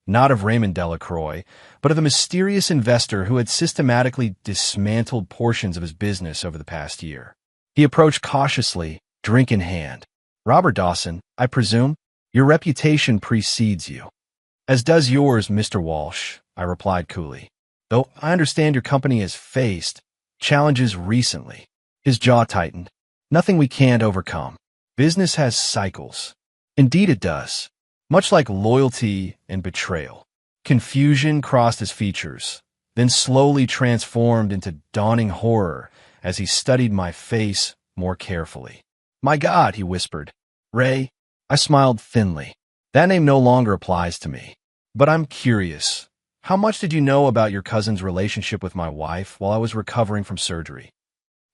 Not of Raymond Delacroix, but of the mysterious investor who had systematically dismantled portions of his business over the past year. He approached cautiously, drink in hand. "Robert Dawson, I presume? Your reputation precedes you." "As does yours, Mr. Walsh," I replied coolly. "Though I understand your company has faced challenges recently." His jaw tightened. "Nothing we can't overcome. Business has cycles." "Indeed it does. Much like loyalty and betrayal." Confusion crossed his features, then slowly transformed into dawning horror as he studied my face more carefully. "My God," he whispered. "Ray." I smiled thinly. "That name no longer applies to me. But I'm curious. How much did you know about your cousin's relationship with my wife while I was recovering from surgery?"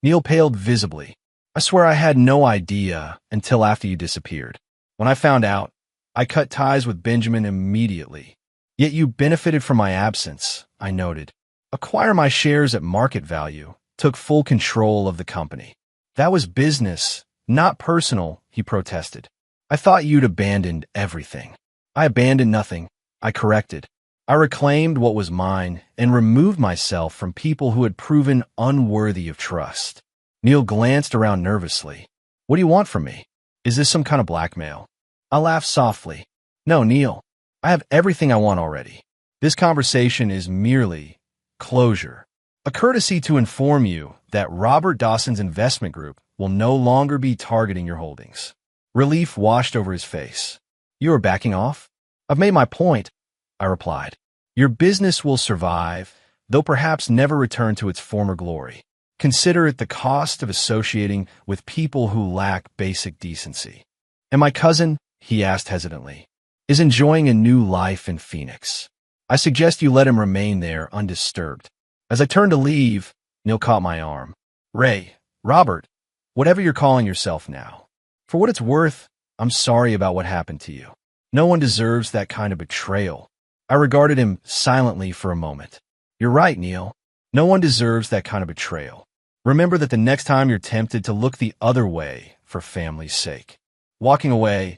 Neil paled visibly. "I swear I had no idea until after you disappeared. When I found out, I cut ties with Benjamin immediately. Yet you benefited from my absence," I noted. "Acquire my shares at market value, took full control of the company." "That was business, not personal," he protested. "I thought you'd abandoned everything." "I abandoned nothing," I corrected. "I reclaimed what was mine and removed myself from people who had proven unworthy of trust." Neil glanced around nervously. "What do you want from me? Is this some kind of blackmail?" I laughed softly. "No, Neil. I have everything I want already. This conversation is merely closure. A courtesy to inform you that Robert Dawson's investment group will no longer be targeting your holdings." Relief washed over his face. "You are backing off?" "I've made my point," I replied. "Your business will survive, though perhaps never return to its former glory. Consider it the cost of associating with people who lack basic decency." "And my cousin," he asked hesitantly, "is enjoying a new life in Phoenix. I suggest you let him remain there undisturbed." As I turned to leave, Neil caught my arm. "Ray, Robert, whatever you're calling yourself now. For what it's worth, I'm sorry about what happened to you. No one deserves that kind of betrayal." I regarded him silently for a moment. "You're right, Neil. No one deserves that kind of betrayal." Remember that the next time you're tempted to look the other way for family's sake. Walking away,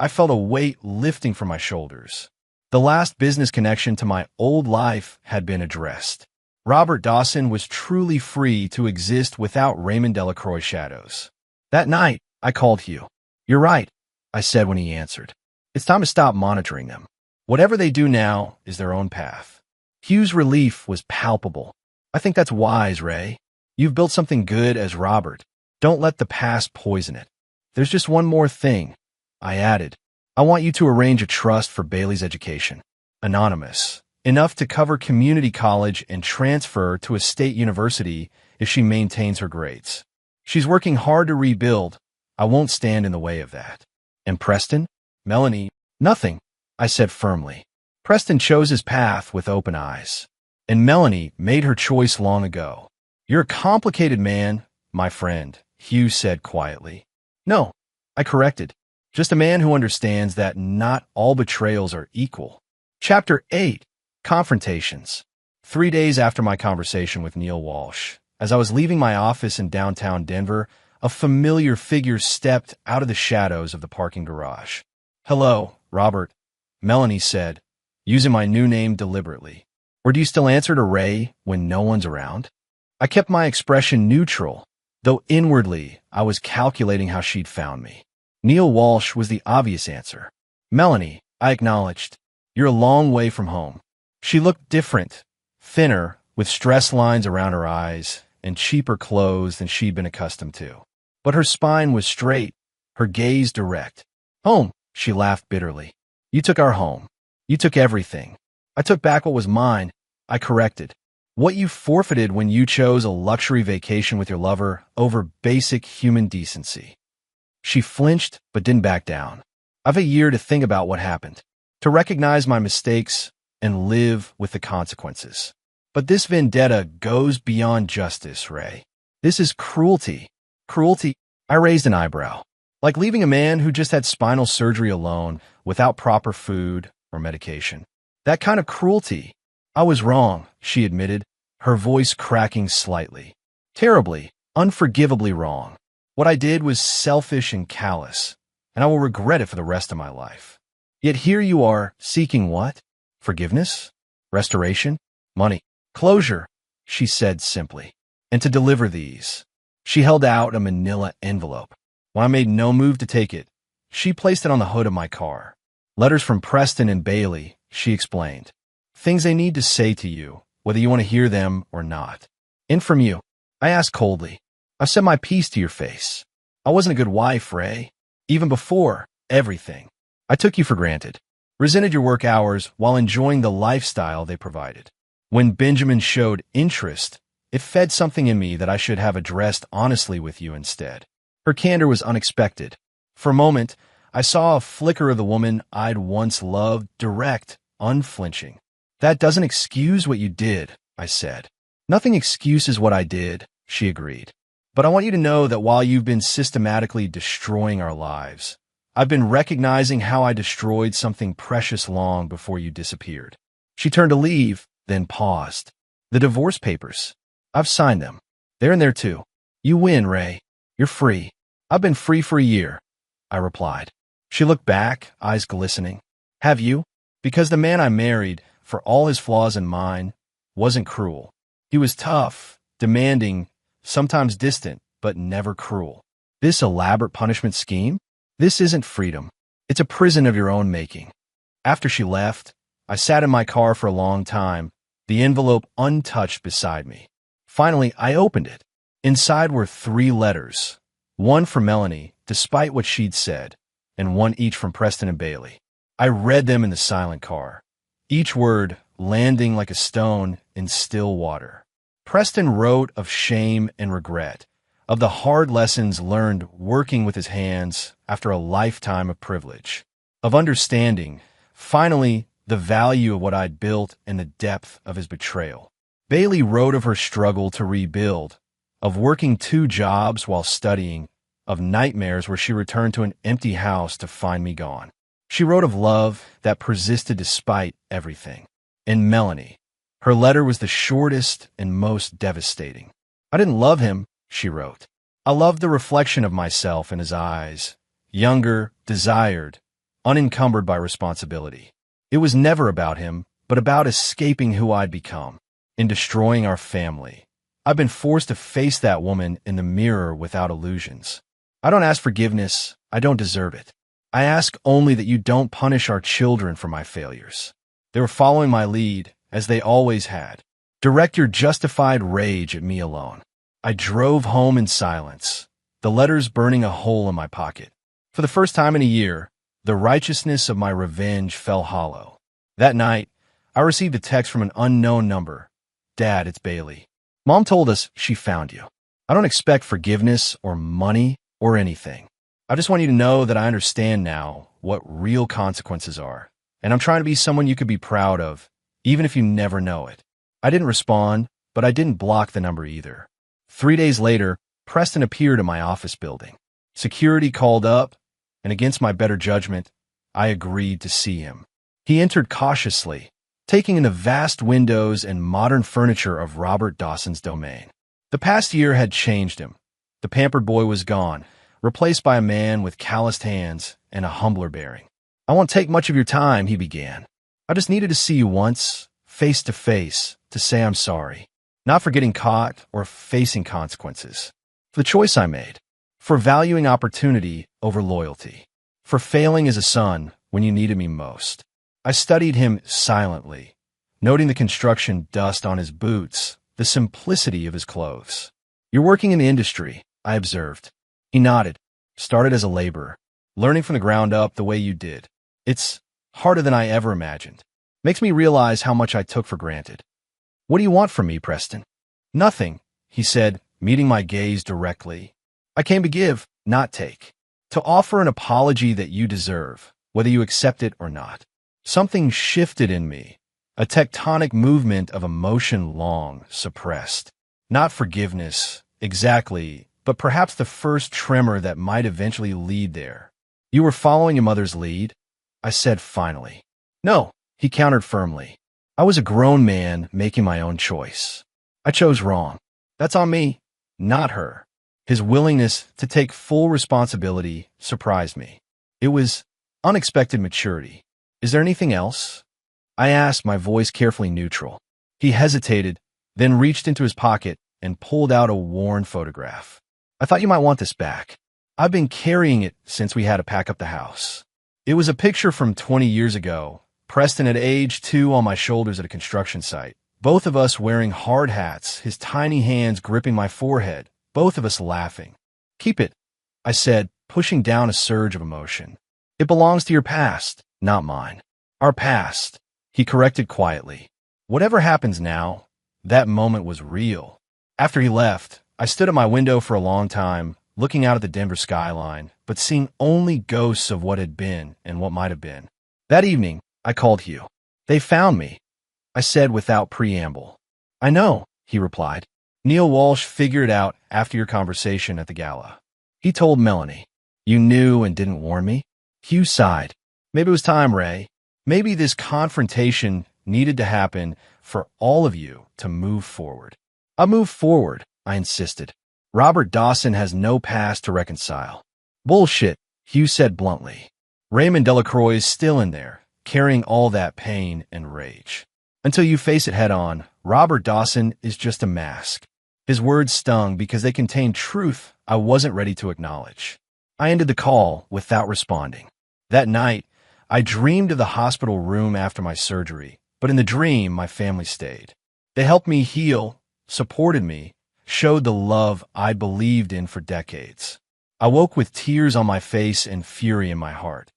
I felt a weight lifting from my shoulders. The last business connection to my old life had been addressed. Robert Dawson was truly free to exist without Raymond Delacroix's shadows. That night, I called Hugh. "You're right," I said when he answered. "It's time to stop monitoring them. Whatever they do now is their own path." Hugh's relief was palpable. "I think that's wise, Ray. You've built something good as Robert. Don't let the past poison it. There's just one more thing," I added. "I want you to arrange a trust for Bailey's education. Anonymous. Enough to cover community college and transfer to a state university if she maintains her grades. She's working hard to rebuild. I won't stand in the way of that." "And Preston? Melanie?" "Nothing," I said firmly. "Preston chose his path with open eyes. And Melanie made her choice long ago." "You're a complicated man, my friend," Hugh said quietly. "No," I corrected. "Just a man who understands that not all betrayals are equal." Chapter 8. Confrontations. 3 days after my conversation with Neil Walsh, as I was leaving my office in downtown Denver, a familiar figure stepped out of the shadows of the parking garage. "Hello, Robert," Melanie said, using my new name deliberately. "Or do you still answer to Ray when no one's around?" I kept my expression neutral, though inwardly I was calculating how she'd found me. Neil Walsh was the obvious answer. "Melanie," I acknowledged, "you're a long way from home." She looked different, thinner, with stress lines around her eyes, and cheaper clothes than she'd been accustomed to. But her spine was straight, her gaze direct. "Home," she laughed bitterly. "You took our home. You took everything. I took back what was mine," I corrected. "What you forfeited when you chose a luxury vacation with your lover over basic human decency." She flinched, but didn't back down. "I've a year to think about what happened, to recognize my mistakes and live with the consequences. But this vendetta goes beyond justice, Ray. This is cruelty." "Cruelty?" I raised an eyebrow. "Like leaving a man who just had spinal surgery alone, without proper food or medication. That kind of cruelty." "I was wrong," she admitted, her voice cracking slightly. "Terribly, unforgivably wrong. What I did was selfish and callous, and I will regret it for the rest of my life. Yet here you are, seeking what? Forgiveness? Restoration? Money? Closure," she said simply. "And to deliver these." She held out a manila envelope. When I made no move to take it, she placed it on the hood of my car. "Letters from Preston and Bailey," she explained. "Things they need to say to you, whether you want to hear them or not." "And from you?" I asked coldly. "I've said my piece to your face. I wasn't a good wife, Ray. Even before everything. I took you for granted. Resented your work hours while enjoying the lifestyle they provided. When Benjamin showed interest, it fed something in me that I should have addressed honestly with you instead." Her candor was unexpected. For a moment, I saw a flicker of the woman I'd once loved, direct, unflinching. "That doesn't excuse what you did," I said. "Nothing excuses what I did," she agreed. "But I want you to know that while you've been systematically destroying our lives, I've been recognizing how I destroyed something precious long before you disappeared." She turned to leave, then paused. "The divorce papers. I've signed them. They're in there too. You win, Ray. You're free." "I've been free for a year," I replied. She looked back, eyes glistening. "Have you?" "Because the man I married, for all his flaws and mine, wasn't cruel. He was tough, demanding, sometimes distant, but never cruel." This elaborate punishment scheme? This isn't freedom. It's a prison of your own making. After she left, I sat in my car for a long time, the envelope untouched beside me. Finally, I opened it. Inside were 3 letters, one for Melanie, despite what she'd said, and one each from Preston and Bailey. I read them in the silent car, each word landing like a stone in still water. Preston wrote of shame and regret, of the hard lessons learned working with his hands after a lifetime of privilege, of understanding, finally, the value of what I'd built and the depth of his betrayal. Bailey wrote of her struggle to rebuild, of working 2 jobs while studying, of nightmares where she returned to an empty house to find me gone. She wrote of love that persisted despite everything. And Melanie, her letter was the shortest and most devastating. I didn't love him, she wrote. I loved the reflection of myself in his eyes, younger, desired, unencumbered by responsibility. It was never about him, but about escaping who I'd become, in destroying our family. I've been forced to face that woman in the mirror without illusions. I don't ask forgiveness. I don't deserve it. I ask only that you don't punish our children for my failures. They were following my lead, as they always had. Direct your justified rage at me alone. I drove home in silence, the letters burning a hole in my pocket. For the first time in a year, the righteousness of my revenge fell hollow. That night, I received a text from an unknown number. Dad, it's Bailey. Mom told us she found you. I don't expect forgiveness or money or anything. I just want you to know that I understand now what real consequences are, and I'm trying to be someone you could be proud of, even if you never know it. I didn't respond, but I didn't block the number either. 3 days later, Preston appeared in my office building. Security called up, and against my better judgment, I agreed to see him. He entered cautiously, taking in the vast windows and modern furniture of Robert Dawson's domain. The past year had changed him. The pampered boy was gone, replaced by a man with calloused hands and a humbler bearing. I won't take much of your time, he began. I just needed to see you once, face to face, to say I'm sorry. Not for getting caught or facing consequences. For the choice I made. For valuing opportunity over loyalty. For failing as a son when you needed me most. I studied him silently, noting the construction dust on his boots, the simplicity of his clothes. You're working in the industry, I observed. He nodded. Started as a laborer, learning from the ground up the way you did. It's harder than I ever imagined. Makes me realize how much I took for granted. What do you want from me, Preston? Nothing, he said, meeting my gaze directly. I came to give, not take. To offer an apology that you deserve, whether you accept it or not. Something shifted in me, a tectonic movement of emotion long suppressed. Not forgiveness, exactly, but perhaps the first tremor that might eventually lead there. You were following your mother's lead? I said finally. No, he countered firmly. I was a grown man making my own choice. I chose wrong. That's on me, not her. His willingness to take full responsibility surprised me. It was unexpected maturity. Is there anything else? I asked, my voice carefully neutral. He hesitated, then reached into his pocket and pulled out a worn photograph. I thought you might want this back. I've been carrying it since we had to pack up the house. It was a picture from 20 years ago, Preston at age 2 on my shoulders at a construction site. Both of us wearing hard hats, his tiny hands gripping my forehead, both of us laughing. Keep it, I said, pushing down a surge of emotion. It belongs to your past, not mine. Our past, he corrected quietly. Whatever happens now, that moment was real. After he left, I stood at my window for a long time, looking out at the Denver skyline, but seeing only ghosts of what had been and what might have been. That evening, I called Hugh. They found me, I said without preamble. I know, he replied. Neil Walsh figured it out after your conversation at the gala. He told Melanie. You knew and didn't warn me? Hugh sighed. Maybe it was time, Ray. Maybe this confrontation needed to happen for all of you to move forward. I'll move forward, I insisted. Robert Dawson has no past to reconcile. Bullshit, Hugh said bluntly. Raymond Delacroix is still in there, carrying all that pain and rage. Until you face it head on, Robert Dawson is just a mask. His words stung because they contained truth I wasn't ready to acknowledge. I ended the call without responding. That night, I dreamed of the hospital room after my surgery, but in the dream, my family stayed. They helped me heal, supported me, showed the love I believed in for decades. I woke with tears on my face and fury in my heart.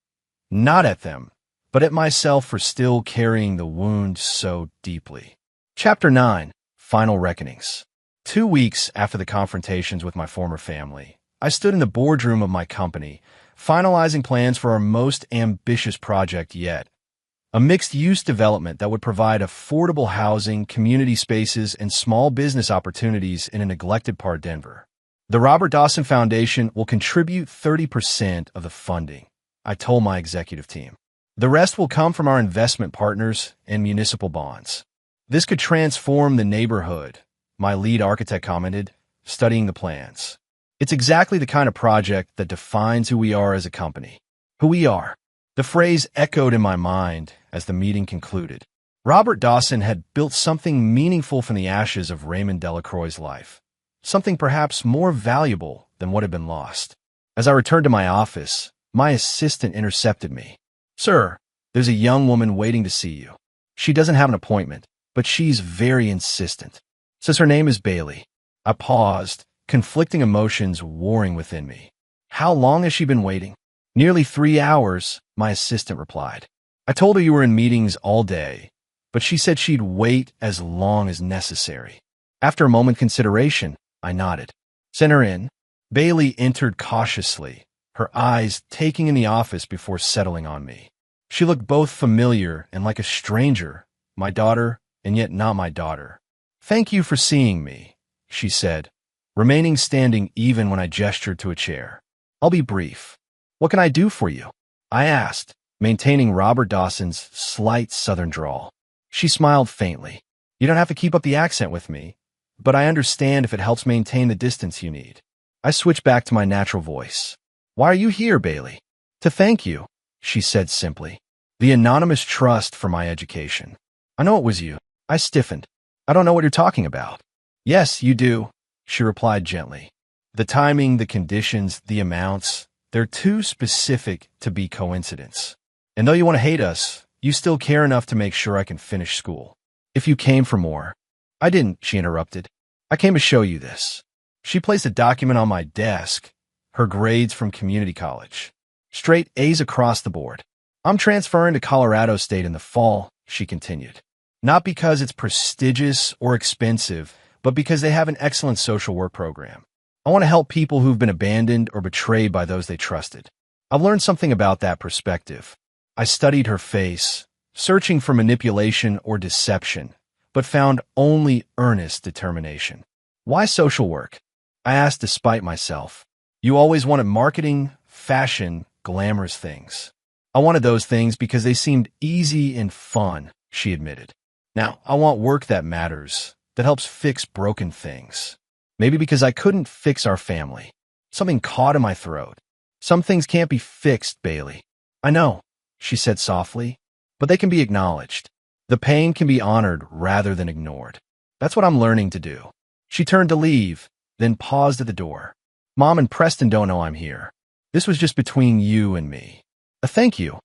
Not at them, but at myself for still carrying the wound so deeply. Chapter 9. Final Reckonings. 2 weeks after the confrontations with my former family, I stood in the boardroom of my company, finalizing plans for our most ambitious project yet. A mixed-use development that would provide affordable housing, community spaces, and small business opportunities in a neglected part of Denver. The Robert Dawson Foundation will contribute 30% of the funding, I told my executive team. The rest will come from our investment partners and municipal bonds. This could transform the neighborhood, my lead architect commented, studying the plans. It's exactly the kind of project that defines who we are as a company. Who we are. The phrase echoed in my mind as the meeting concluded. Robert Dawson had built something meaningful from the ashes of Raymond Delacroix's life. Something perhaps more valuable than what had been lost. As I returned to my office, my assistant intercepted me. "Sir, there's a young woman waiting to see you. She doesn't have an appointment, but she's very insistent. Says her name is Bailey." I paused, conflicting emotions warring within me. "How long has she been waiting?" "Nearly 3 hours," my assistant replied. "I told her you were in meetings all day, but she said she'd wait as long as necessary." After a moment's consideration, I nodded. "Send her in." Bailey entered cautiously, her eyes taking in the office before settling on me. She looked both familiar and like a stranger, my daughter and yet not my daughter. "Thank you for seeing me," she said, remaining standing even when I gestured to a chair. "I'll be brief. What can I do for you?" I asked, maintaining Robert Dawson's slight southern drawl. She smiled faintly. "You don't have to keep up the accent with me, but I understand if it helps maintain the distance you need." I switched back to my natural voice. "Why are you here, Bailey?" "To thank you," she said simply. "The anonymous trust for my education." "I know it was you." I stiffened. "I don't know what you're talking about." "Yes, you do," she replied gently. "The timing, the conditions, the amounts, they're too specific to be coincidence. And though you want to hate us, you still care enough to make sure I can finish school. If you came for more—" "I didn't," she interrupted. "I came to show you this." She placed a document on my desk, her grades from community college. Straight A's across the board. "I'm transferring to Colorado State in the fall," she continued. "Not because it's prestigious or expensive, but because they have an excellent social work program. I want to help people who've been abandoned or betrayed by those they trusted." I've learned something about that perspective. I studied her face, searching for manipulation or deception, but found only earnest determination. "Why social work?" I asked despite myself. "You always wanted marketing, fashion, glamorous things." "I wanted those things because they seemed easy and fun," she admitted. "Now, I want work that matters, that helps fix broken things. Maybe because I couldn't fix our family. Something caught in my throat. Some things can't be fixed, Bailey." "I know," she said softly, "but they can be acknowledged. The pain can be honored rather than ignored. That's what I'm learning to do." She turned to leave, then paused at the door. "Mom and Preston don't know I'm here. This was just between you and me. A thank you,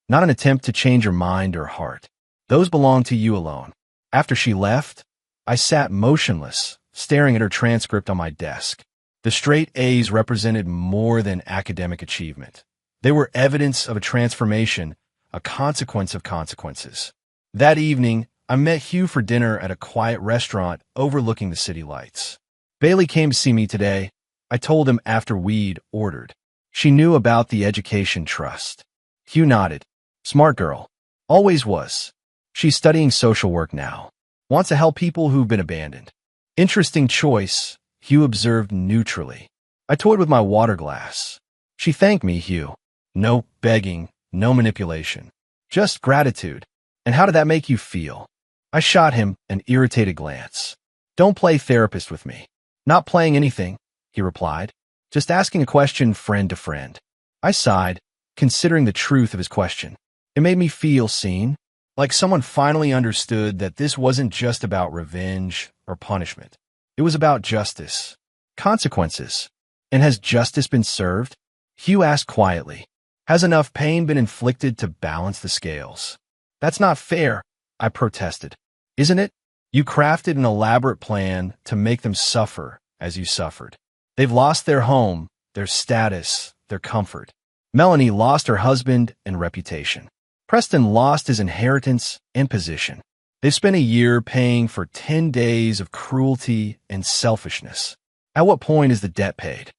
not an attempt to change your mind or heart. Those belong to you alone." After she left, I sat motionless, staring at her transcript on my desk. The straight A's represented more than academic achievement. They were evidence of a transformation, a consequence of consequences. That evening, I met Hugh for dinner at a quiet restaurant overlooking the city lights. "Bailey came to see me today," I told him after we'd ordered. "She knew about the education trust." Hugh nodded. "Smart girl. Always was. She's studying social work now. Wants to help people who've been abandoned." "Interesting choice," Hugh observed neutrally. I toyed with my water glass. She thanked me, Hugh. No begging, no manipulation. Just gratitude. "And how did that make you feel?" I shot him an irritated glance. "Don't play therapist with me." "Not playing anything," he replied. "Just asking a question friend to friend." I sighed, considering the truth of his question. It made me feel seen, like someone finally understood that this wasn't just about revenge or punishment. It was about justice, consequences. "And has justice been served?" Hugh asked quietly. "Has enough pain been inflicted to balance the scales?" "That's not fair," I protested. "Isn't it? You crafted an elaborate plan to make them suffer as you suffered. They've lost their home, their status, their comfort. Melanie lost her husband and reputation. Preston lost his inheritance and position. They've spent a year paying for 10 days of cruelty and selfishness. At what point is the debt paid?"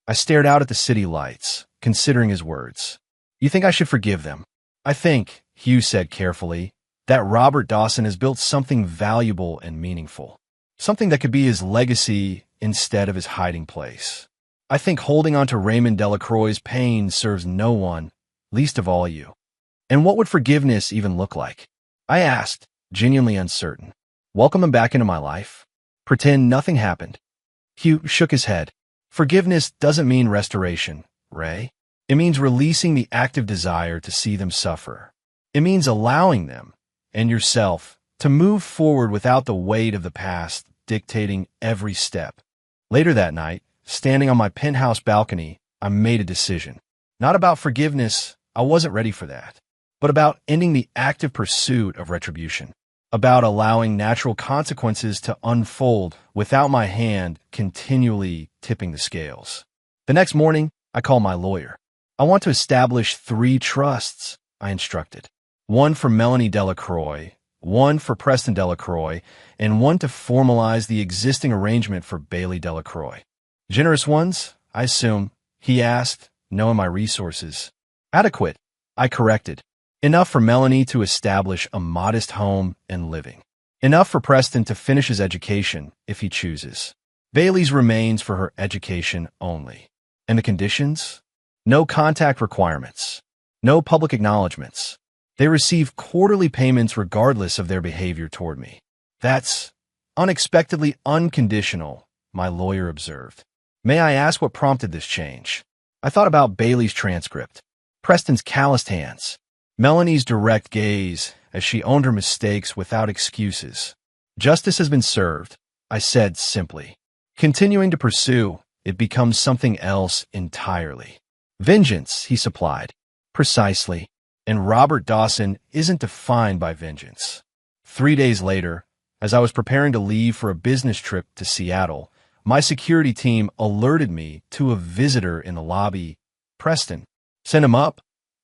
I stared out at the city lights, considering his words. "You think I should forgive them?" "I think," Hugh said carefully, "that Robert Dawson has built something valuable and meaningful. Something that could be his legacy instead of his hiding place. I think holding on to Raymond Delacroix's pain serves no one, least of all you." "And what would forgiveness even look like?" I asked, genuinely uncertain. "Welcome him back into my life? Pretend nothing happened?" Hugh shook his head. Forgiveness doesn't mean restoration, Ray. It means releasing the active desire to see them suffer. It means allowing them, and yourself, to move forward without the weight of the past dictating every step. Later that night, standing on my penthouse balcony, I made a decision. Not about forgiveness, I wasn't ready for that, but about ending the active pursuit of retribution. About allowing natural consequences to unfold without my hand continually tipping the scales. The next morning, I called my lawyer. I want to establish 3 trusts, I instructed. 1 for Melanie Delacroix, 1 for Preston Delacroix, and 1 to formalize the existing arrangement for Bailey Delacroix. Generous ones, I assume, he asked, knowing my resources. Adequate, I corrected. Enough for Melanie to establish a modest home and living. Enough for Preston to finish his education, if he chooses. Bailey's remains for her education only. And the conditions? No contact requirements. No public acknowledgments. They receive quarterly payments regardless of their behavior toward me. That's unexpectedly unconditional, my lawyer observed. May I ask what prompted this change? I thought about Bailey's transcript, Preston's calloused hands, Melanie's direct gaze as she owned her mistakes without excuses. Justice has been served, I said simply. Continuing to pursue, it becomes something else entirely. Vengeance, he supplied. Precisely. And Robert Dawson isn't defined by vengeance. 3 days later, as I was preparing to leave for a business trip to Seattle, my security team alerted me to a visitor in the lobby. Preston. Send him up,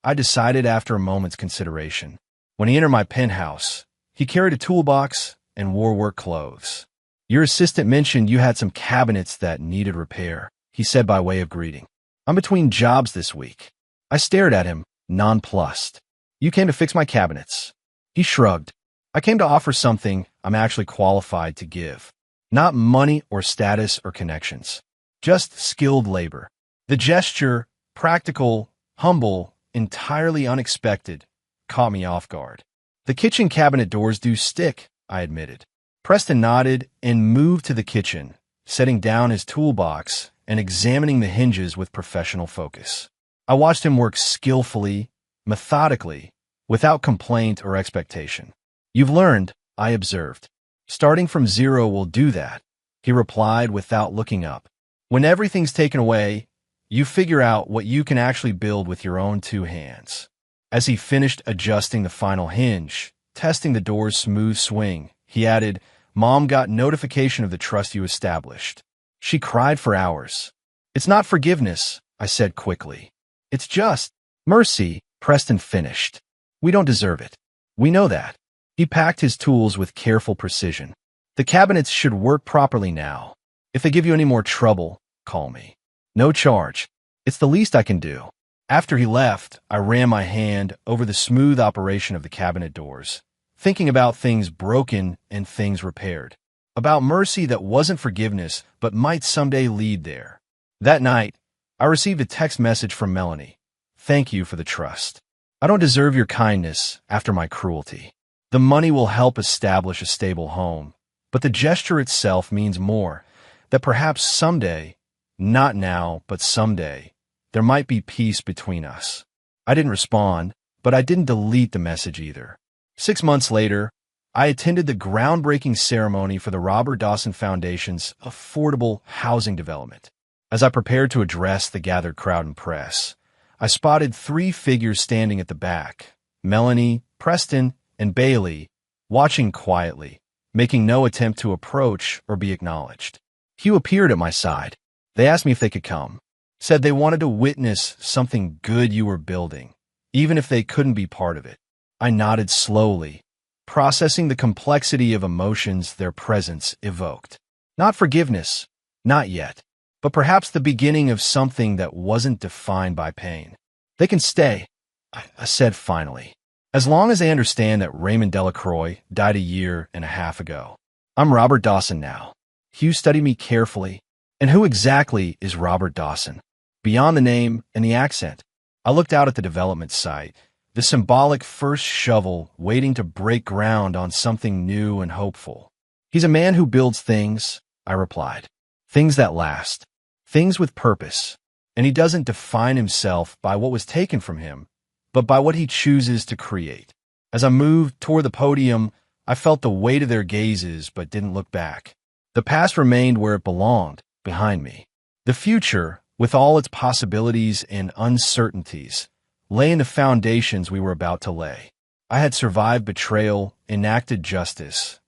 I decided after a moment's consideration. When he entered my penthouse, he carried a toolbox and wore work clothes. Your assistant mentioned you had some cabinets that needed repair, he said by way of greeting. I'm between jobs this week. I stared at him, nonplussed. You came to fix my cabinets. He shrugged. I came to offer something I'm actually qualified to give. Not money or status or connections. Just skilled labor. The gesture, practical, humble, entirely unexpected, caught me off guard. The kitchen cabinet doors do stick, I admitted. Preston nodded and moved to the kitchen, setting down his toolbox and examining the hinges with professional focus. I watched him work skillfully, methodically, without complaint or expectation. You've learned, I observed. Starting from zero will do that, he replied without looking up. When everything's taken away, you figure out what you can actually build with your own 2 hands. As he finished adjusting the final hinge, testing the door's smooth swing, he added, Mom got notification of the trust you established. She cried for hours. It's not forgiveness, I said quickly. It's just mercy, Preston finished. We don't deserve it. We know that. He packed his tools with careful precision. The cabinets should work properly now. If they give you any more trouble, call me. No charge. It's the least I can do. After he left, I ran my hand over the smooth operation of the cabinet doors, thinking about things broken and things repaired. About mercy that wasn't forgiveness, but might someday lead there. That night, I received a text message from Melanie. Thank you for the trust. I don't deserve your kindness after my cruelty. The money will help establish a stable home, but the gesture itself means more, that perhaps someday, not now, but someday, there might be peace between us. I didn't respond, but I didn't delete the message either. 6 months later, I attended the groundbreaking ceremony for the Robert Dawson Foundation's affordable housing development. As I prepared to address the gathered crowd and press, I spotted 3 figures standing at the back, Melanie, Preston, and Bailey, watching quietly, making no attempt to approach or be acknowledged. Hugh appeared at my side. They asked me if they could come, said they wanted to witness something good you were building, even if they couldn't be part of it. I nodded slowly, processing the complexity of emotions their presence evoked. Not forgiveness, not yet, but perhaps the beginning of something that wasn't defined by pain. They can stay, I said finally, as long as they understand that Raymond Delacroix died 1.5 years ago. I'm Robert Dawson now. Hugh studied me carefully. And who exactly is Robert Dawson? Beyond the name and the accent, I looked out at the development site, the symbolic first shovel waiting to break ground on something new and hopeful. He's a man who builds things, I replied. things that last, things with purpose. And he doesn't define himself by what was taken from him, but by what he chooses to create. As I moved toward the podium, I felt the weight of their gazes but didn't look back. The past remained where it belonged, behind me. The future, with all its possibilities and uncertainties, lay in the foundations we were about to lay. I had survived betrayal, enacted justice,